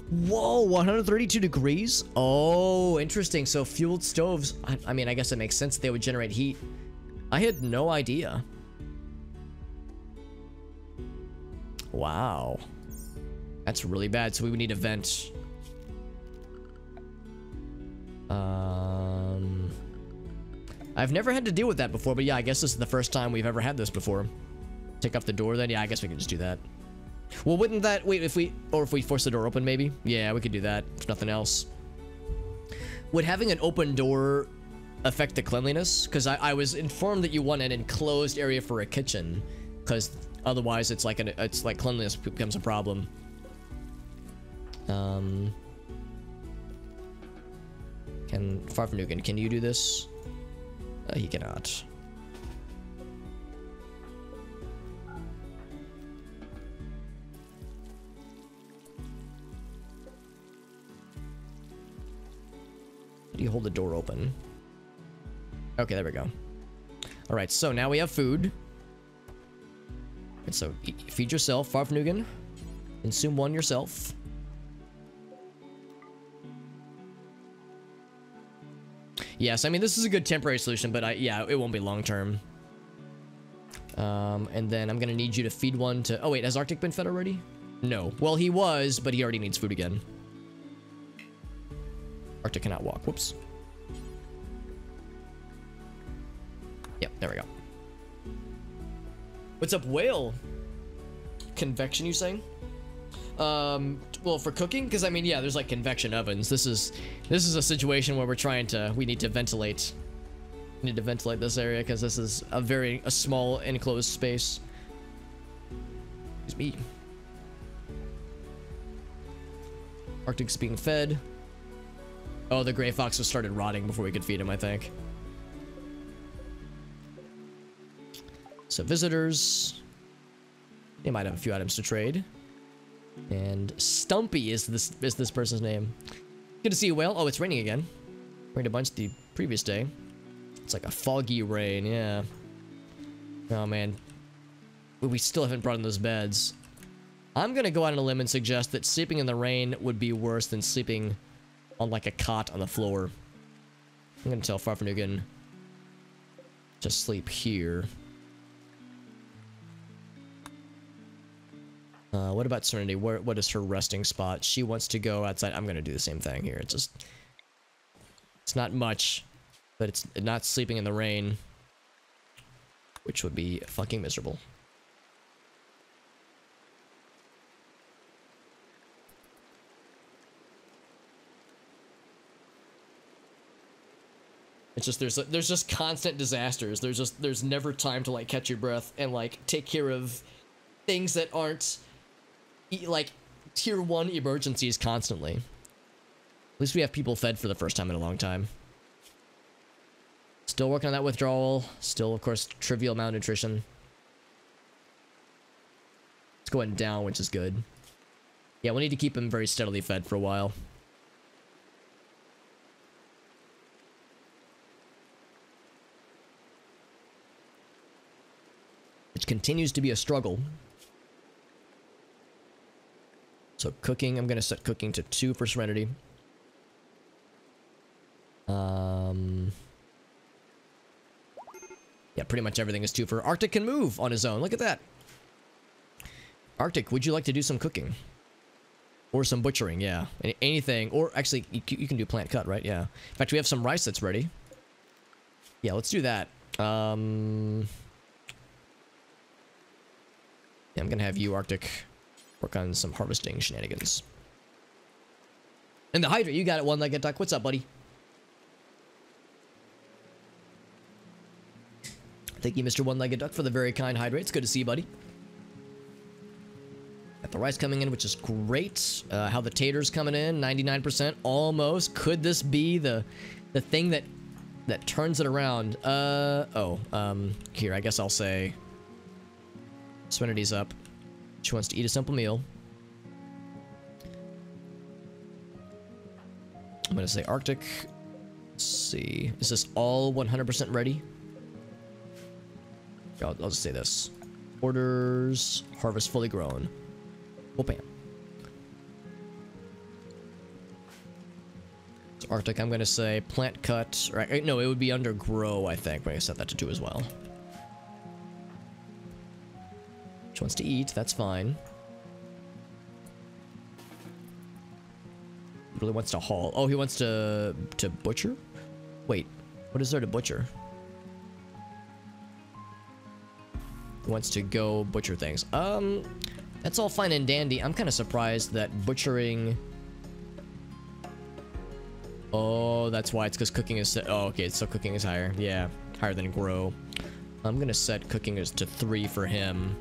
Whoa, 132 degrees? Oh, interesting. So fueled stoves, I mean, I guess it makes sense they would generate heat. I had no idea. Wow. That's really bad. So we would need a vent. I've never had to deal with that before, but yeah, I guess this is the first time we've ever had this before. Take off the door then? Yeah, I guess we can just do that. Well, wouldn't that... Wait, if we force the door open, maybe? Yeah, we could do that, if nothing else. Would having an open door affect the cleanliness? Because I was informed that you want an enclosed area for a kitchen, because otherwise it's like cleanliness becomes a problem. Can Farfnugan, can you do this? He cannot. How do you hold the door open? Okay, there we go. All right, so now we have food. And so feed yourself, Farfnugan. Consume one yourself. Yes, I mean, this is a good temporary solution, but yeah, it won't be long term. And then I'm gonna need you to feed one to... Oh wait, has Arctic been fed already? No. Well, he was, but he already needs food again. Arctic cannot walk. Whoops. Yep, there we go. What's up, whale? Convection, you saying? Well, for cooking, because I mean, yeah, there's like convection ovens. This is a situation where we need to ventilate. We need to ventilate this area because this is a small enclosed space. Excuse me. Arctic's being fed. Oh, the gray fox was started rotting before we could feed him, I think. So visitors. They might have a few items to trade. And Stumpy is this person's name. Good to see you, whale. Oh, it's raining again. Rained a bunch the previous day. It's like a foggy rain, yeah. Oh man. We still haven't brought in those beds. I'm gonna go out on a limb and suggest that sleeping in the rain would be worse than sleeping on like a cot on the floor. I'm gonna tell Farfnugan to sleep here. What about Serenity? What is her resting spot? She wants to go outside. I'm gonna do the same thing here. It's not much, but it's not sleeping in the rain, which would be fucking miserable. It's just there's just constant disasters. There's never time to like catch your breath and like take care of things that aren't like tier 1 emergencies constantly. At least we have people fed for the first time in a long time. Still working on that withdrawal. Still, of course, trivial malnutrition. It's going down, which is good. Yeah, we'll need to keep him very steadily fed for a while. Which continues to be a struggle. So cooking, I'm going to set cooking to 2 for Serenity. Yeah, pretty much everything is 2 for... Arctic can move on his own. Look at that. Arctic, would you like to do some cooking? Or some butchering, yeah. Anything. Or actually, you can do plant cut, right? Yeah. In fact, we have some rice that's ready. Yeah, let's do that. Yeah, I'm going to have you, Arctic, work on some harvesting shenanigans. And the hydrate, you got it, one-legged duck. What's up, buddy? Thank you, Mr. One-Legged Duck, for the very kind hydrate. It's good to see you, buddy. Got the rice coming in, which is great. How the taters coming in, 99%, almost. Could this be the thing that turns it around? Here, I guess I'll say Serenity's up. She wants to eat a simple meal. I'm gonna say Arctic. Let's see. Is this all 100% ready? I'll just say this. Orders, harvest fully grown. Oh, bam. So Arctic, I'm gonna say plant cut. Right? No, it would be under grow, I think. We're gonna set that to 2 as well. She wants to eat, that's fine. Really wants to haul. Oh, he wants to butcher? Wait, what is there to butcher? He wants to go butcher things. That's all fine and dandy. I'm kind of surprised that butchering Oh, that's why. It's because cooking is set. Oh, okay. So cooking is higher. Yeah, higher than grow. I'm gonna set cooking as to 3 for him.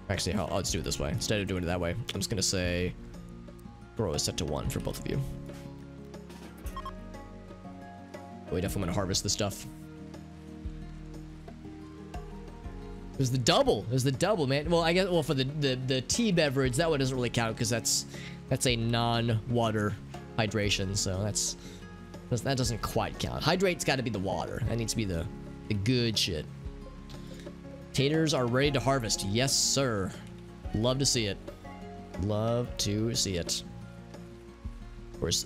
Actually, I'll just do it this way. Instead of doing it that way, I'm just gonna say grow is set to 1 for both of you. We definitely want to harvest this stuff. There's the double. There's the double, man. Well, I guess. Well, for the tea beverage, that one doesn't really count because that's a non-water hydration. So that doesn't quite count. Hydrate's got to be the water. That needs to be the good shit. Taters are ready to harvest. Yes, sir. Love to see it. Love to see it. Of course,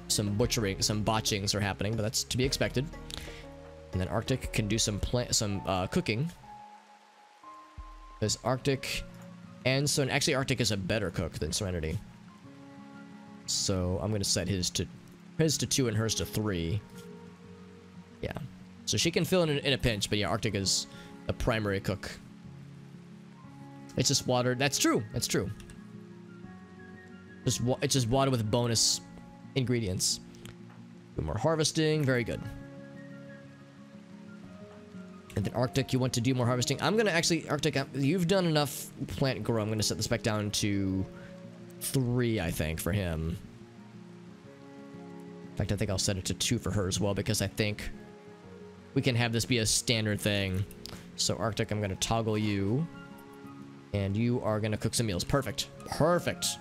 some botchings are happening, but that's to be expected. And then Arctic can do some cooking. Because Arctic and so actually Arctic is a better cook than Serenity. So I'm gonna set his to 2 and hers to 3. Yeah. So she can fill in a pinch, but yeah, Arctic is the primary cook. It's just water. That's true. That's true. It's just water with bonus ingredients. Do more harvesting. Very good. And then Arctic, you want to do more harvesting? I'm gonna actually, Arctic, you've done enough plant grow. I'm gonna set this back down to 3, I think, for him. In fact, I think I'll set it to 2 for her as well, because I think we can have this be a standard thing. So Arctic, I'm gonna toggle you. And you are gonna cook some meals. Perfect. Perfect.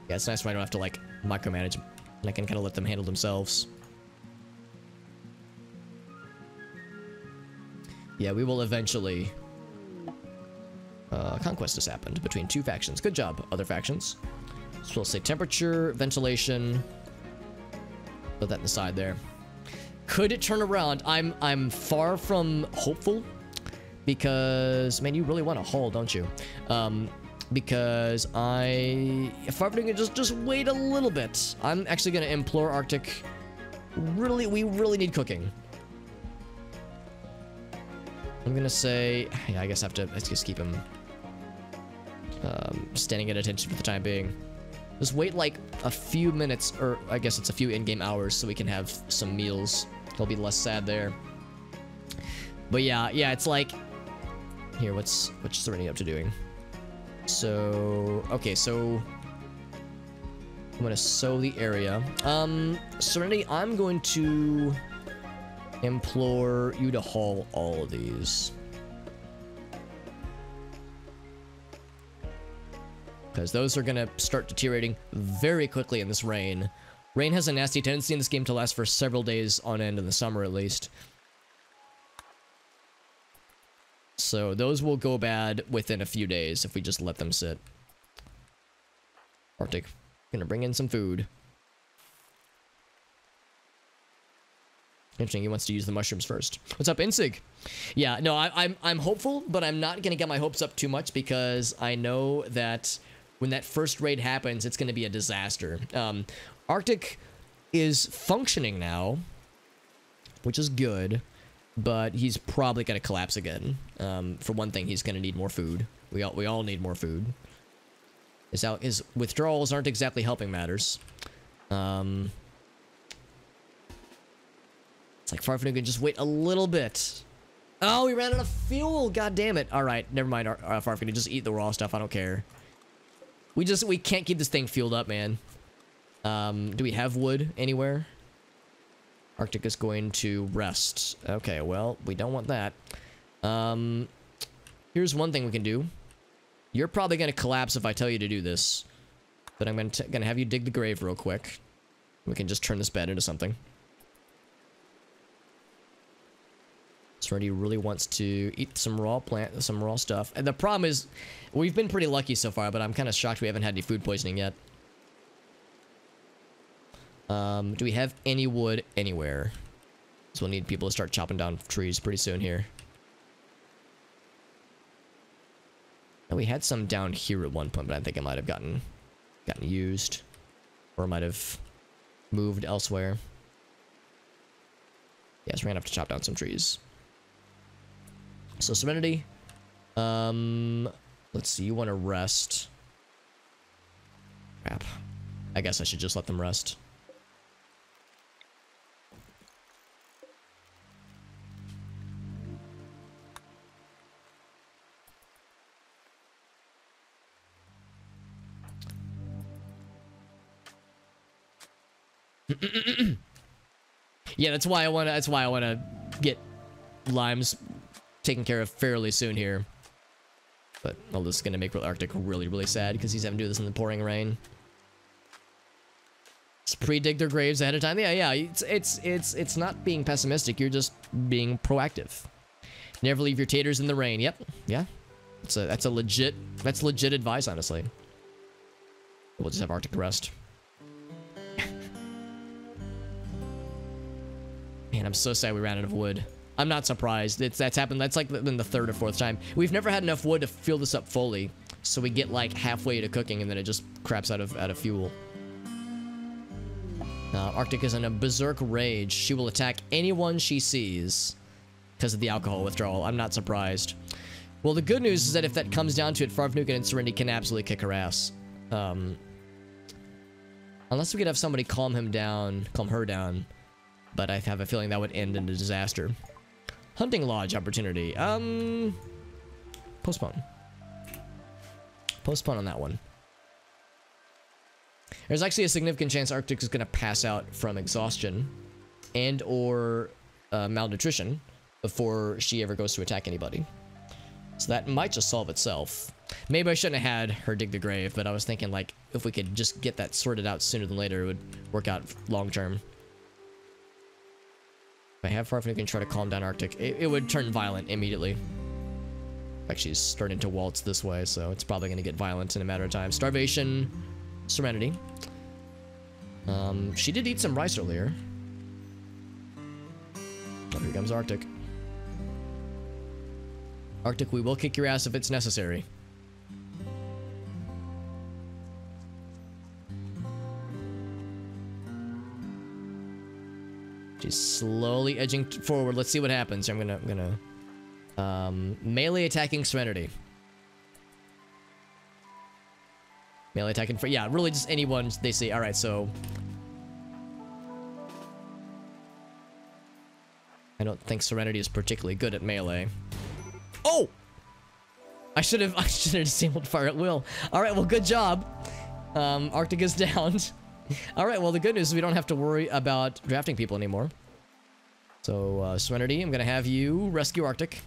Yeah, it's nice when I don't have to, like, micromanage. And I can kind of let them handle themselves. Yeah, we will eventually... conquest has happened between 2 factions. Good job, other factions. So we'll say temperature, ventilation. Put that in the side there. Could it turn around? I'm far from hopeful. Because, man, you really want to haul, don't you? Because if I'm gonna just wait a little bit. I'm actually gonna implore Arctic. We really need cooking. I'm gonna say, yeah, I guess let's just keep him standing at attention for the time being. Just wait like a few minutes, or I guess it's a few in-game hours, so we can have some meals. He'll be less sad there. But yeah, it's like, here, what's Serenity up to doing? So, okay, so I'm gonna sow the area. Serenity, I'm going to implore you to haul all of these. Because those are gonna start deteriorating very quickly in this rain. Rain has a nasty tendency in this game to last for several days on end in the summer, at least. So those will go bad within a few days if we just let them sit. Arctic, gonna bring in some food. Interesting, he wants to use the mushrooms first. What's up, Insig? Yeah, no, I'm hopeful, but I'm not gonna get my hopes up too much because I know that when that first raid happens, it's gonna be a disaster. Arctic is functioning now, which is good, but he's probably gonna collapse again. For one thing, he's gonna need more food. We all need more food. His withdrawals aren't exactly helping matters. It's like Farfignugan can just wait a little bit. Oh, we ran out of fuel. God damn it. All right, never mind. Farfignugan, just eat the raw stuff. I don't care. We can't keep this thing fueled up, man. Do we have wood anywhere? Arctic is going to rest. Okay, well, we don't want that. Here's one thing we can do. You're probably going to collapse if I tell you to do this. But I'm gonna have you dig the grave real quick. We can just turn this bed into something. Serenity really wants to eat some raw stuff. And the problem is, we've been pretty lucky so far, but I'm kind of shocked we haven't had any food poisoning yet. Do we have any wood anywhere? So we'll need people to start chopping down trees pretty soon here. And we had some down here at one point, but I think it might have gotten used. Or might have moved elsewhere. Yeah, so we're gonna have to chop down some trees. So Serenity, let's see, you want to rest. Crap. I guess I should just let them rest. Yeah, that's why I wanna get limes taken care of fairly soon here. But all this is gonna make Arctic really, really sad because he's having to do this in the pouring rain. Just pre-dig their graves ahead of time. Yeah. It's not being pessimistic. You're just being proactive. Never leave your taters in the rain. Yep. Yeah. That's legit advice, honestly. We'll just have Arctic rest. Man, I'm so sad we ran out of wood. I'm not surprised. That's happened. That's like the third or fourth time. We've never had enough wood to fill this up fully, so we get like halfway to cooking and then it just craps out of fuel. Arctic is in a berserk rage. She will attack anyone she sees because of the alcohol withdrawal. I'm not surprised. Well, the good news is that if that comes down to it, Farfnukin and Serenity can absolutely kick her ass. Unless we could have somebody calm her down. But I have a feeling that would end in a disaster. Hunting lodge opportunity. Postpone. Postpone on that one. There's actually a significant chance Arctic is going to pass out from exhaustion and or malnutrition before she ever goes to attack anybody. So that might just solve itself. Maybe I shouldn't have had her dig the grave, but I was thinking like if we could just get that sorted out sooner than later, it would work out long term. If I have Farfnukin try to calm down Arctic, it would turn violent immediately. Actually, she's starting to waltz this way, so it's probably going to get violent in a matter of time. Starvation, Serenity. She did eat some rice earlier. Oh, here comes Arctic. Arctic, we will kick your ass if it's necessary. She's slowly edging forward. Let's see what happens. I'm gonna melee attacking Serenity. Melee attacking for, yeah, really just anyone they see. All right, so I don't think Serenity is particularly good at melee. Oh, I should have disabled fire at will. All right, well, good job. Arctic is down. All right, well, the good news is we don't have to worry about drafting people anymore. So, Serenity, I'm gonna have you rescue Arctic.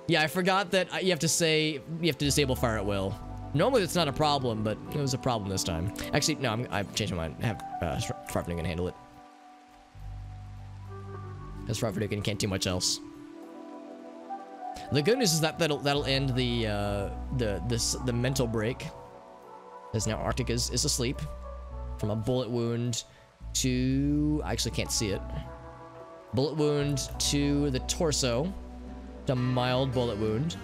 Yeah, I forgot that you have to disable fire at will. Normally it's not a problem, but it was a problem this time. Actually, no, I've changed my mind. Have Farfnukin handle it. Because Farfnukin can't do much else. The good news is that that'll end the mental break, as now Arctic is asleep from a bullet wound to, I actually can't see it. Bullet wound to the torso, a mild bullet wound.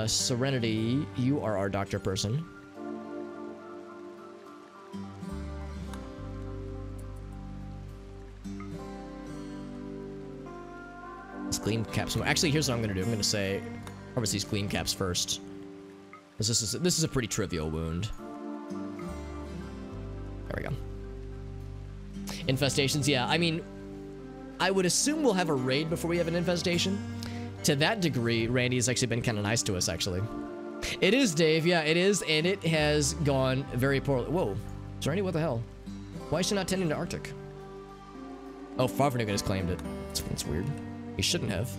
Serenity, you are our doctor person. Let's gleam caps. Actually, here's what I'm gonna do. I'm gonna say, harvest these gleam caps first. This is a pretty trivial wound. There we go. Infestations, yeah. I mean, I would assume we'll have a raid before we have an infestation. To that degree, Randy has actually been kind of nice to us, actually. It is, Dave. Yeah, it is, and it has gone very poorly. Whoa. Serenity, what the hell? Why is she not tending to Arctic? Oh, Farfnukin has claimed it. That's weird. He shouldn't have.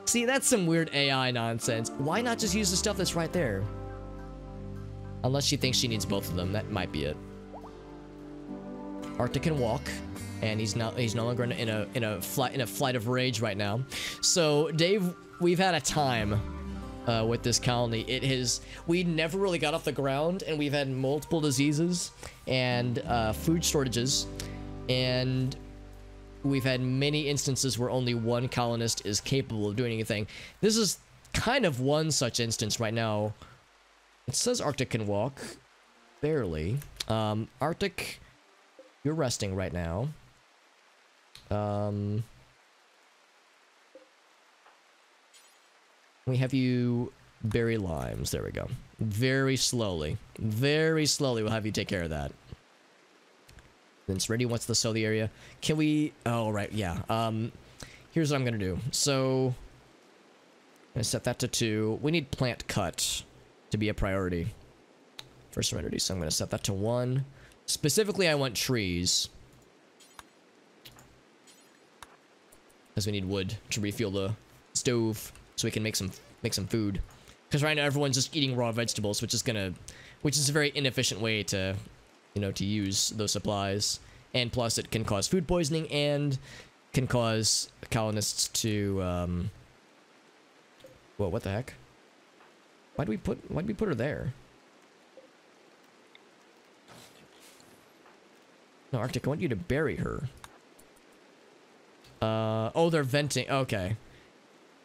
See, that's some weird AI nonsense. Why not just use the stuff that's right there? Unless she thinks she needs both of them. That might be it. Arctic can walk, and he's no longer in a flight of rage right now. So, Dave, we've had a time with this colony. We never really got off the ground, and we've had multiple diseases and food shortages, and we've had many instances where only one colonist is capable of doing anything. This is kind of one such instance right now. It says Arctic can walk. Barely. Arctic, you're resting right now. We have you Berry limes. There we go. Very slowly we'll have you take care of that. Then Serenity wants to sow the area. Can we... Oh, right, yeah. Here's what I'm gonna do. So... I'm gonna set that to 2. We need plant cut to be a priority for Serenity, so I'm gonna set that to 1. Specifically, I want trees. Because we need wood to refuel the stove so we can make some food. Because right now everyone's just eating raw vegetables, which is a very inefficient way to, you know, to use those supplies. And plus it can cause food poisoning and can cause colonists to, whoa, what the heck? Why'd we put her there? No, Arctic, I want you to bury her. Oh, they're venting. Okay.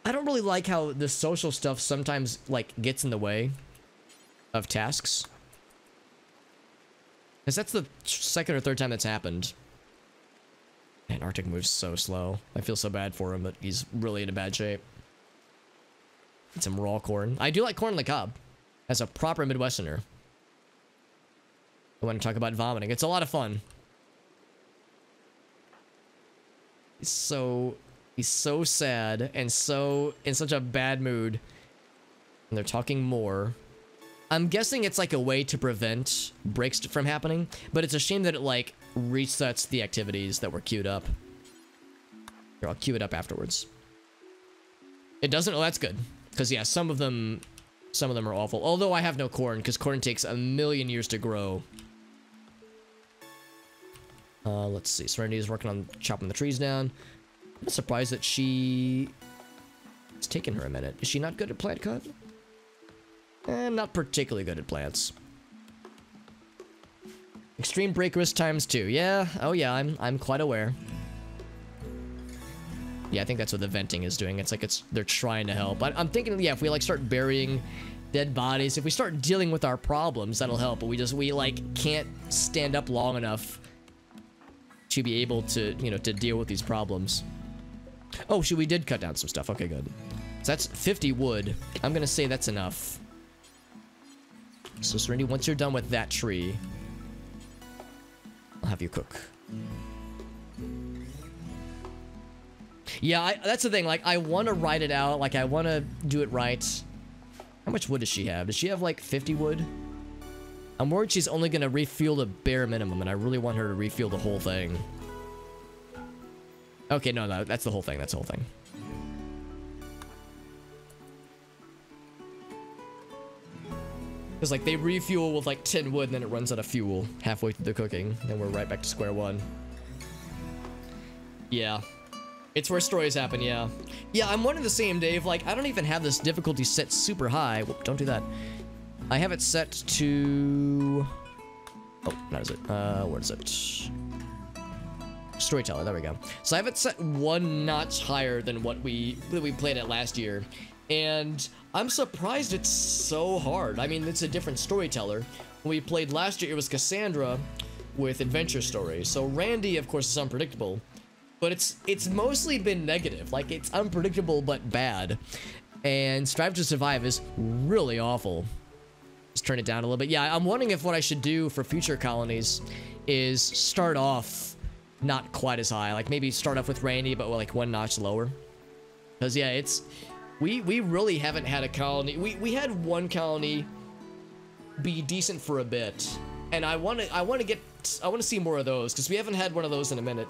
I don't really like how the social stuff sometimes, like, gets in the way of tasks. Because that's the second or third time that's happened. Man, Arctic moves so slow. I feel so bad for him, but he's really in a bad shape. Need some raw corn. I do like corn on the cob. As a proper Midwesterner. I want to talk about vomiting. It's a lot of fun. He's so sad and so in such a bad mood. And they're talking more. I'm guessing it's like a way to prevent breaks from happening, but it's a shame that it like resets the activities that were queued up. Here, I'll queue it up afterwards. It doesn't? Oh, that's good. Because yeah, some of them are awful. Although I have no corn, because corn takes 1,000,000 years to grow. Let's see. Serenity is working on chopping the trees down. I'm surprised that it's taken her a minute. Is she not good at plant cut? Not particularly good at plants. Extreme break risk ×2. Yeah. Oh yeah, I'm quite aware. Yeah, I think that's what the venting is doing. It's like they're trying to help. I'm thinking, yeah, if we like start burying dead bodies, if we start dealing with our problems, that'll help. But we like can't stand up long enough to be able to, you know, to deal with these problems. Oh, we did cut down some stuff. Okay, good. So that's 50 wood. I'm gonna say that's enough. So Serenity, once you're done with that tree, I'll have you cook. Yeah, that's the thing. Like, I want to write it out. Like, I want to do it right. How much wood does she have? Does she have, like, 50 wood? I'm worried she's only going to refuel the bare minimum, and I really want her to refuel the whole thing. Okay, no, that's the whole thing. That's the whole thing. Because, like, they refuel with, like, 10 wood, and then it runs out of fuel halfway through the cooking. Then we're right back to square one. Yeah. It's where stories happen, yeah. Yeah, I'm wondering the same, Dave. Like, I don't even have this difficulty set super high. Whoop, don't do that. I have it set to... Oh, not is it? Where is it? Storyteller, there we go. So I have it set 1 notch higher than what we played at last year. And I'm surprised it's so hard. I mean, it's a different storyteller. When we played last year, it was Cassandra with adventure stories. So Randy, of course, is unpredictable. But it's mostly been negative. Like, it's unpredictable but bad. And Strive to Survive is really awful. Just turn it down a little bit. Yeah, I'm wondering if what I should do for future colonies is start off not quite as high. Like, maybe start off with Randy, but like 1 notch lower. Because, yeah, we really haven't had a colony. We had 1 colony be decent for a bit. And I want to see more of those, because we haven't had one of those in a minute.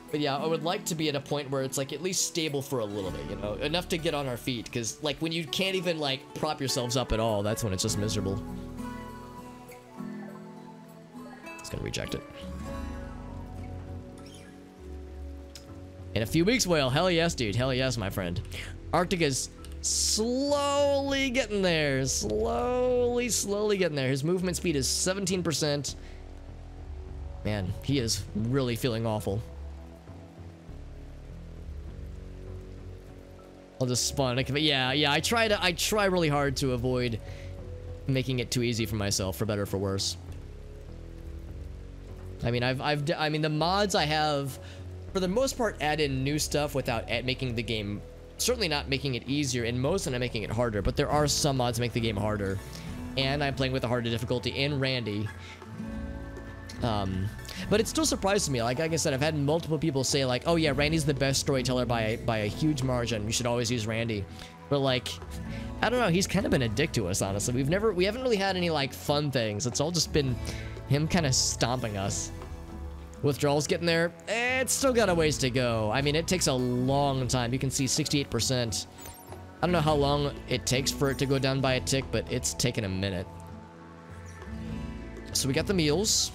But yeah, I would like to be at a point where it's like at least stable for a little bit, you know, enough to get on our feet. Because like when you can't even like prop yourselves up at all, that's when it's just miserable. It's gonna reject it. In a few weeks, Whale. Hell yes, dude. Hell yes, my friend. Arctic is slowly getting there. Slowly getting there. His movement speed is 17%. Man, he is really feeling awful. I'll just spawn. Yeah. I try really hard to avoid making it too easy for myself, for better or for worse. I mean, I mean, the mods I have, for the most part, add in new stuff without making the game certainly not making it easier, and most are not making it harder, but there are some mods that make the game harder. And I'm playing with a harder difficulty in Randy. But it still surprises me. Like I said, I've had multiple people say like, oh yeah, Randy's the best storyteller by a huge margin. You should always use Randy. But like, I don't know, he's kind of been a dick to us, honestly. We haven't really had any like fun things. It's all just been him kind of stomping us. Withdrawals getting there. It's still got a ways to go. I mean, it takes a long time. You can see 68%. I don't know how long it takes for it to go down by a tick, but it's taken a minute. So we got the meals.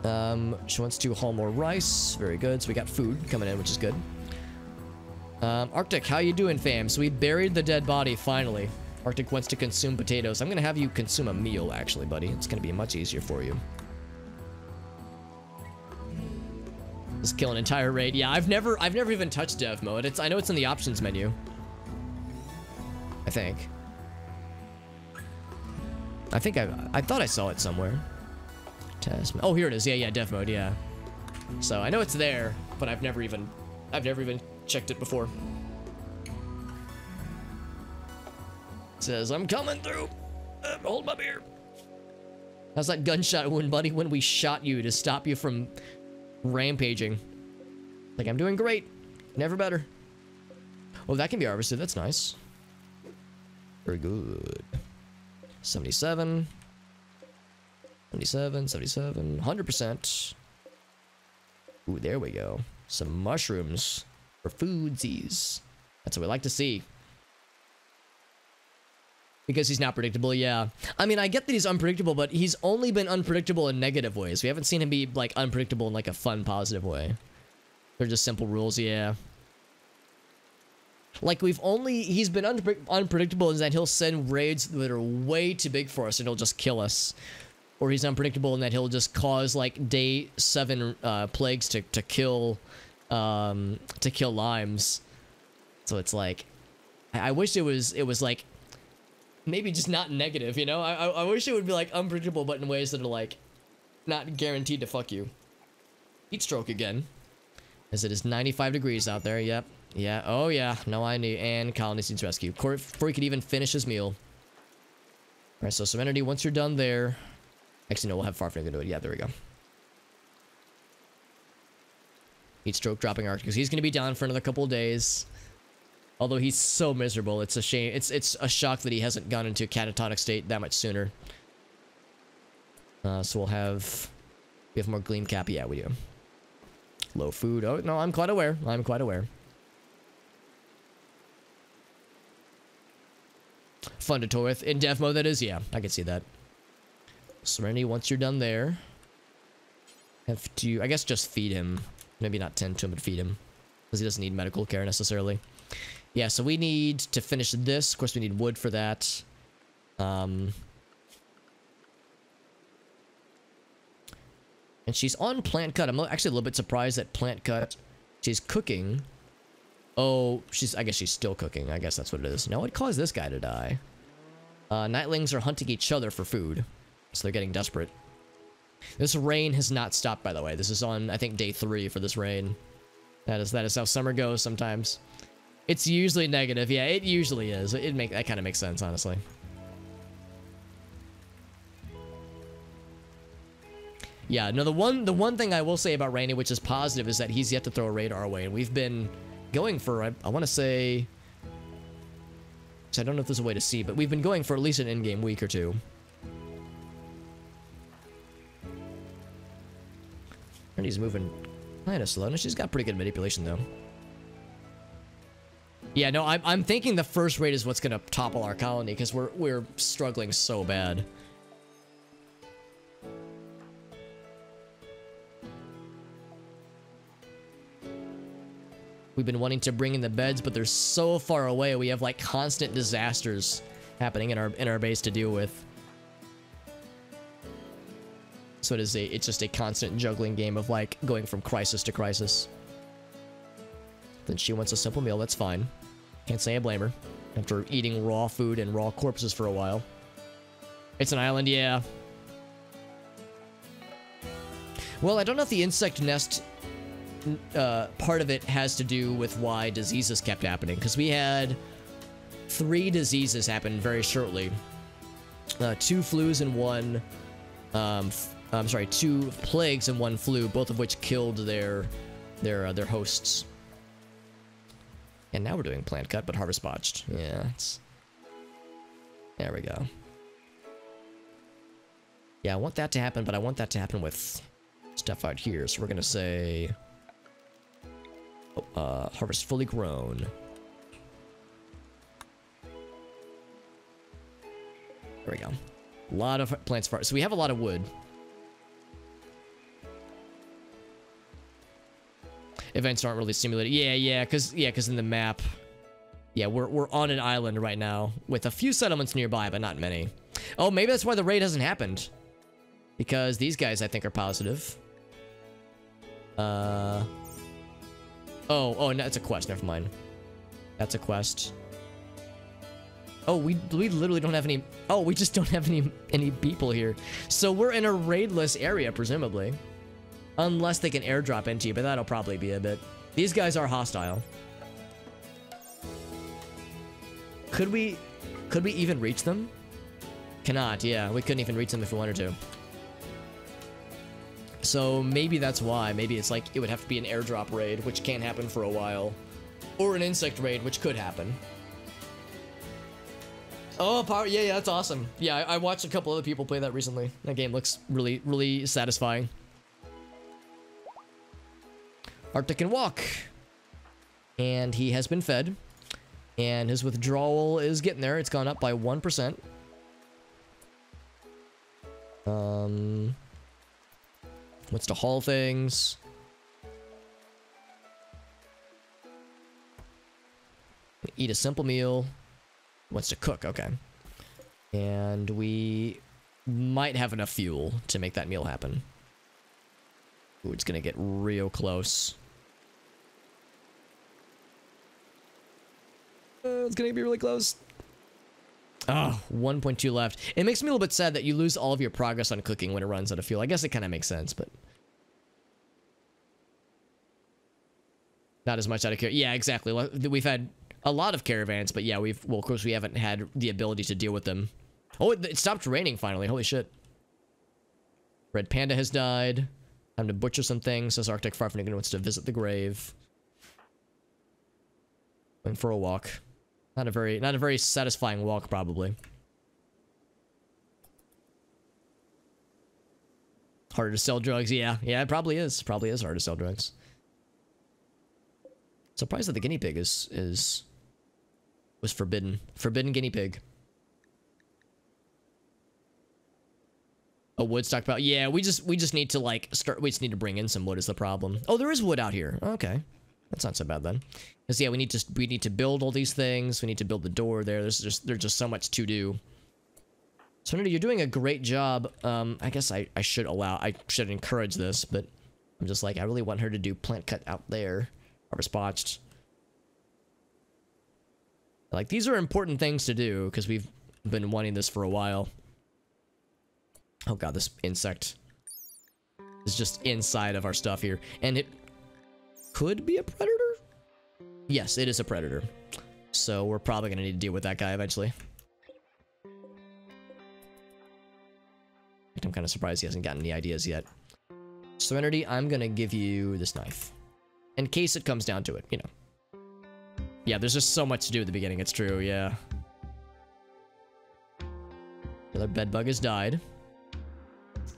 She wants to haul more rice. Very good. So we got food coming in, which is good. Arctic, how you doing, fam? So we buried the dead body, finally. Arctic wants to consume potatoes. I'm gonna have you consume a meal, actually, buddy. It's gonna be much easier for you. Just kill an entire raid. Yeah, I've never even touched dev mode. I know it's in the options menu. I think I thought I saw it somewhere. Test. Oh, here it is. Yeah, dev mode. Yeah. So I know it's there, but I've never even checked it before. It says I'm coming through. Hold my beer. How's that gunshot wound, buddy? When we shot you to stop you from rampaging. Like, I'm doing great. Never better. Oh, that can be harvested. That's nice. Very good. 77. 77, 77, 100%. Ooh, there we go. Some mushrooms for foodsies. That's what we like to see. Because he's not predictable, yeah. I mean, I get that he's unpredictable, but he's only been unpredictable in negative ways. We haven't seen him be, like, unpredictable in, like, a fun, positive way. They're just simple rules, yeah. Like, he's been unpredictable in that he'll send raids that are way too big for us and he'll just kill us. Or he's unpredictable in that he'll just cause, like, day 7 plagues to kill limes. So it's like, I wish it was like, maybe just not negative, you know? I wish it would be, like, unpredictable, but in ways that are, like, not guaranteed to fuck you. Heat stroke again. As it is 95 degrees out there, yep. Yeah, oh yeah, no I need, and Colony needs rescue. Before he could even finish his meal. Alright, so Serenity, once you're done there. Actually, no, we'll have Farfang do it. Yeah, there we go. Heat stroke dropping Arctic, because he's going to be down for another couple of days. Although he's so miserable, it's a shame. It's a shock that he hasn't gone into a catatonic state that much sooner. So we have more Gleam Cap. Yeah, we do. Low food. Oh, no, I'm quite aware. I'm quite aware. Fun to toy with. In dev mode, that is. Yeah, I can see that. Serenity, once you're done there, have to, I guess, just feed him. Maybe not tend to him, but feed him. Because he doesn't need medical care necessarily. Yeah, so we need to finish this. Of course, we need wood for that. And she's on plant cut. I'm actually a little bit surprised that plant cut. She's cooking. Oh, I guess she's still cooking. I guess that's what it is. Now, what caused this guy to die? Nightlings are hunting each other for food. So they're getting desperate. This rain has not stopped, by the way. This is on, I think, day 3 for this rain. That is how summer goes sometimes. It's usually negative. Yeah, it usually is. That kind of makes sense, honestly. Yeah, no, the one thing I will say about Rainy, which is positive, is that he's yet to throw a raid our way, and we've been going for, I want to say, I don't know if there's a way to see, but we've been going for at least an in-game week or two. And he's moving kind of slow. No, she's got pretty good manipulation, though. Yeah, no, I'm thinking the first raid is what's gonna topple our colony, because we're struggling so bad. We've been wanting to bring in the beds, but they're so far away. We have like constant disasters happening in our base to deal with. So it's just a constant juggling game of like going from crisis to crisis. Then she wants a simple meal. That's fine. Can't say I blame her. After eating raw food and raw corpses for a while. It's an island, yeah. Well, I don't know if the insect nest part of it has to do with why diseases kept happening, because we had 3 diseases happen very shortly. 2 flus and 1 I'm sorry, 2 plagues and 1 flu, both of which killed their hosts. And now we're doing plant cut, but harvest botched. Yeah, there we go. Yeah, I want that to happen, but I want that to happen with stuff out here. So we're gonna say, harvest fully grown. There we go. A lot of plants for, so we have a lot of wood. Events aren't really simulated. Yeah, because in the map, yeah, we're on an island right now with a few settlements nearby, but not many. Oh, maybe that's why the raid hasn't happened, because these guys I think are positive. Oh, no, it's a quest. Never mind. That's a quest. Oh, we literally don't have any. Oh, we just don't have any people here. So we're in a raidless area, presumably. Unless they can airdrop into you, but that'll probably be a bit. These guys are hostile. Could we even reach them? Cannot, yeah. We couldn't even reach them if we wanted to. So maybe that's why. Maybe it's like it would have to be an airdrop raid, which can't happen for a while. Or an insect raid, which could happen. Oh, power. Yeah, that's awesome. Yeah, I watched a couple other people play that recently. That game looks really, really satisfying. Arctic can walk. And he has been fed. And his withdrawal is getting there. It's gone up by 1%. Wants to haul things. Eat a simple meal. Wants to cook, okay. And we might have enough fuel to make that meal happen. Ooh, it's gonna get real close. It's gonna be really close. Oh, 1.2 left. It makes me a little bit sad that you lose all of your progress on cooking when it runs out of fuel. I guess it kind of makes sense, but not as much out of care. Yeah, exactly. We've had a lot of caravans, but yeah, well, of course, we haven't had the ability to deal with them. Oh, it stopped raining finally. Holy shit. Red Panda has died. Time to butcher some things. Says Arctic Farfnigan wants to visit the grave. Going for a walk. Not a very satisfying walk, probably. Harder to sell drugs, yeah. Yeah, it probably is. Probably is hard to sell drugs. Surprised that the guinea pig was forbidden. Forbidden guinea pig. A wood stockpile. Yeah, we just need to like start. We just need to bring in some wood is the problem. Oh, there is wood out here. Okay, that's not so bad then. Because yeah, we need to build all these things. We need to build the door there. There's just so much to do. So Nita, you're doing a great job. I guess I should encourage this, but I'm just like I really want her to do plant cut out there. Harvest botched. Like these are important things to do because we've been wanting this for a while. Oh god, this insect is just inside of our stuff here. And it could be a predator? Yes, it is a predator. So we're probably going to need to deal with that guy eventually. I'm kind of surprised he hasn't gotten any ideas yet. Serenity, I'm going to give you this knife. In case it comes down to it, you know. Yeah, there's just so much to do at the beginning, it's true, yeah. Another bedbug has died.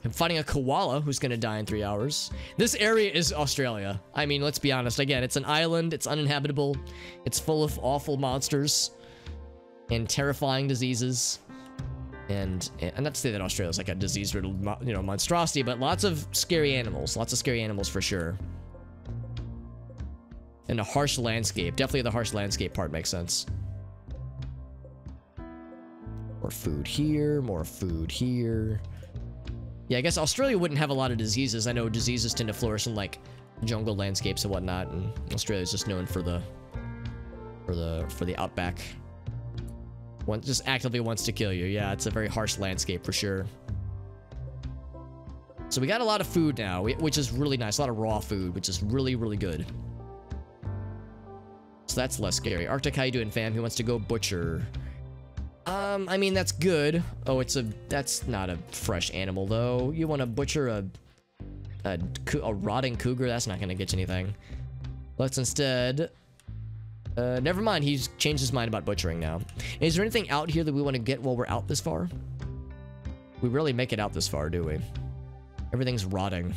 I'm fighting a koala who's gonna die in 3 hours. This area is Australia. I mean, let's be honest. Again, it's an island. It's uninhabitable. It's full of awful monsters and terrifying diseases. And not to say that Australia's like a disease-riddled, monstrosity, but lots of scary animals. Lots of scary animals for sure. And a harsh landscape. Definitely the harsh landscape part makes sense. More food here. More food here. Yeah, I guess Australia wouldn't have a lot of diseases. I know diseases tend to flourish in like jungle landscapes and whatnot, and Australia's just known for the outback. One just actively wants to kill you. Yeah, it's a very harsh landscape for sure. So we got a lot of food now, which is really nice. A lot of raw food, which is really, really good. So that's less scary. Arctic, how you doing, fam? Who wants to go butcher? I mean, that's good. Oh, that's not a fresh animal, though. You want to butcher a rotting cougar? That's not going to get you anything. Let's instead... never mind. He's changed his mind about butchering now. Is there anything out here that we want to get while we're out this far? We rarely make it out this far, do we? Everything's rotting.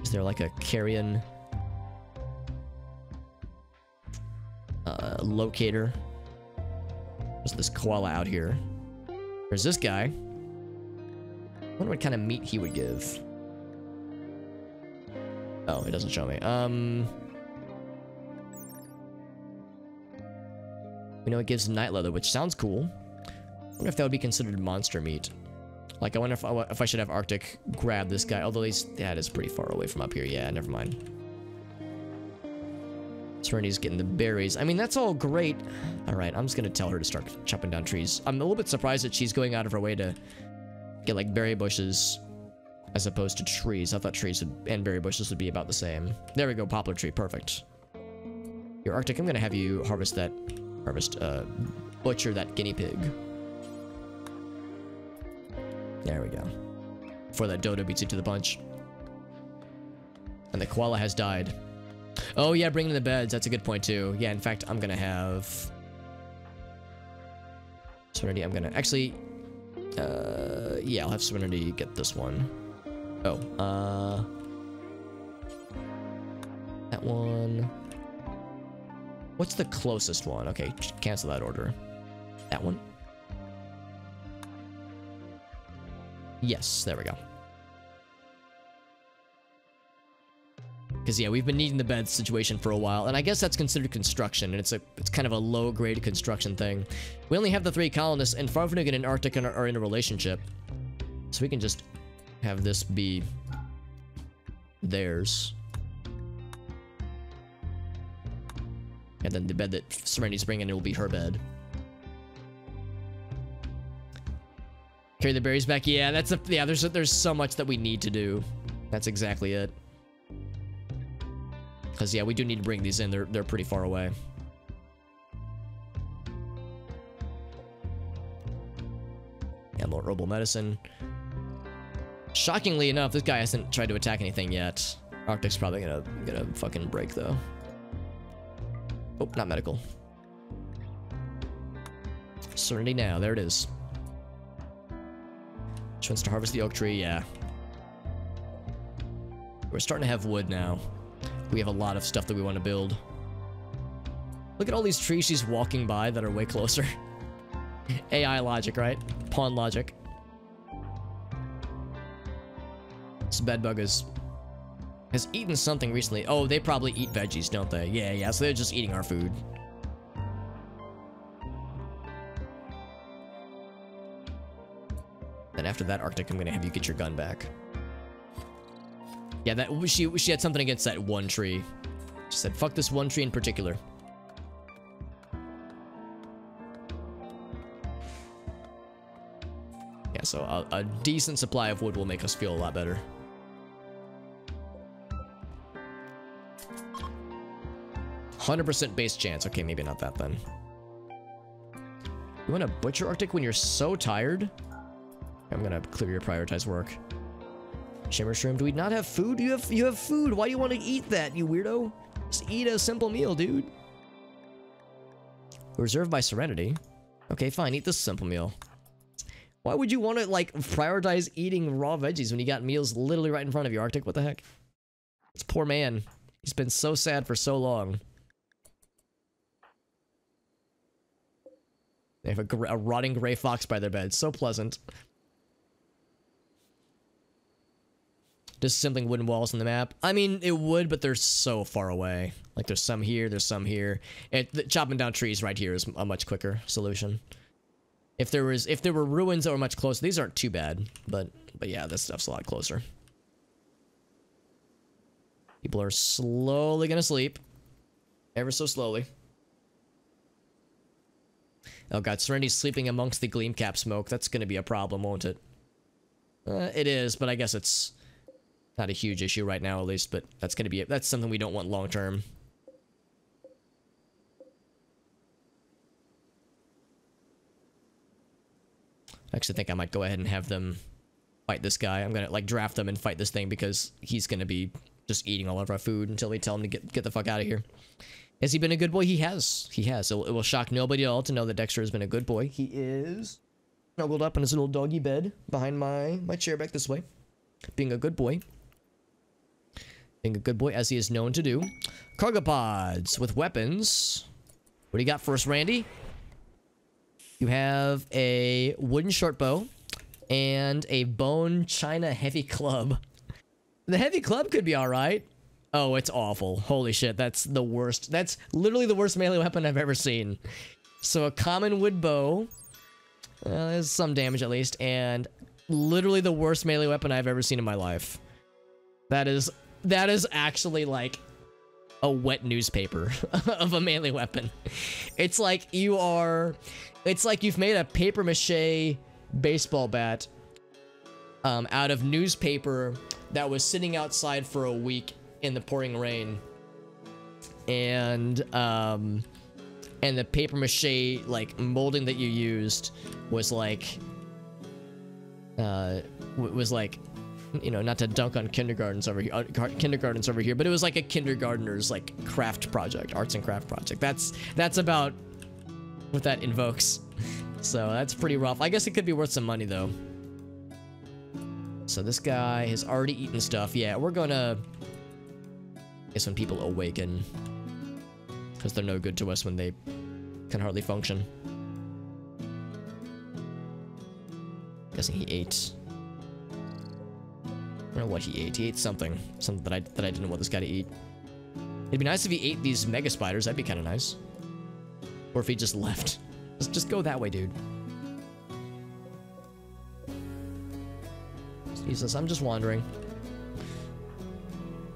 Is there like a carrion locator? There's this koala out here. There's this guy. I wonder what kind of meat he would give. Oh, it doesn't show me. We know it gives night leather, which sounds cool. I wonder if that would be considered monster meat. Like, I wonder if I should have Arctic grab this guy. Although that is pretty far away from up here. Yeah, never mind. Serenity's getting the berries. I mean, that's all great. Alright, I'm just gonna tell her to start chopping down trees. I'm a little bit surprised that she's going out of her way to get, like, berry bushes as opposed to trees. I thought trees and berry bushes would be about the same. There we go, poplar tree. Perfect. Your Arctic, I'm gonna have you butcher that guinea pig. There we go. Before that dodo beats you to the punch. And the koala has died. Oh yeah, bringing the beds. That's a good point too. Yeah, in fact, I'm gonna have... Serenity, I'm gonna... Actually... yeah, I'll have Serenity get this one. Oh, that one... What's the closest one? Okay, cancel that order. That one? Yes, there we go. Because yeah, we've been needing the bed situation for a while, and I guess that's considered construction, and it's kind of a low-grade construction thing. We only have the 3 colonists, and Farfnuggen and Arctic are in a relationship, so we can just have this be theirs. And then the bed that Serenity's bringing will be her bed. Carry the berries back. Yeah, there's so much that we need to do. That's exactly it. Because yeah, we do need to bring these in. They're pretty far away. Yeah, more herbal medicine. Shockingly enough, this guy hasn't tried to attack anything yet. Arctic's probably gonna fucking break though. Oh, not medical. Serenity now. There it is. She wants to harvest the oak tree. Yeah. We're starting to have wood now. We have a lot of stuff that we want to build. Look at all these trees she's walking by that are way closer. AI logic, right? Pawn logic. This bedbug has eaten something recently. Oh, they probably eat veggies, don't they? Yeah, so they're just eating our food. Then after that, Arctic, I'm gonna have you get your gun back. Yeah, she had something against that one tree. She said, fuck this one tree in particular. Yeah, so a decent supply of wood will make us feel a lot better. %% base chance. Okay, maybe not that then. You want to butcher Arctic when you're so tired? I'm gonna clear your prioritized work. Shimmer Shroom, do we not have food? You have food. Why do you want to eat that, you weirdo? Just eat a simple meal, dude. Reserved by Serenity. Okay, fine. Eat this simple meal. Why would you want to, like, prioritize eating raw veggies when you got meals literally right in front of you, Arctic? What the heck? This poor man. He's been so sad for so long. They have a rotting gray fox by their bed. So pleasant. Just simpling wooden walls on the map. I mean, it would, but they're so far away. Like, there's some here, there's some here. Chopping down trees right here is a much quicker solution. If there were ruins that were much closer, these aren't too bad. But yeah, this stuff's a lot closer. People are slowly gonna sleep. Ever so slowly. Oh god, Serenity's sleeping amongst the gleam cap smoke. That's gonna be a problem, won't it? It is, but I guess it's not a huge issue right now, at least. But that's gonna be that's something we don't want long term. I actually think I might go ahead and have them fight this guy. I'm gonna like draft them and fight this thing because he's gonna be just eating all of our food until we tell him to get the fuck out of here. Has he been a good boy? He has. He has. It will shock nobody at all to know that Dexter has been a good boy. He is snuggled up in his little doggy bed behind my chair back this way. Being a good boy. Being a good boy as he is known to do. Cargo pods with weapons. What do you got for us, Randy? You have a wooden short bow and a bone china heavy club. The heavy club could be alright. Oh, it's awful. Holy shit, that's the worst. That's literally the worst melee weapon I've ever seen. So a common wood bow. There's some damage at least. And literally the worst melee weapon I've ever seen in my life. That is actually like a wet newspaper of a melee weapon. It's like you are... It's like you've made a paper mache baseball bat out of newspaper that was sitting outside for a week in the pouring rain, and the paper mache like molding that you used was like you know, not to dunk on kindergartens over here, but it was like a kindergartner's like craft project, arts and craft project. That's about what that invokes. So that's pretty rough. I guess it could be worth some money though. So this guy has already eaten stuff. Yeah, we're gonna... I guess when people awaken, because they're no good to us when they can hardly function. Guessing he ate. I don't know what he ate. He ate something that I didn't want this guy to eat. It'd be nice if he ate these mega spiders. That'd be kind of nice. Or if he just left. Just go that way, dude. Jesus, I'm just wandering.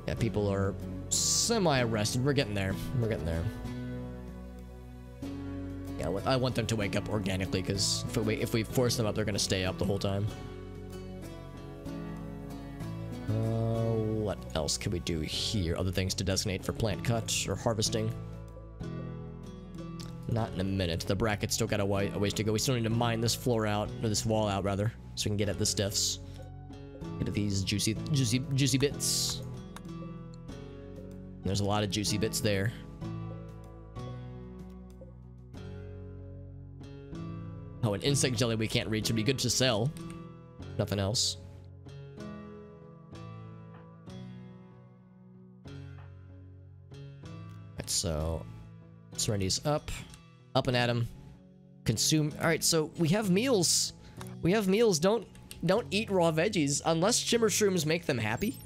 Yeah, people are semi-arrested. We're getting there. We're getting there. Yeah, I want them to wake up organically, because if we force them up, they're going to stay up the whole time. What else can we do here? Other things to designate for plant cut or harvesting? Not in a minute. The bracket's still got a ways to go. We still need to mine this floor out, or this wall out rather, so we can get at the stiffs. Get at these juicy bits. There's a lot of juicy bits there. Oh, an insect jelly we can't reach would be good to sell. Nothing else. Alright, so Serenity's up and at him. Consume. All right, so we have meals. We have meals. Don't eat raw veggies unless shimmer shrooms make them happy.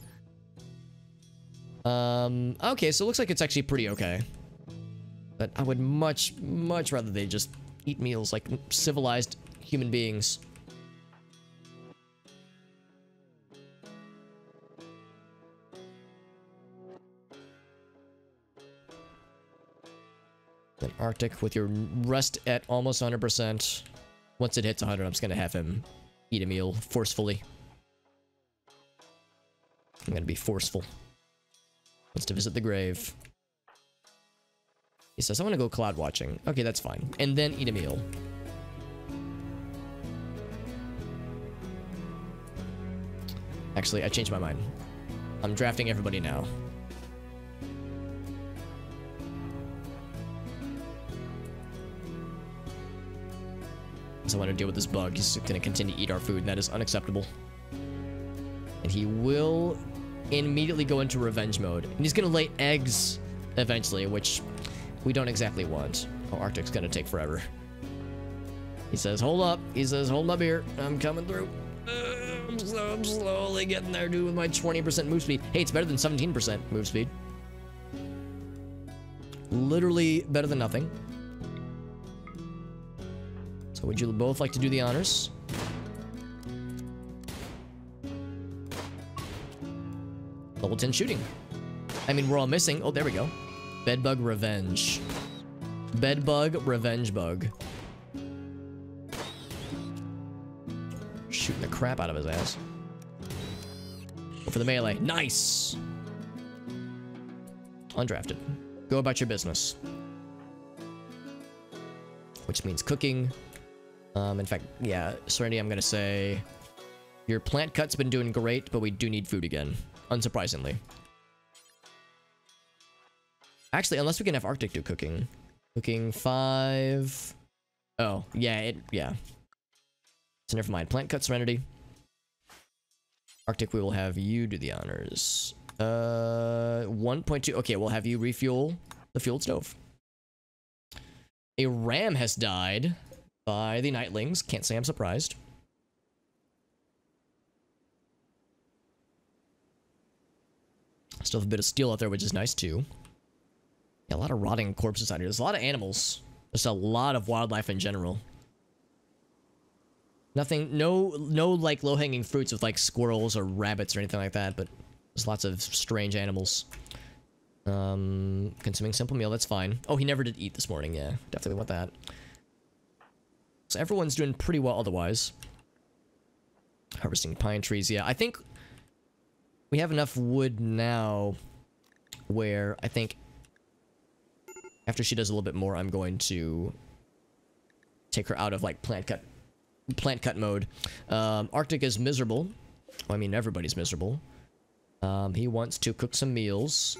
Okay, so it looks like it's actually pretty okay. But I would much rather they just eat meals like civilized human beings. Then Arctic with your rest at almost 100%. Once it hits 100, I'm just gonna have him eat a meal forcefully. I'm gonna be forceful. Wants to visit the grave. He says, I want to go cloud watching. Okay, that's fine. And then eat a meal. Actually, I changed my mind. I'm drafting everybody now. Doesn't want to deal with this bug. He's going to continue to eat our food, and that is unacceptable. And he will immediately go into revenge mode. And he's going to lay eggs eventually, which we don't exactly want. Oh, Arctic's going to take forever. He says, hold up. He says, hold up here. I'm coming through. I'm slowly getting there, dude, with my 20% move speed. Hey, it's better than 17% move speed. Literally better than nothing. So would you both like to do the honors? Level 10 shooting. I mean, we're all missing. Oh, there we go. Bedbug Revenge. Bedbug Revenge Bug. Shooting the crap out of his ass. Go for the melee. Nice! Undrafted. Go about your business. Which means cooking. In fact, yeah, Serenity, I'm gonna say your plant cut's been doing great, but we do need food again. Unsurprisingly. Actually, unless we can have Arctic do cooking. Cooking 5. Oh, yeah, yeah. So never mind. Plant cut, Serenity. Arctic, we will have you do the honors. 1.2. Okay, we'll have you refuel the fueled stove. A ram has died by the Nightlings. Can't say I'm surprised. Still have a bit of steel out there, which is nice too. Yeah, a lot of rotting corpses out here. There's a lot of animals. There's a lot of wildlife in general. Nothing, no like low-hanging fruits with like squirrels or rabbits or anything like that, but there's lots of strange animals. Consuming simple meal, that's fine. Oh, he never did eat this morning, yeah. Definitely want that. So everyone's doing pretty well otherwise. Harvesting pine trees, yeah. I think we have enough wood now where I think after she does a little bit more, I'm going to take her out of like plant cut mode. Arctic is miserable. Well, I mean, everybody's miserable. He wants to cook some meals.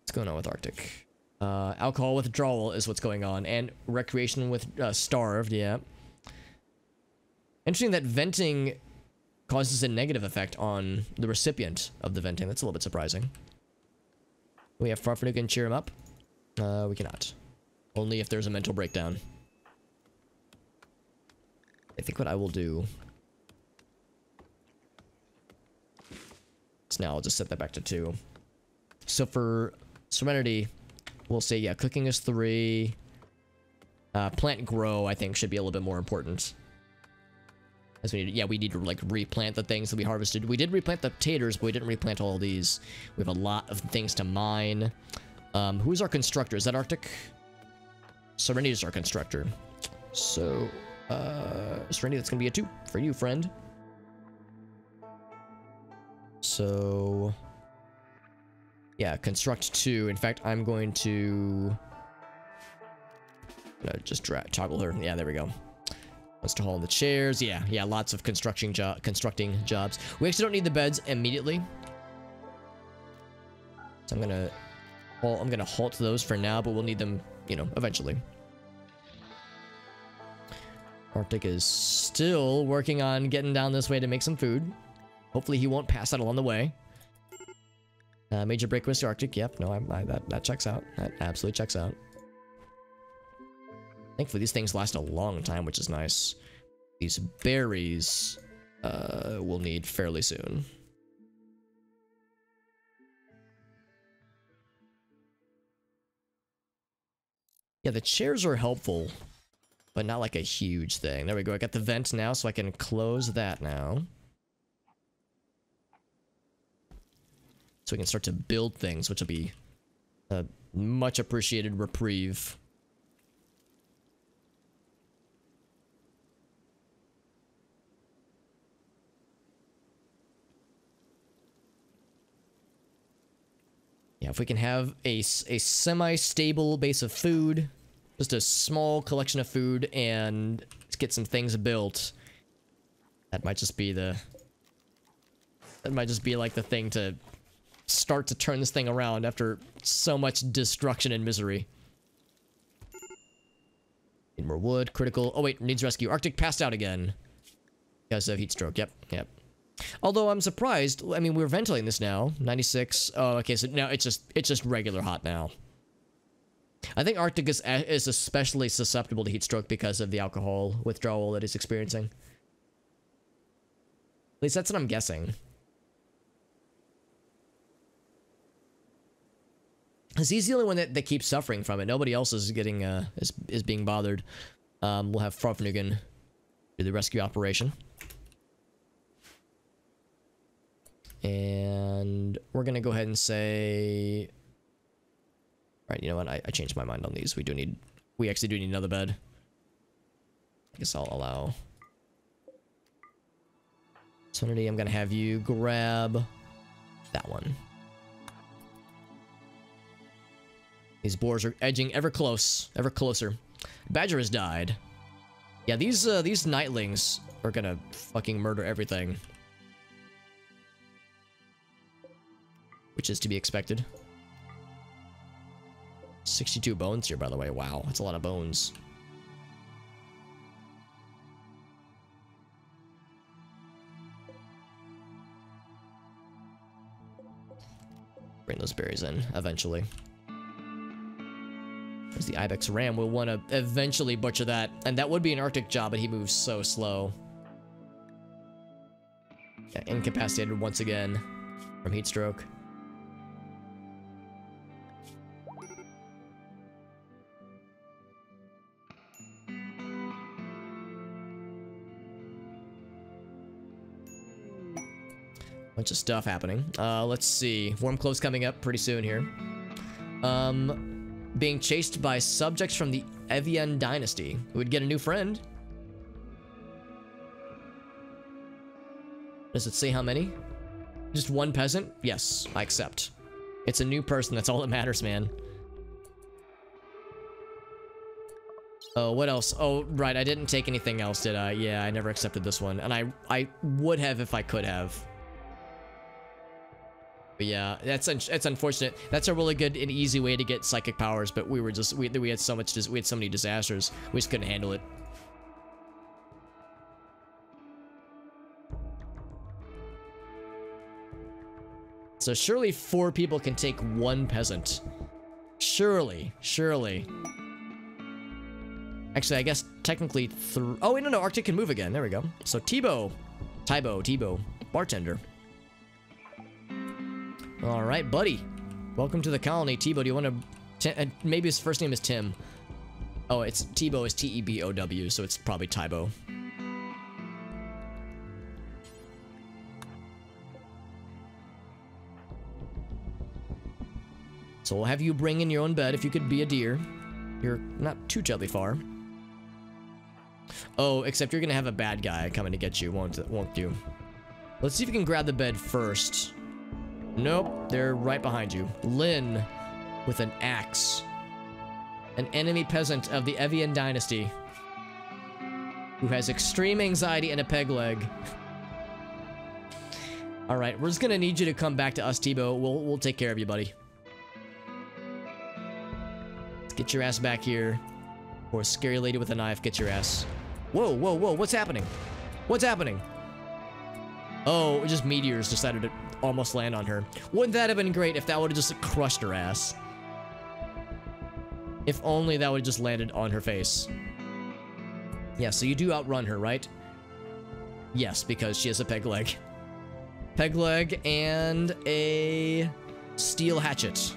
What's going on with Arctic? Alcohol withdrawal is what's going on, and recreation with starved. Yeah. Interesting that venting causes a negative effect on the recipient of the venting. That's a little bit surprising. We have Farfanugan and cheer him up. We cannot. Only if there's a mental breakdown. I think what I will do is now I'll just set that back to 2. So for Serenity, we'll say, yeah, cooking is 3. Plant grow, I think, should be a little bit more important. As we need, yeah, we need to like replant the things that we harvested. We did replant the taters, but we didn't replant all of these. We have a lot of things to mine. Who's our constructor? Is that Arctic? Serenity is our constructor. So, Serenity, that's gonna be a 2 for you, friend. So, yeah, construct 2. In fact, I'm going to just toggle her. Yeah, there we go. Wants to haul in the chairs. Yeah, lots of constructing jobs. We actually don't need the beds immediately. So I'm gonna halt those for now, but we'll need them, you know, eventually. Arctic is still working on getting down this way to make some food. Hopefully he won't pass out along the way. Major break risk to Arctic. Yep, no, that checks out. That absolutely checks out. Thankfully, these things last a long time, which is nice. These berries we'll need fairly soon. Yeah, the chairs are helpful, but not like a huge thing. There we go. I got the vent now, so I can close that now. So we can start to build things, which will be a much appreciated reprieve. Yeah, if we can have a semi-stable base of food, just a small collection of food, and get some things built, that might just be the... That might just be like the thing to start to turn this thing around after so much destruction and misery. Need more wood, critical... Oh wait, needs rescue. Arctic passed out again. Because of heat stroke, yep. Although I'm surprised, I mean, we're ventilating this now. 96. Oh, okay, so now it's just regular hot now. I think Arctic is especially susceptible to heat stroke because of the alcohol withdrawal that he's experiencing. At least that's what I'm guessing. Because he's the only one that keeps suffering from it. Nobody else is getting is being bothered. We'll have Farfanugan do the rescue operation. And we're gonna go ahead and say, alright, you know what, I changed my mind on these. We actually do need another bed. I guess I'll allow Serenity, I'm gonna have you grab that one. These boars are edging ever closer. Badger has died. Yeah, these nightlings are gonna fucking murder everything. Which is to be expected. 62 bones here, by the way. Wow, that's a lot of bones. Bring those berries in, eventually. There's the Ibex Ram. We'll want to eventually butcher that. And that would be an Arctic job, but he moves so slow. Yeah, incapacitated once again from heat stroke. Bunch of stuff happening. Let's see. Warm clothes coming up pretty soon here. Being chased by subjects from the Evian dynasty. We would get a new friend. Does it say how many? Just one peasant? Yes, I accept. It's a new person. That's all that matters, man. Oh, what else? Oh, right. I didn't take anything else, did I? Yeah, I never accepted this one. And I would have if I could have. But yeah, that's unfortunate. That's a really good and easy way to get psychic powers, but we had so many disasters. We just couldn't handle it. So surely 4 people can take 1 peasant. Surely. Actually, I guess technically oh wait, no, Arctic can move again. There we go. So Tybo, bartender. All right, buddy. Welcome to the colony, Tebow. Do you want to... maybe his first name is Tim. Oh, it's Tebow is T-E-B-O-W, so it's probably Tybo. So we'll have you bring in your own bed if you could be a deer. You're not too terribly far. Oh, except you're gonna have a bad guy coming to get you, won't you? Let's see if you can grab the bed first. Nope, they're right behind you. Lynn with an axe. An enemy peasant of the Evian dynasty who has extreme anxiety and a peg leg. Alright, we're just gonna need you to come back to us, Tebow. We'll take care of you, buddy. Let's get your ass back here. Or a scary lady with a knife, get your ass. Whoa, what's happening? What's happening? Oh, just meteors decided to almost land on her. Wouldn't that have been great if that would have just crushed her ass? If only that would have just landed on her face. Yeah, so you do outrun her, right? Yes, because she has a peg leg. Peg leg and a steel hatchet.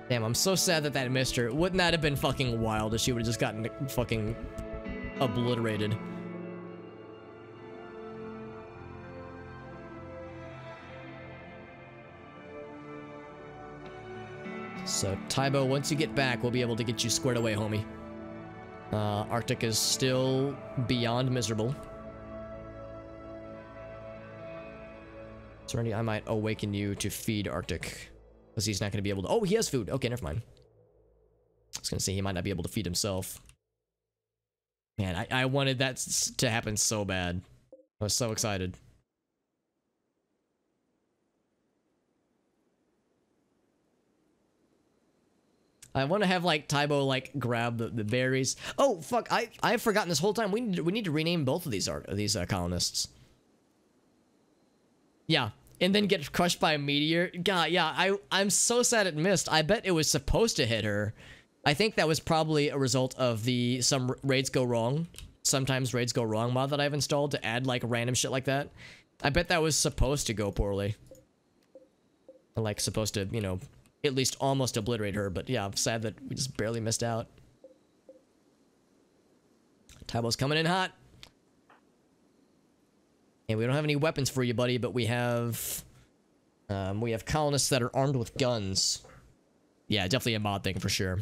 Damn, I'm so sad that that missed her. Wouldn't that have been fucking wild if she would have just gotten fucking obliterated? So, Tybo, once you get back, we'll be able to get you squared away, homie. Arctic is still beyond miserable. Serenity, I might awaken you to feed Arctic. Because he's not going to be able to... Oh, he has food. Okay, never mind. I was going to say he might not be able to feed himself. Man, I wanted that to happen so bad. I was so excited. I want to have, like, Tybo, like, grab the berries. Oh, fuck. I've forgotten this whole time. We need to rename both of these colonists. Yeah. And then get crushed by a meteor. God, yeah, I'm so sad it missed. I bet it was supposed to hit her. I think that was probably a result of some raids go wrong. Sometimes raids go wrong mod that I've installed to add, like, random shit like that. I bet that was supposed to go poorly. Like, supposed to, you know, at least almost obliterate her. But yeah, I'm sad that we just barely missed out. Tybo's coming in hot. And we don't have any weapons for you, buddy, but we have colonists that are armed with guns. Yeah, definitely a mod thing for sure.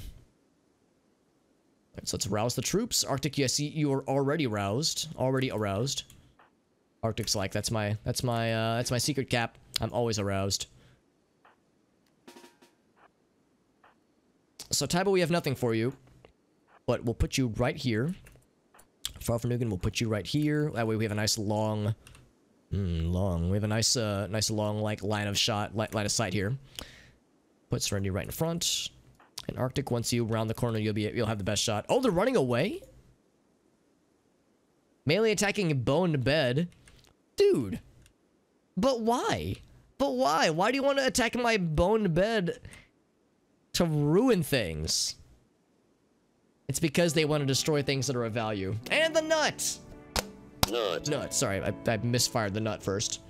So let's rouse the troops. Arctic, you see you are already roused. Already aroused. Arctic's like, that's my secret cap. I'm always aroused. So Taibo, we have nothing for you, but we'll put you right here. Farfanugan, we'll put you right here. That way we have a nice long, we have a nice long like line of line of sight here. Put Serenity right in front. And Arctic, once you round the corner, you'll have the best shot. Oh, they're running away? Melee attacking boned bed? Dude. But why? But why? Why do you want to attack my boned bed to ruin things? It's because they want to destroy things that are of value. And the nut! Nut. Sorry, I misfired the nut first.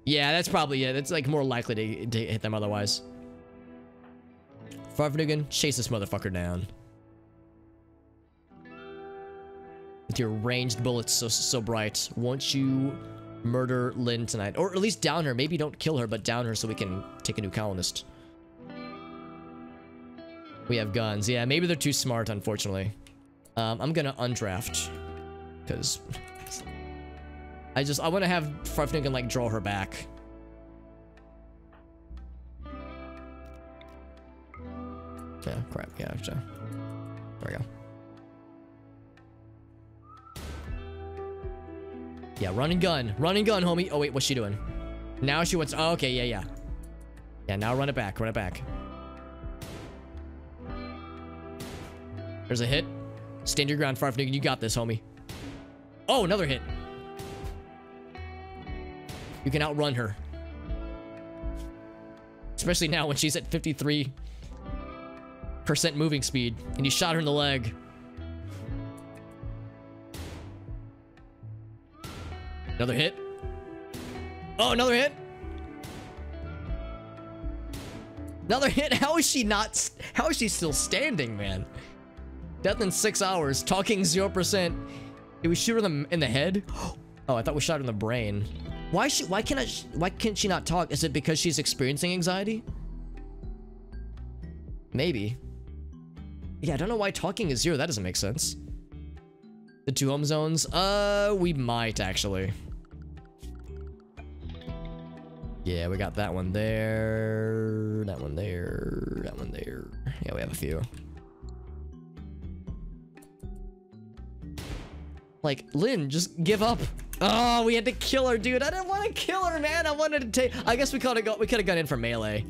Yeah, that's probably it. It's like more likely to hit them otherwise. Farfanugan, chase this motherfucker down. With your ranged bullets so bright. Won't you murder Lynn tonight? Or at least down her. Maybe don't kill her, but down her so we can take a new colonist. We have guns. Yeah, maybe they're too smart, unfortunately. I'm gonna undraft. Because I want to have Farfanugan like draw her back. Yeah, crap. Yeah, there we go. Yeah, run and gun, homie. Oh wait, what's she doing? Now she wants. Oh, okay, yeah. Yeah, now run it back. There's a hit. Stand your ground, Farfanugan. You got this, homie. Oh, another hit. You can outrun her. Especially now when she's at 53% moving speed and you shot her in the leg. Another hit. Oh, another hit. Another hit. How is she still standing, man? Death in 6 hours. Talking 0%. Did we shoot her in the head? Oh, I thought we shot her in the brain. Why can't she not talk? Is it because she's experiencing anxiety? Maybe. Yeah, I don't know why talking is 0. That doesn't make sense. The 2 home zones? We might actually. Yeah, we got that one there. That one there. That one there. Yeah, we have a few. Like, Lynn, just give up. Oh, we had to kill her, dude. I didn't want to kill her, man. I wanted to take... I guess we could have gone in for melee.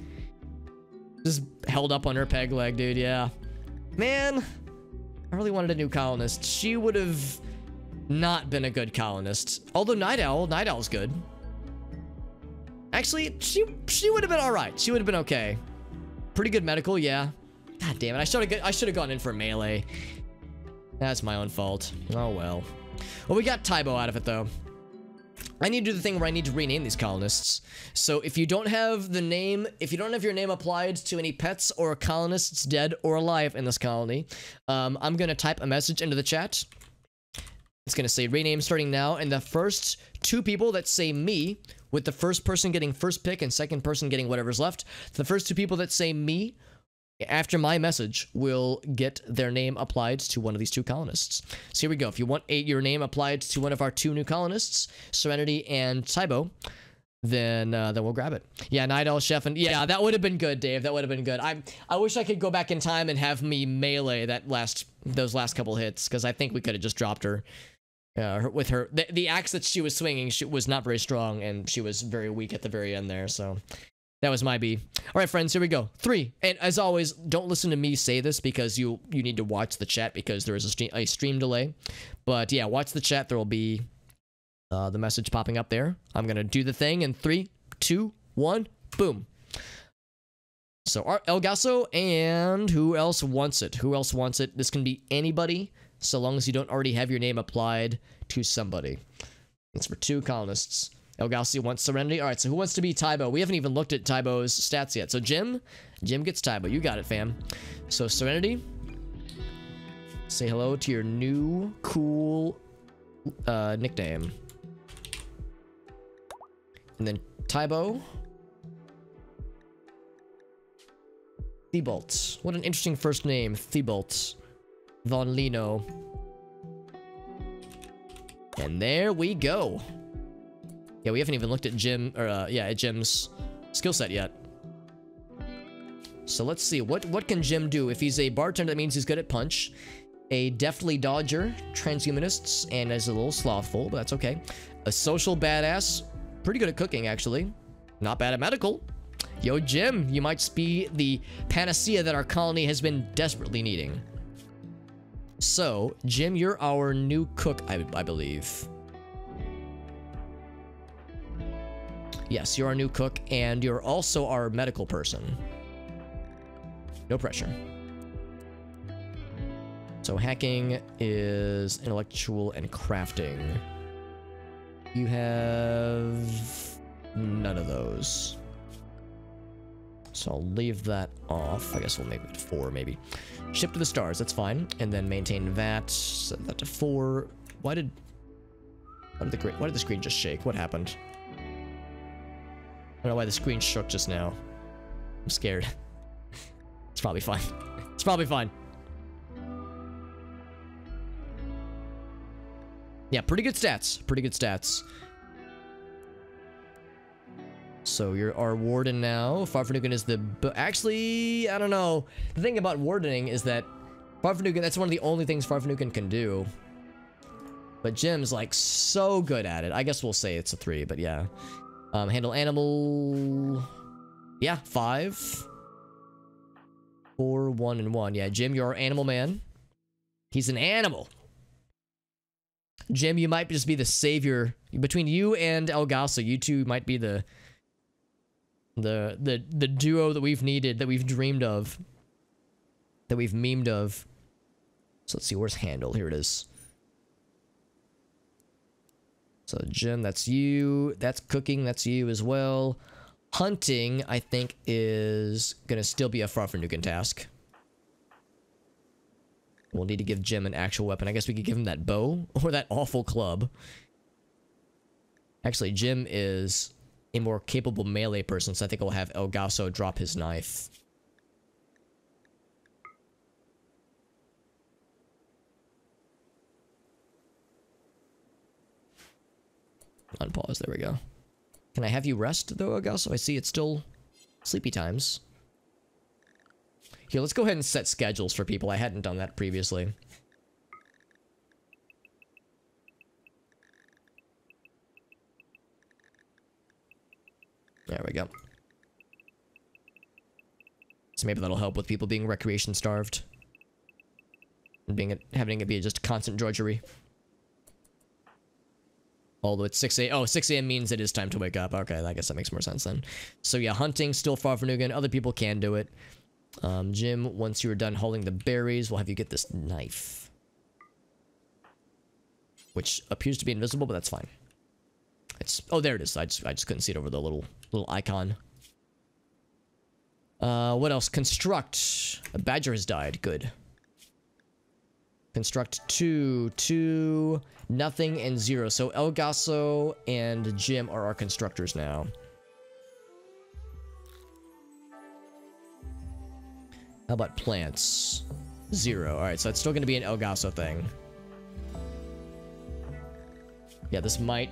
Just held up on her peg leg, dude. Yeah. Man, I really wanted a new colonist. She would have not been a good colonist. Although Night Owl's good. Actually, she would have been all right. She would have been okay. Pretty good medical, yeah. God damn it. I should have gone in for melee. That's my own fault. Oh, well. Well, we got Taibo out of it, though. I need to do the thing where I need to rename these colonists. So if you don't have the name, if you don't have your name applied to any pets or colonists dead or alive in this colony, I'm going to type a message into the chat. It's going to say rename starting now. And the first 2 people that say me, with the first person getting first pick and second person getting whatever's left, the first 2 people that say me after my message will get their name applied to one of these 2 colonists. So here we go. If you want your name applied to one of our 2 new colonists, Serenity and Taibo, then we'll grab it. Yeah, Night Owl Chef, and yeah, that would have been good, Dave. That would have been good. I wish I could go back in time and have me melee those last couple hits, because I think we could have just dropped her. With her, the axe that she was swinging, she was not very strong, and she was very weak at the very end there. So that was my B. All right, friends, here we go. 3. And as always, don't listen to me say this because you need to watch the chat because there is a stream delay. But yeah, watch the chat. There will be the message popping up there. I'm going to do the thing in 3, 2, 1, boom. So El Gaso, and who else wants it? Who else wants it? This can be anybody, so long as you don't already have your name applied to somebody. It's for 2 colonists. El Gaso wants Serenity. All right, so who wants to be Taibo? We haven't even looked at Taibo's stats yet. So Jim gets Taibo. You got it, fam. So Serenity, say hello to your new cool nickname. And then Taibo. Thibault. What an interesting first name, Thibault. Von Lino. And there we go. Yeah, we haven't even looked at Jim, or at Jim's skill set yet. So let's see, what can Jim do? If he's a bartender, that means he's good at punch. A deftly dodger, transhumanists, and is a little slothful, but that's okay. A social badass, pretty good at cooking, actually. Not bad at medical. Yo, Jim, you might be the panacea that our colony has been desperately needing. So, Jim, you're our new cook, I believe. Yes, you're our new cook, and you're also our medical person. No pressure. So hacking is intellectual and crafting. You have none of those. So I'll leave that off. I guess we'll make it 4 maybe. Ship to the stars, that's fine. And then maintain that. Set that to 4. Why did the screen just shake? What happened? I don't know why the screen shook just now. I'm scared. It's probably fine. It's probably fine. Yeah, pretty good stats. Pretty good stats. So you're our warden now. Farfanugan is the... Actually, I don't know. The thing about wardening is that Farfanugan, that's one of the only things Farfanugan can do. But Jim's like so good at it. I guess we'll say it's a 3, but yeah. Handle animal... Yeah, 5. 4, 1, and 1. Yeah, Jim, you're our animal man. He's an animal. Jim, you might just be the savior. Between you and Elgaso, you two might be the duo that we've needed, that we've dreamed of, that we've memed of. So let's see, where's handle? Here it is. So Jim, that's you. That's cooking, that's you as well. Hunting, I think, is gonna still be a Farfanugan task. We'll need to give Jim an actual weapon. I guess we could give him that bow or that awful club. Actually, Jim is a more capable melee person, so I think I'll have Elgaso drop his knife. Unpause, there we go. Can I have you rest, though, Elgaso? I see it's still sleepy times. Here, let's go ahead and set schedules for people. I hadn't done that previously. There we go. So maybe that'll help with people being recreation starved. And having it be just constant drudgery. Although it's 6 a.m. Oh, 6 a.m. means it is time to wake up. Okay, I guess that makes more sense then. So yeah, hunting, still Farfanugan. Other people can do it. Jim, once you're done hauling the berries, we'll have you get this knife. Which appears to be invisible, but that's fine. It's... Oh, there it is. I just couldn't see it over the little icon. What else? Construct. A badger has died. Good. Construct 2, 2, nothing, and 0. So Elgaso and Jim are our constructors now. How about plants? 0. Alright, so it's still going to be an Elgaso thing. Yeah, this might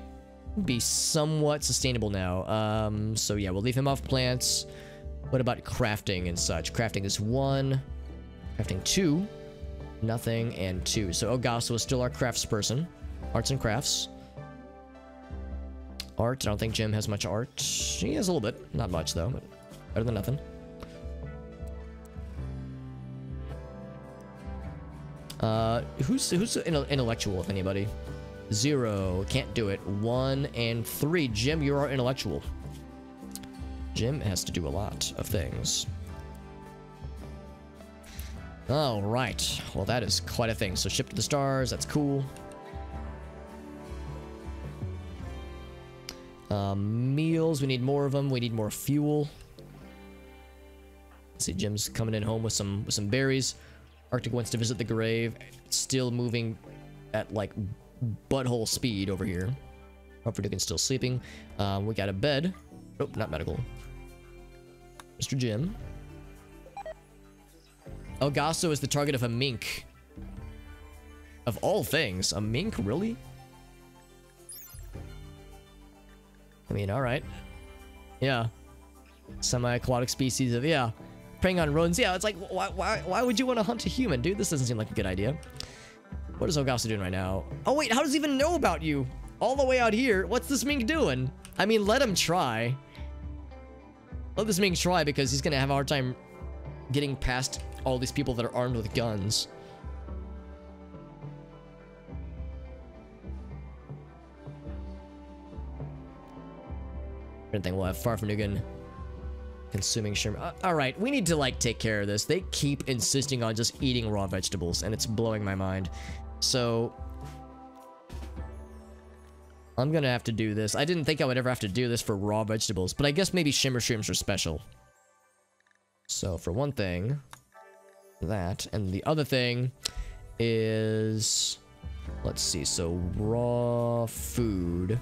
be somewhat sustainable now. So yeah, we'll leave him off plants. What about crafting and such? Crafting is 1. Crafting 2. Nothing, and 2. So Elgaso is still our crafts person. Arts and crafts. Art, I don't think Jim has much art. He has a little bit. Not much, though, but better than nothing. Who's intellectual, if anybody? 0, can't do it. 1 and 3. Jim, you're our intellectual. Jim has to do a lot of things. All right. Well, that is quite a thing. So ship to the stars. That's cool. Meals. We need more of them. We need more fuel. Let's see, Jim's coming in home with some berries. Arctic wants to visit the grave. It's still moving at like butthole speed over here. Farfanugan's still sleeping. We got a bed. Nope, not medical. Mr. Jim. Elgaso is the target of a mink. Of all things, a mink, really? I mean, alright. Yeah. Semi-aquatic species of, yeah. Preying on rodents. Yeah, it's like, why would you want to hunt a human, dude? This doesn't seem like a good idea. What is Ogasa doing right now? Oh, wait, how does he even know about you? All the way out here? What's this mink doing? I mean, let him try. Let this mink try, because he's gonna have a hard time getting past all these people that are armed with guns. I don't think we'll have Farfanugan consuming shrimp. Alright, we need to, like, take care of this. They keep insisting on just eating raw vegetables, and it's blowing my mind. So I'm gonna have to do this. I didn't think I would ever have to do this for raw vegetables, but I guess maybe shimmer shrooms are special. So for one thing, that, and the other thing is, let's see, so raw food.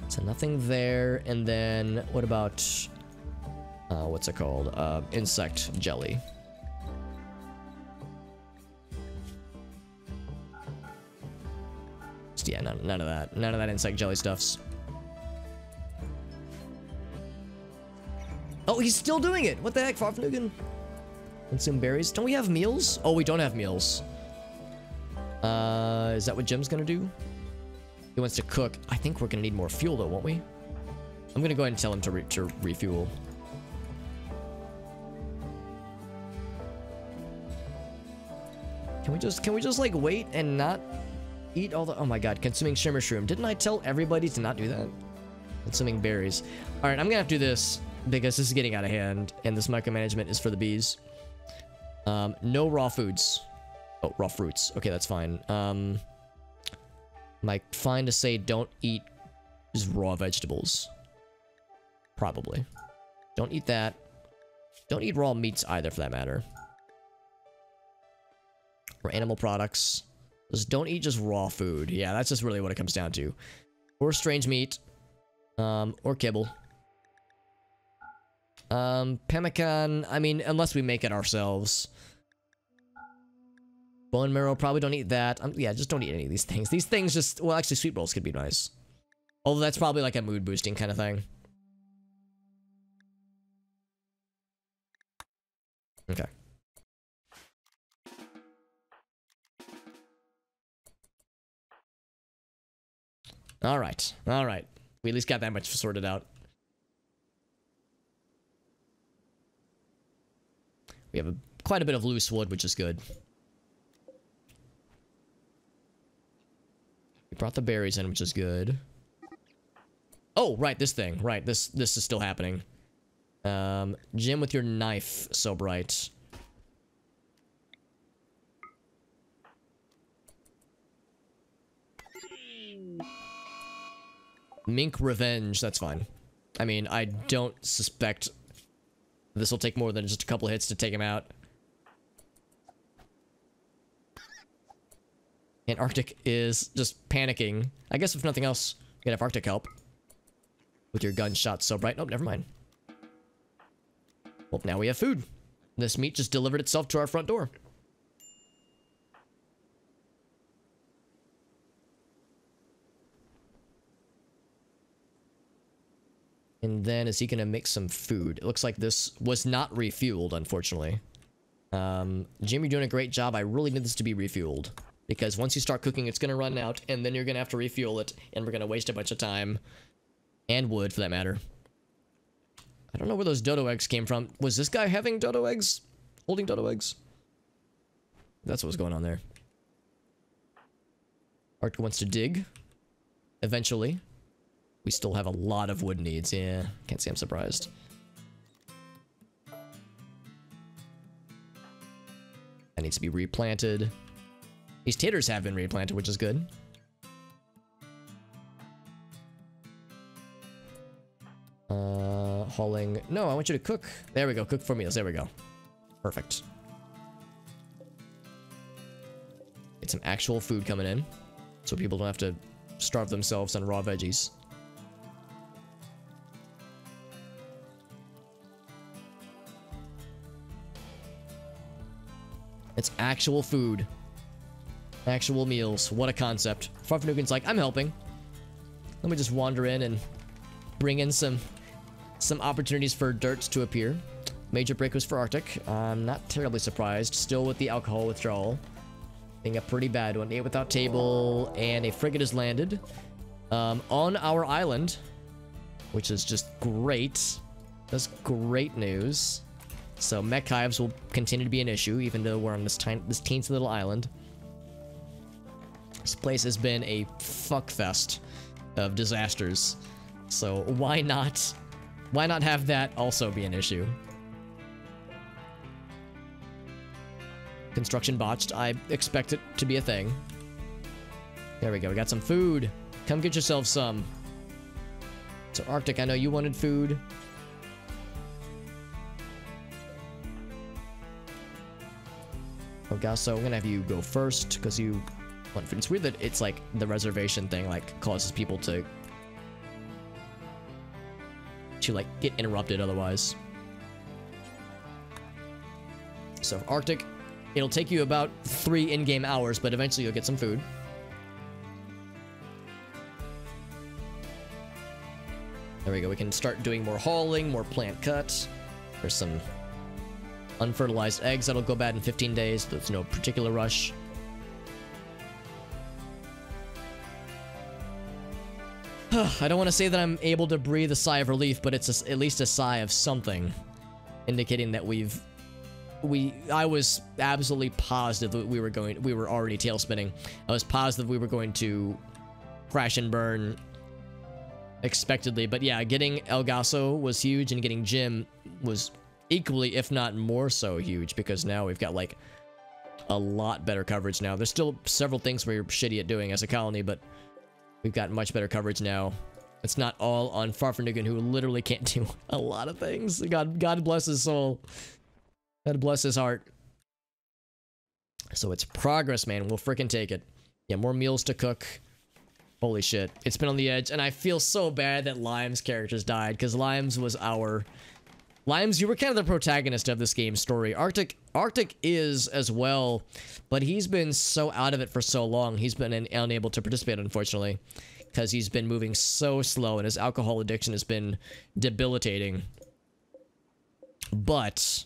So nothing there, and then what about, what's it called? Insect jelly. Just, yeah, none of that. None of that insect jelly stuffs. Oh, he's still doing it! What the heck, Farfanugan? Consume berries. Don't we have meals? Oh, we don't have meals. Is that what Jim's gonna do? He wants to cook. I think we're gonna need more fuel though, won't we? I'm gonna go ahead and tell him to refuel. Can we just like wait and not eat all the— oh my god, consuming shimmer shroom. Didn't I tell everybody to not do that? Consuming berries. Alright, I'm gonna have to do this because this is getting out of hand and this micromanagement is for the bees. No raw foods. Oh, raw fruits. Okay, that's fine. Am I fine to say don't eat just raw vegetables? Probably. Don't eat that. Don't eat raw meats either, for that matter. Or animal products. Just don't eat just raw food. Yeah, that's just really what it comes down to. Or strange meat. Or kibble. Pemmican, I mean, unless we make it ourselves. Bone marrow, probably don't eat that. Yeah, just don't eat any of these things. These things just— well, actually, sweet rolls could be nice. Although that's probably like a mood boosting kind of thing. Okay. Alright, alright. We at least got that much sorted out. We have quite a bit of loose wood, which is good. We brought the berries in, which is good. Oh, right, this thing. Right, this is still happening. Jim with your knife, so bright. Mink revenge, that's fine. I mean, I don't suspect this will take more than just a couple hits to take him out. And Arctic is just panicking. I guess if nothing else, you can have Arctic help. With your gunshot so bright. Nope, never mind. Well, now we have food. This meat just delivered itself to our front door. And then is he gonna make some food? It looks like this was not refueled, unfortunately. Jim, you're doing a great job. I really need this to be refueled. Because once you start cooking, it's gonna run out, and then you're gonna have to refuel it, and we're gonna waste a bunch of time. And wood, for that matter. I don't know where those dodo eggs came from. Was this guy having dodo eggs? Holding dodo eggs? That's what was going on there. Arctic wants to dig. Eventually. We still have a lot of wood needs. Yeah, can't say I'm surprised. That needs to be replanted. These taters have been replanted, which is good. Hauling. No, I want you to cook. There we go. Cook for meals. There we go. Perfect. Get some actual food coming in, so people don't have to starve themselves on raw veggies. It's actual food. Actual meals. What a concept. Farfanugan's like, I'm helping. Let me just wander in and bring in some opportunities for dirt to appear. Major break was for Arctic. I'm not terribly surprised. Still with the alcohol withdrawal. Being a pretty bad one. 8 without table, and a frigate has landed on our island, which is just great. That's great news. So mech hives will continue to be an issue, even though we're on this teensy little island. This place has been a fuckfest of disasters. So why not have that also be an issue? Construction botched. I expect it to be a thing. There we go. We got some food. Come get yourself some. So Arctic, I know you wanted food. Okay, so I'm gonna have you go first because you want food. It's weird that it's like the reservation thing like causes people to like get interrupted otherwise. So Arctic, it'll take you about 3 in-game hours, but eventually you'll get some food. There we go. We can start doing more hauling, more plant cuts. There's some unfertilized eggs that'll go bad in 15 days. There's no particular rush. I don't want to say that I'm able to breathe a sigh of relief, but it's at least a sigh of something, indicating that I was absolutely positive that we were already tail spinning. I was positive we were going to crash and burn expectedly, but yeah, getting El Gaso was huge, and getting Jim was equally, if not more so, huge, because now we've got like a lot better coverage now. There's still several things we're shitty at doing as a colony, but we've got much better coverage now. It's not all on Farfanugan, who literally can't do a lot of things. God bless his soul. God bless his heart. So it's progress, man. We'll freaking take it. Yeah, more meals to cook. Holy shit. It's been on the edge, and I feel so bad that Lime's characters died, because Limes, you were kind of the protagonist of this game's story. Arctic is as well, but he's been so out of it for so long. He's been unable to participate, unfortunately, because he's been moving so slow, and his alcohol addiction has been debilitating. But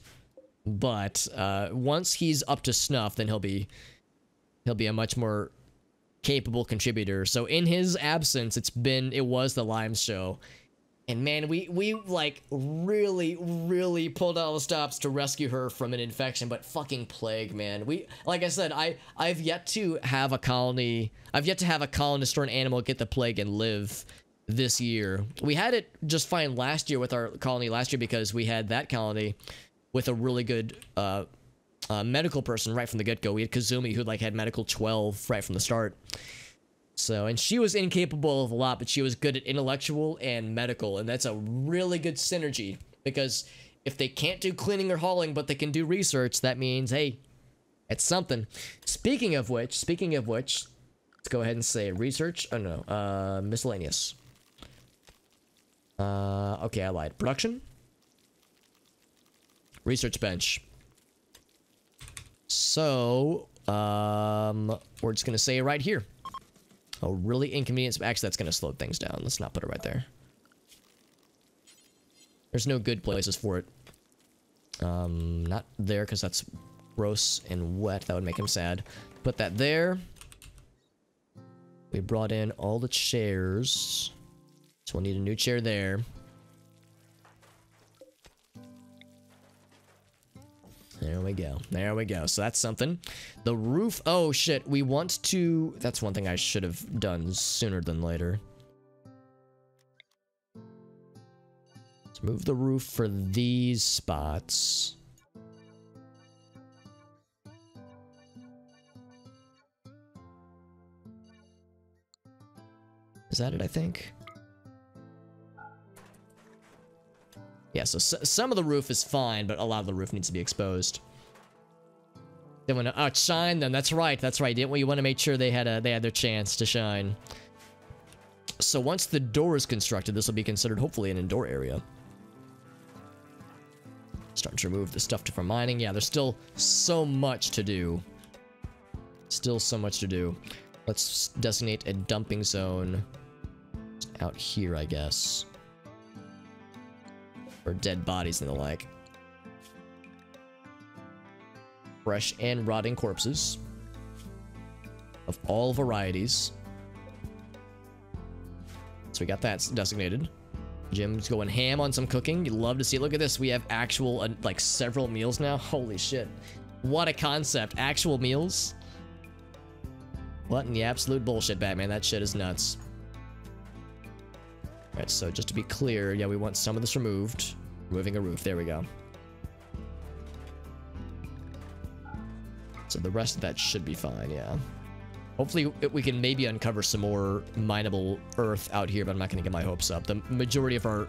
once he's up to snuff, then he'll be a much more capable contributor. So in his absence, it was the Limes show. And man, we like really pulled all the stops to rescue her from an infection, but fucking plague, man. Like I said, I've yet to have a colonist or an animal get the plague and live this year. We had it just fine last year with our colony because we had that colony with a really good medical person right from the get-go. We had Kazumi, who like had medical 12 right from the start. So, and she was incapable of a lot, but she was good at intellectual and medical, and that's a really good synergy, because if they can't do cleaning or hauling, but they can do research, that means, hey, it's something. Speaking of which, let's go ahead and say research. Oh no, miscellaneous. Okay, I lied. Production. Research bench. So, we're just gonna say right here. A really inconvenient. Actually, that's gonna slow things down. Let's not put it right there. There's no good places for it. Not there, because that's gross and wet. That would make him sad. Put that there. We brought in all the chairs, so we'll need a new chair there. There we go. There we go. So that's something. The roof. Oh, shit. We want to... That's one thing I should have done sooner than later. Let's move the roof for these spots. Is that it, I think? Yeah, so some of the roof is fine, but a lot of the roof needs to be exposed. They want to outshine them. That's right. That's right. You want to make sure they had their chance to shine. So once the door is constructed, this will be considered hopefully an indoor area. Starting to remove the stuff from mining. Yeah, there's still so much to do. Still so much to do. Let's designate a dumping zone out here, I guess. For dead bodies and the like. Fresh and rotting corpses. Of all varieties. So we got that designated. Jim's going ham on some cooking. You love to see it. Look at this. We have actual, like, several meals now. Holy shit. What a concept. Actual meals. What in the absolute bullshit, Batman? That shit is nuts. Alright, so just to be clear, yeah, we want some of this removed. Removing a roof. There we go. So the rest of that should be fine, yeah. Hopefully we can maybe uncover some more mineable earth out here, but I'm not going to get my hopes up. The majority of our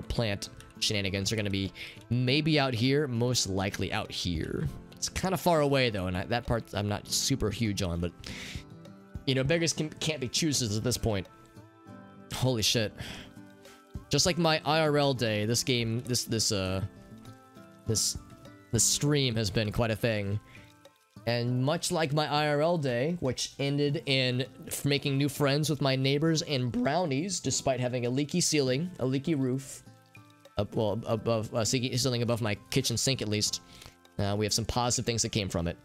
plant shenanigans are going to be maybe out here, most likely out here. It's kind of far away though, and that part I'm not super huge on, but you know, beggars can't be choosers at this point. Holy shit. Just like my IRL day, this game, this stream has been quite a thing. And much like my IRL day, which ended in making new friends with my neighbors and brownies, despite having a leaky ceiling, a leaky roof, well, above ceiling above my kitchen sink at least, we have some positive things that came from it.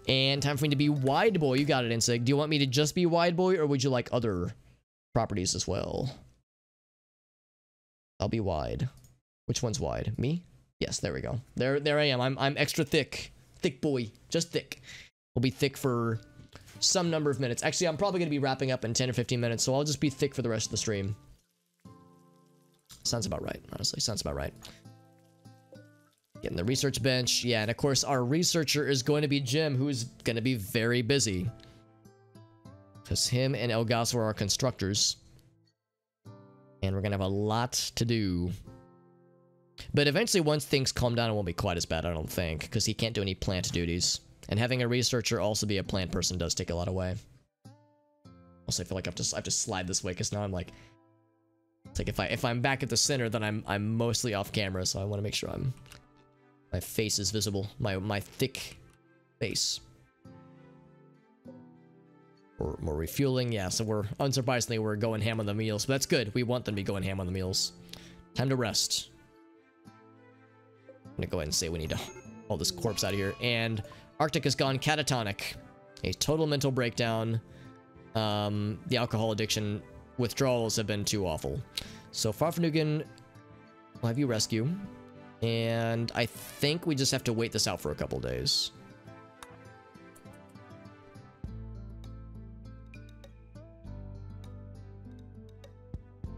And time for me to be wide boy. You got it, Insig. Do you want me to just be wide boy, or would you like other properties as well? I'll be wide. Which one's wide? Me? Yes, there we go. There I am. I'm extra thick. Thick boy. Just thick. We'll be thick for some number of minutes. Actually, I'm probably going to be wrapping up in 10 or 15 minutes, so I'll just be thick for the rest of the stream. Sounds about right, honestly. Sounds about right. Getting the research bench. Yeah, and of course, our researcher is going to be Jim, who's going to be very busy. Because him and Elgaso are our constructors. And we're going to have a lot to do. But eventually, once things calm down, it won't be quite as bad, I don't think. Because he can't do any plant duties. And having a researcher also be a plant person does take a lot away. Also, I feel like I have to slide this way, because now I'm like... It's like if I'm back at the center, then I'm mostly off camera, so I want to make sure my face is visible. My thick face. Or more refueling, yeah, so unsurprisingly, we're going ham on the meals. But that's good. We want them to be going ham on the meals. Time to rest. I'm gonna go ahead and say we need to haul this corpse out of here. And Arctic has gone catatonic. A total mental breakdown. The alcohol addiction withdrawals have been too awful. So Farfanugan will have you rescue. And I think we just have to wait this out for a couple days.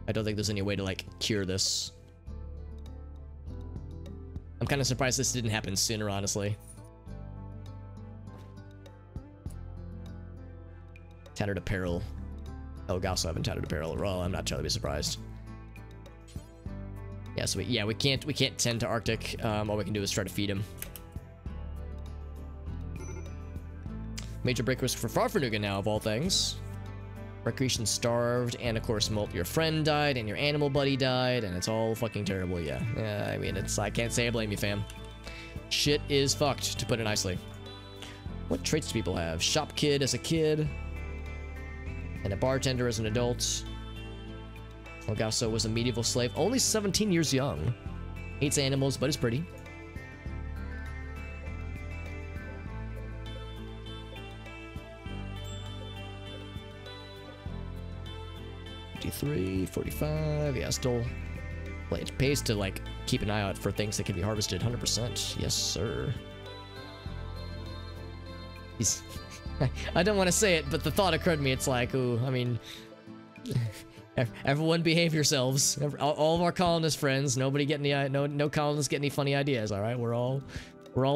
I don't think there's any way to, like, cure this. I'm kind of surprised this didn't happen sooner, honestly. Tattered apparel. Oh, Elgaso having tattered apparel. Well, I'm not terribly surprised. Yeah, so we can't tend to Arctic. All we can do is try to feed him. Major break risk for Farfanugan now, of all things. Recreation starved, and of course, your friend died, and your animal buddy died, and it's all fucking terrible, yeah. Yeah, I mean, I can't say I blame you, fam. Shit is fucked, to put it nicely. What traits do people have? Shop kid as a kid. And a bartender as an adult. Elgaso was a medieval slave, only 17 years young. Hates animals, but is pretty. $53, $45, yeah, still. It pays to, like, keep an eye out for things that can be harvested 100%. Yes, sir. I don't want to say it, but the thought occurred to me. It's like, ooh, I mean, everyone behave yourselves. All of our colonist friends, nobody get any, no colonists get any funny ideas. All right, we're all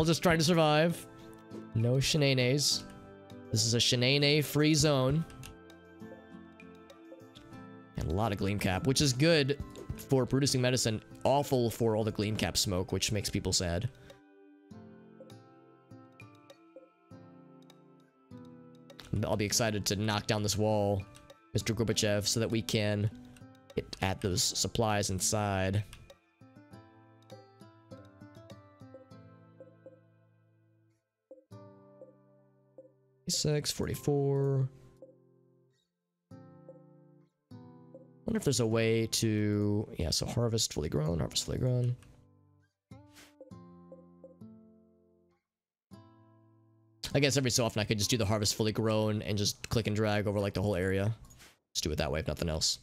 just trying to survive. No shenanigans. This is a shenanigans-free zone. And a lot of gleam cap, which is good for producing medicine. Awful for all the gleam cap smoke, which makes people sad. I'll be excited to knock down this wall, Mr. Gorbachev, so that we can get at those supplies inside. 46, 44. Wonder if there's a way to... Yeah, so harvest fully grown, harvest fully grown. I guess every so often I could just do the harvest fully grown and just click and drag over like the whole area. Just do it that way if nothing else.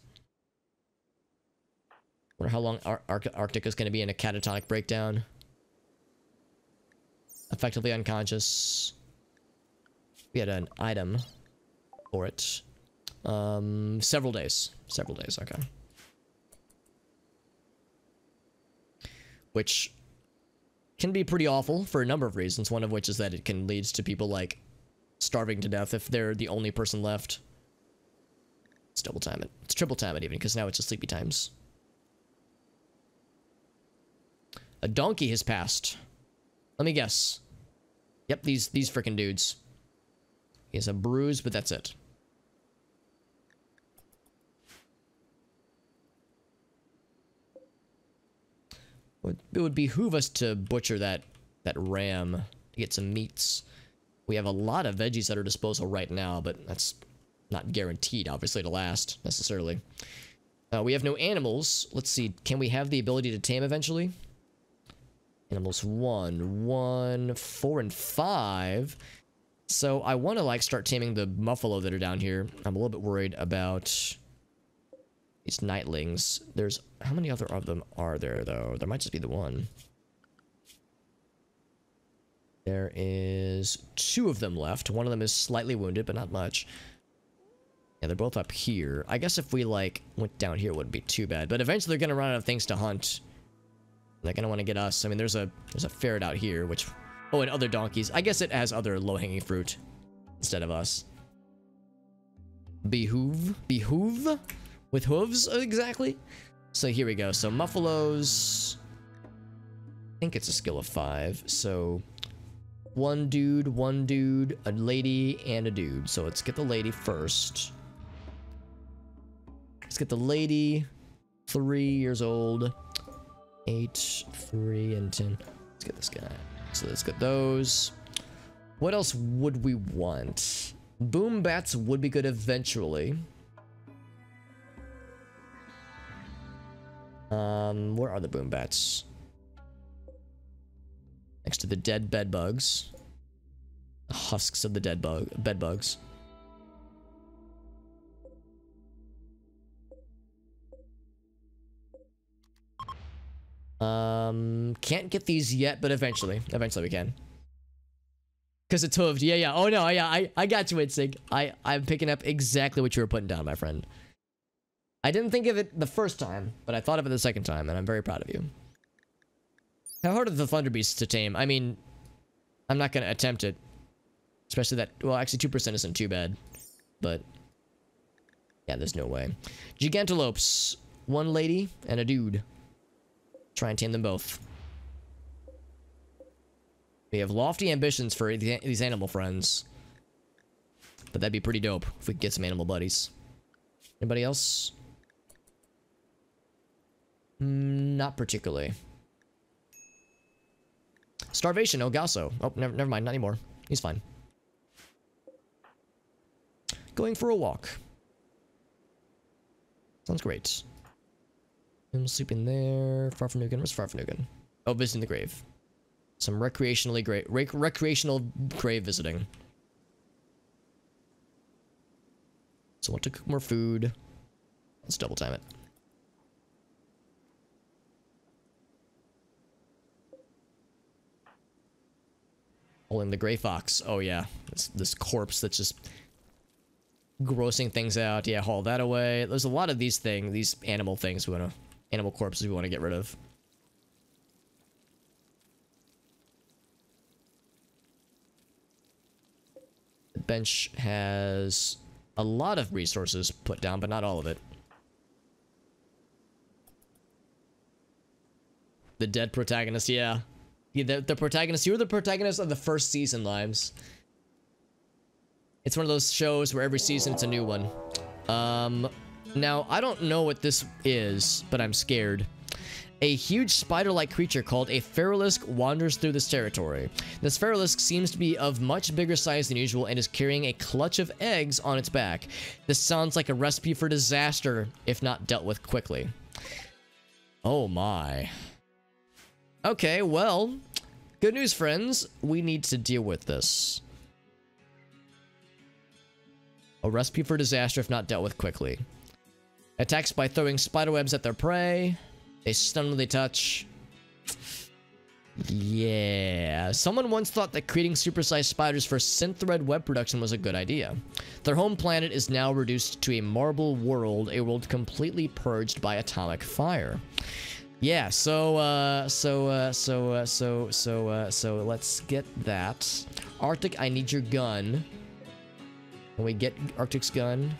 Wonder how long Arctic is going to be in a catatonic breakdown. Effectively unconscious. We had an item for it. Several days. Several days, okay. Which can be pretty awful for a number of reasons, one of which is that it can lead to people, like, starving to death if they're the only person left. Let's double time it. It's triple time it even, because now it's just sleepy times. A donkey has passed. Let me guess. Yep, these frickin' dudes. He has a bruise, but that's it. It would behoove us to butcher that ram to get some meats. We have a lot of veggies at our disposal right now, but that's not guaranteed, obviously, to last, necessarily. We have no animals. Let's see, can we have the ability to tame eventually? Animals 1, 4, and 5. So I want to, like, start taming the muffalo that are down here. I'm a little bit worried about these nightlings. There's... How many other of them are there, though? There might just be the one. There is 2 of them left. One of them is slightly wounded, but not much. Yeah, they're both up here. I guess if we, like, went down here, it wouldn't be too bad. But eventually they're going to run out of things to hunt. They're going to want to get us. I mean, there's a ferret out here, which... Oh, and other donkeys. I guess it has other low-hanging fruit instead of us. Behoove? Behoove? With hooves, exactly? So here we go. So Muffalos... I think it's a skill of 5. So... One dude, a lady, and a dude. So let's get the lady first. Let's get the lady. 3 years old. 8, 3, and 10. Let's get this guy. So let's get those. What else would we want? Boom bats would be good eventually. Where are the boom bats? Next to the dead bed bugs. The husks of the dead bed bugs. Can't get these yet, but eventually we can. Because it's hooved. Yeah. Oh no, yeah, I got you, Insig. I'm picking up exactly what you were putting down, my friend. I didn't think of it the first time, but I thought of it the second time, and I'm very proud of you. How hard are the thunder beasts to tame? I mean, I'm not gonna attempt it. Especially that, well, actually 2% isn't too bad. But, yeah, there's no way. Gigantolopes. 1 lady and a dude. Try and tame them both. We have lofty ambitions for these animal friends. But that'd be pretty dope if we could get some animal buddies. Anybody else? Not particularly. Starvation, Ogasso. Oh, never mind, not anymore. He's fine. Going for a walk. Sounds great. I'm sleeping there. Farfanugan. Where's Farfanugan? Oh, visiting the grave. Some recreational grave visiting. So I want to cook more food. Let's double time it. Pulling the gray fox. Oh yeah, this corpse that's just grossing things out. Yeah, haul that away. There's a lot of these animal things we want to, animal corpses we want to get rid of. The bench has a lot of resources put down, but not all of it. The dead protagonist, yeah. The protagonist, you were the protagonist of the first season, Limes. It's one of those shows where every season it's a new one. Now, I don't know what this is, but I'm scared. A huge spider-like creature called a Feralisk wanders through this territory. This Feralisk seems to be of much bigger size than usual and is carrying a clutch of eggs on its back. This sounds like a recipe for disaster if not dealt with quickly. Oh my. Okay, well, good news, friends. We need to deal with this. A recipe for disaster if not dealt with quickly. Attacks by throwing spiderwebs at their prey. They stun when they touch. Yeah. Someone once thought that creating supersized spiders for synth-thread web production was a good idea. Their home planet is now reduced to a marble world, a world completely purged by atomic fire. Yeah, so let's get that. Arctic, I need your gun. Can we get Arctic's gun?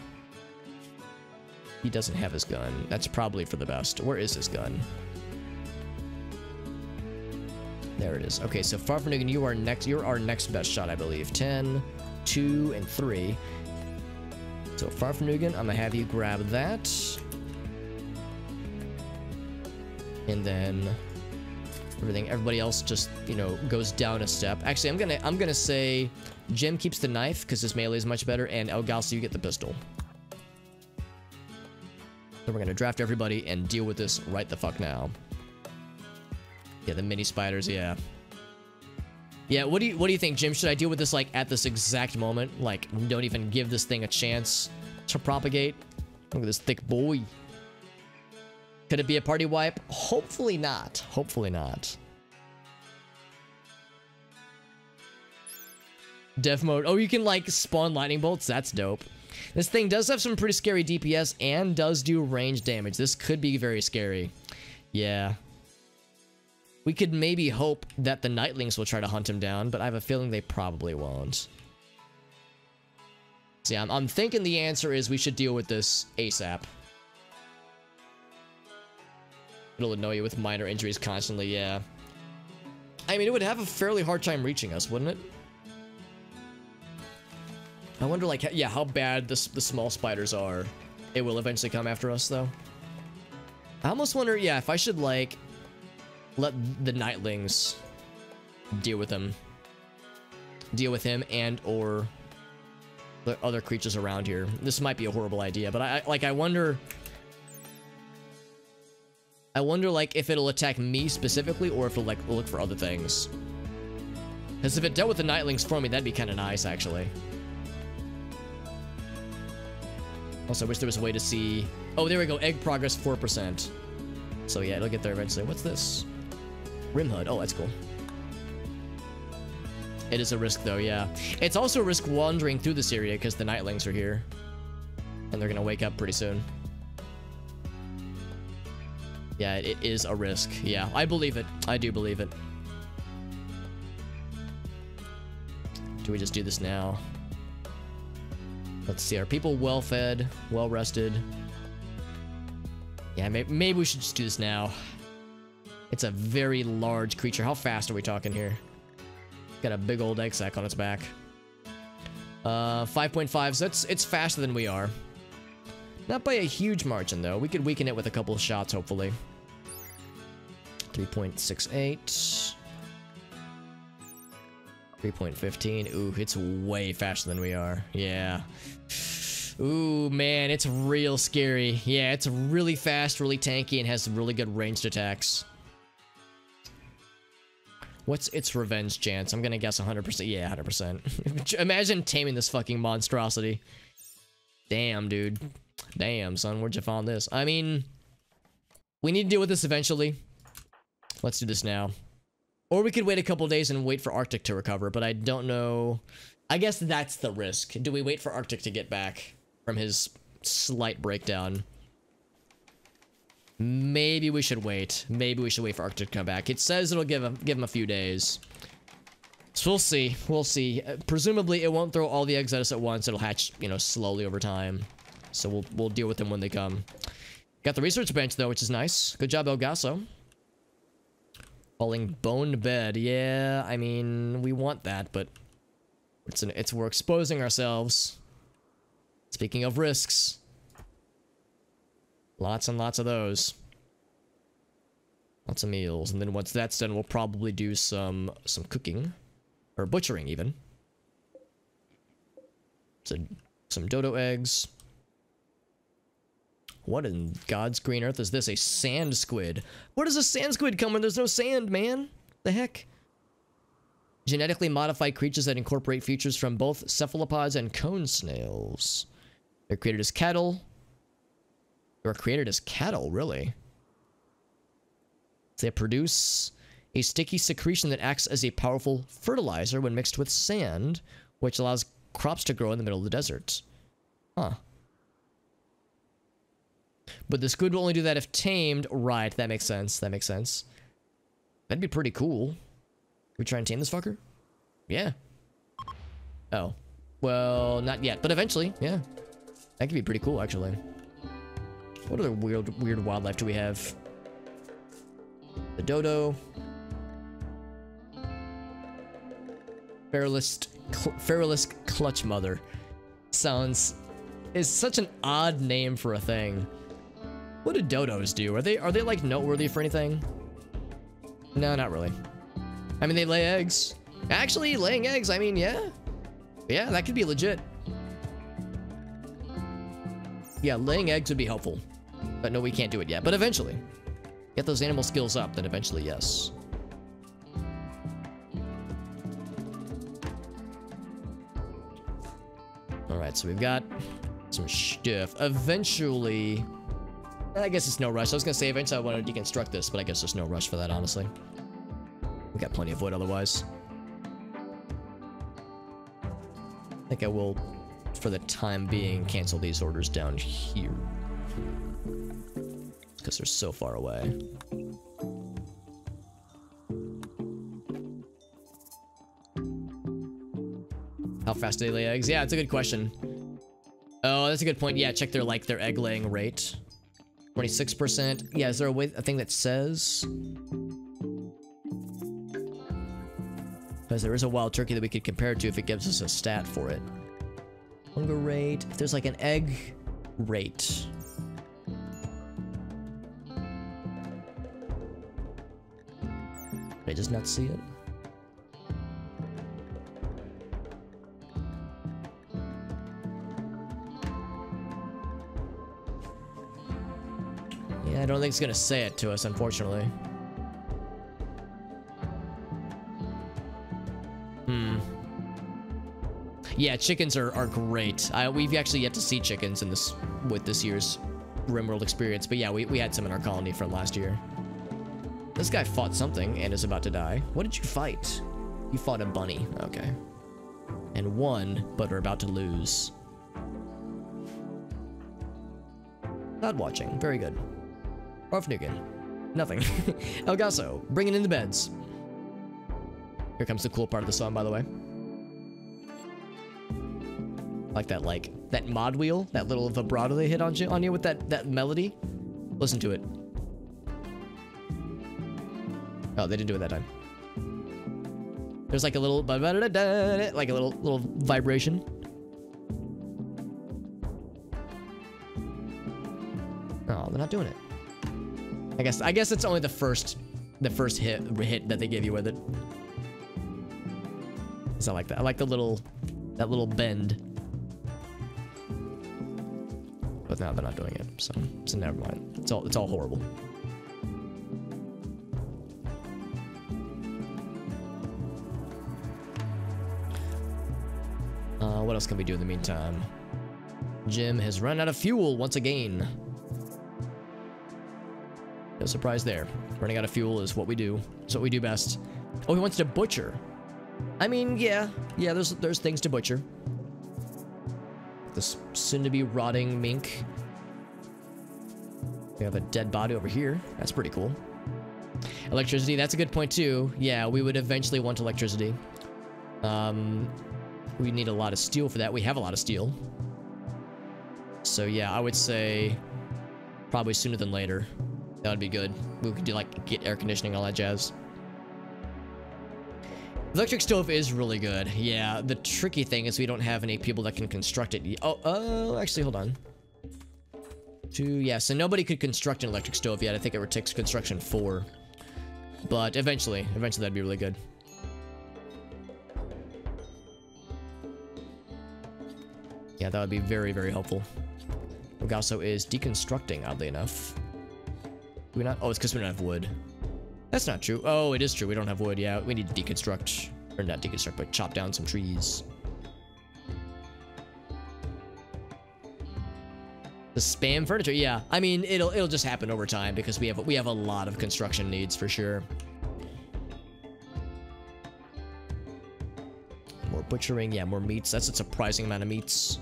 He doesn't have his gun. That's probably for the best. Where is his gun? There it is. Okay, so Farfanugan, you are next. You're our next best shot, I believe. 10, 2, and 3. So Farfanugan, I'm gonna have you grab that. And then everybody else just, you know, goes down a step. Actually, I'm gonna say Jim keeps the knife because his melee is much better, and Elgaso, you get the pistol. So we're gonna draft everybody and deal with this right the fuck now. Yeah, the mini spiders, yeah. Yeah, what do you think, Jim? Should I deal with this like at this exact moment? Like, don't even give this thing a chance to propagate? Look at this thick boy. Could it be a party wipe? Hopefully not. Hopefully not. Dev mode. Oh, you can like spawn lightning bolts? That's dope. This thing does have some pretty scary DPS and does do range damage. This could be very scary. Yeah. We could maybe hope that the Nightlings will try to hunt him down, but I have a feeling they probably won't. So yeah, I'm thinking the answer is we should deal with this ASAP. It'll annoy you with minor injuries constantly, yeah. I mean, it would have a fairly hard time reaching us, wouldn't it? I wonder, like, yeah, how bad the small spiders are. It will eventually come after us, though. I almost wonder, yeah, if I should, like, let the Nightlings deal with him. Deal with him and or the other creatures around here. This might be a horrible idea, but I wonder... like, if it'll attack me specifically, or if it'll, like, look for other things. Because if it dealt with the Nightlings for me, that'd be kind of nice, actually. Also, I wish there was a way to see... Oh, there we go. Egg progress 4%. So, yeah, it'll get there eventually. What's this? RimWorld. Oh, that's cool. It is a risk, though, yeah. It's also a risk wandering through this area because the Nightlings are here. And they're going to wake up pretty soon. Yeah, it is a risk. Yeah, I believe it. I do believe it. Do we just do this now? Let's see. Are people well fed? Well rested? Yeah, maybe we should just do this now. It's a very large creature. How fast are we talking here? Got a big old egg sack on its back. 5.5, so it's faster than we are. Not by a huge margin, though. We could weaken it with a couple of shots, hopefully. 3.68. 3.15. Ooh, it's way faster than we are. Yeah. Ooh, man, it's real scary. Yeah, it's really fast, really tanky, and has really good ranged attacks. What's its revenge chance? I'm gonna guess 100%. Yeah, 100%. Imagine taming this fucking monstrosity. Damn, dude. Damn, son, where'd you find this? I mean, we need to deal with this eventually. Let's do this now. Or we could wait a couple days and wait for Arctic to recover, but I don't know. I guess that's the risk. Do we wait for Arctic to get back from his slight breakdown? Maybe we should wait. Maybe we should wait for Arctic to come back. It says it'll give him a few days. So we'll see. We'll see. Presumably, it won't throw all the eggs at us at once. It'll hatch, you know, slowly over time. So we'll deal with them when they come. Got the research bench, though, which is nice. Good job, Elgaso. Falling boned bed. Yeah, I mean, we want that, but we're exposing ourselves. Speaking of risks. Lots and lots of those. Lots of meals. And then once that's done, we'll probably do some cooking. Or butchering, even. So, some dodo eggs. What in God's green earth is this? A sand squid. Where does a sand squid come when there's no sand, man? The heck? Genetically modified creatures that incorporate features from both cephalopods and cone snails. They're created as cattle. They were created as cattle, really? They produce a sticky secretion that acts as a powerful fertilizer when mixed with sand, which allows crops to grow in the middle of the desert. Huh. But the squid will only do that if tamed. Right, that makes sense. That makes sense. That'd be pretty cool. We try and tame this fucker? Yeah. Oh. Well, not yet, but eventually, yeah. That could be pretty cool, actually. What other weird wildlife do we have? The dodo. Feralisk clutch mother. Is such an odd name for a thing. What do dodos do? Are they like noteworthy for anything? No, not really. I mean, they lay eggs. Actually, laying eggs, I mean, yeah. Yeah, that could be legit. Yeah, laying eggs would be helpful. But no, we can't do it yet. But eventually. Get those animal skills up, then eventually, yes. Alright, so we've got some stuff. Eventually... I guess it's no rush. I was gonna say eventually I want to deconstruct this, but I guess there's no rush for that, honestly. We got plenty of wood otherwise. I think I will, for the time being, cancel these orders down here. Because they're so far away. How fast do they lay eggs? Yeah, it's a good question. Oh, that's a good point. Yeah, check their egg laying rate. 26%. Yeah, is there a thing that says? Because there is a wild turkey that we could compare it to if it gives us a stat for it. Hunger rate. If there's like an egg rate. Did I just not see it? Yeah, I don't think it's gonna say it to us, unfortunately. Yeah, chickens are great. We've actually yet to see chickens in this year's RimWorld experience, but yeah, we had some in our colony from last year. This guy fought something and is about to die. What did you fight? You fought a bunny. Okay. And won, but are about to lose. Cloud watching. Very good. Orfnugan. Nothing. El Gaso. Bringing in the beds. Here comes the cool part of the song, by the way. Like that mod wheel, that little vibrato they hit on you with that melody. Listen to it. Oh, they didn't do it that time. There's like a little like a little vibration. Oh, they're not doing it. I guess it's only the first hit that they give you with it. It's not like that. I like that little bend. But now they're not doing it, so never mind. It's all horrible. What else can we do in the meantime? Jim has run out of fuel once again. No surprise there. Running out of fuel is what we do. It's what we do best. Oh, he wants to butcher. I mean, yeah, there's things to butcher. This soon-to-be rotting mink. We have a dead body over here. That's pretty cool. Electricity, that's a good point too. Yeah, we would eventually want electricity. We need a lot of steel for that. We have a lot of steel. So yeah, I would say probably sooner than later. That would be good. We could do get air conditioning, all that jazz. Electric stove is really good. Yeah, the tricky thing is we don't have any people that can construct it. Oh, actually, hold on. Yeah, so nobody could construct an electric stove yet. I think it takes construction 4. But eventually that'd be really good. Yeah, that would be very, very helpful. Ogasso is deconstructing, oddly enough. Do we not? Oh, it's because we don't have wood. That's not true. Oh, it is true. We don't have wood. Yeah, we need to deconstruct. Or not deconstruct, but chop down some trees. The spam furniture. Yeah, I mean, it'll just happen over time because we have a lot of construction needs for sure. More butchering. Yeah, more meats. That's a surprising amount of meats.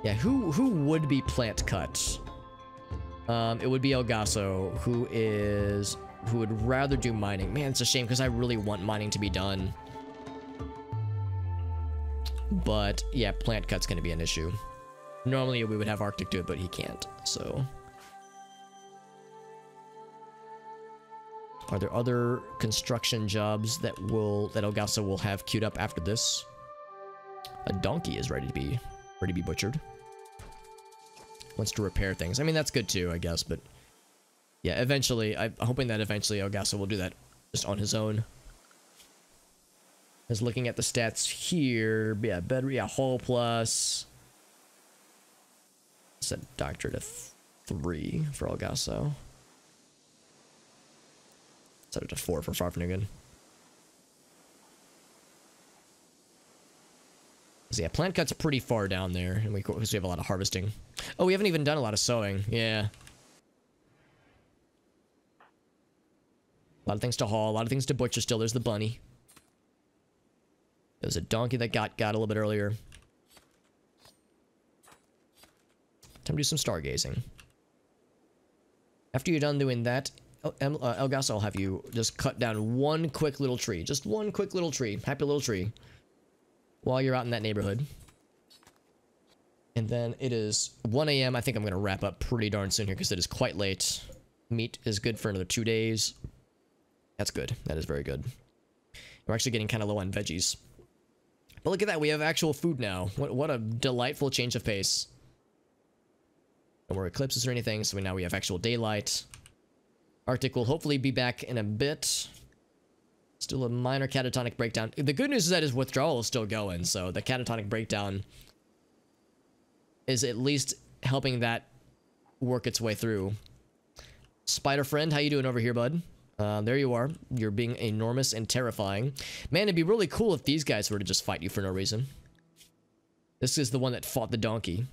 Yeah, who would be plant cut? It would be Elgaso, who would rather do mining. Man, it's a shame because I really want mining to be done. But yeah, plant cut's gonna be an issue. Normally we would have Arctic do it, but he can't, so. Are there other construction jobs that Elgaso will have queued up after this? A donkey is ready to be butchered. Wants to repair things. I mean, that's good too, I guess, but yeah, eventually, I'm hoping that eventually Elgaso will do that just on his own. As looking at the stats here, yeah, better, yeah, hull plus. Set doctor to 3 for Elgaso. Set it to 4 for Farfnigan. So yeah, plant cut's pretty far down there, and because we have a lot of harvesting. Oh, we haven't even done a lot of sowing. Yeah. A lot of things to haul, a lot of things to butcher still. There's the bunny. There's a donkey that got a little bit earlier. Time to do some stargazing. After you're done doing that, Elgaso, I'll have you just cut down one quick little tree. Just one quick little tree. Happy little tree. While you're out in that neighborhood. And then it is 1 a.m. I think I'm going to wrap up pretty darn soon here because it is quite late. Meat is good for another 2 days. That's good. That is very good. We're actually getting kind of low on veggies. But look at that. We have actual food now. What a delightful change of pace. No more eclipses or anything, so now we have actual daylight. Arctic will hopefully be back in a bit. Still a minor catatonic breakdown. The good news is that his withdrawal is still going, so the catatonic breakdown is at least helping that work its way through. Spider friend, how you doing over here, bud? There you are. You're being enormous and terrifying. Man, it'd be really cool if these guys were to just fight you for no reason. This is the one that fought the donkey.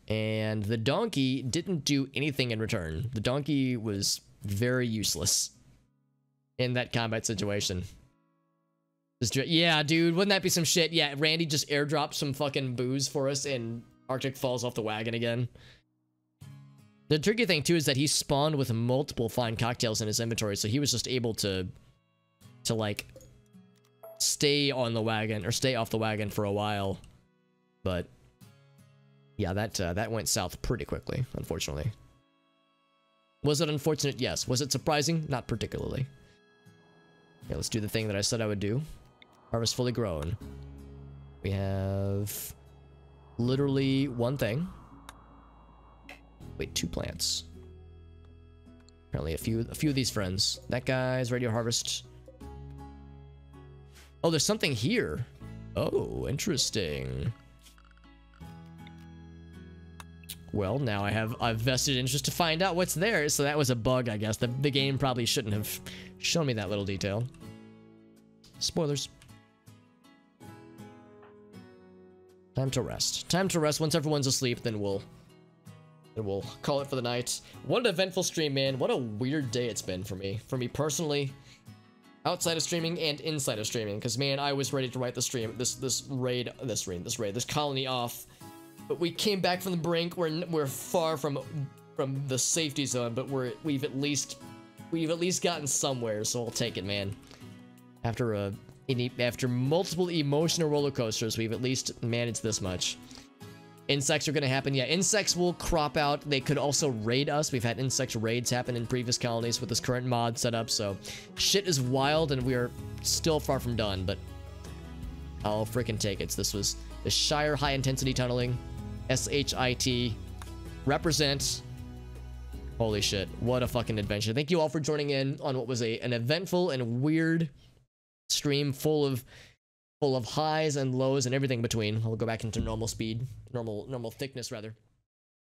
And the donkey didn't do anything in return. The donkey was very useless in that combat situation. Yeah, dude, wouldn't that be some shit? Yeah, Randy just airdropped some fucking booze for us and Arctic falls off the wagon again. The tricky thing, too, is that he spawned with multiple fine cocktails in his inventory, so he was just able to like, stay on the wagon, or stay off the wagon for a while. But yeah, that went south pretty quickly, unfortunately. Was it unfortunate? Yes. Was it surprising? Not particularly. Yeah, let's do the thing that I said I would do. Harvest fully grown. We have literally one thing. Wait, 2 plants. Apparently a few of these friends. That guy's ready to harvest. Oh, there's something here. Oh, interesting. Well, now I have a vested interest to find out what's there. So that was a bug, I guess. The game probably shouldn't have shown me that little detail. Spoilers. Time to rest. Time to rest. Once everyone's asleep, then we'll call it for the night. What an eventful stream, man. What a weird day it's been for me. For me personally, outside of streaming and inside of streaming. Because, man, I was ready to write this colony off. But we came back from the brink. We're far from the safety zone, but we've at least gotten somewhere. So I'll take it, man. After multiple emotional roller coasters, we've at least managed this much. Insects are gonna happen. Yeah, insects will crop out. They could also raid us. We've had insect raids happen in previous colonies with this current mod setup. So shit is wild, and we are still far from done. But I'll freaking take it. So this was the Shire High Intensity Tunneling. SHIT. Represent. Holy shit, what a fucking adventure. Thank you all for joining in on what was an eventful and weird stream full of highs and lows and everything between. I'll go back into normal speed, normal thickness rather.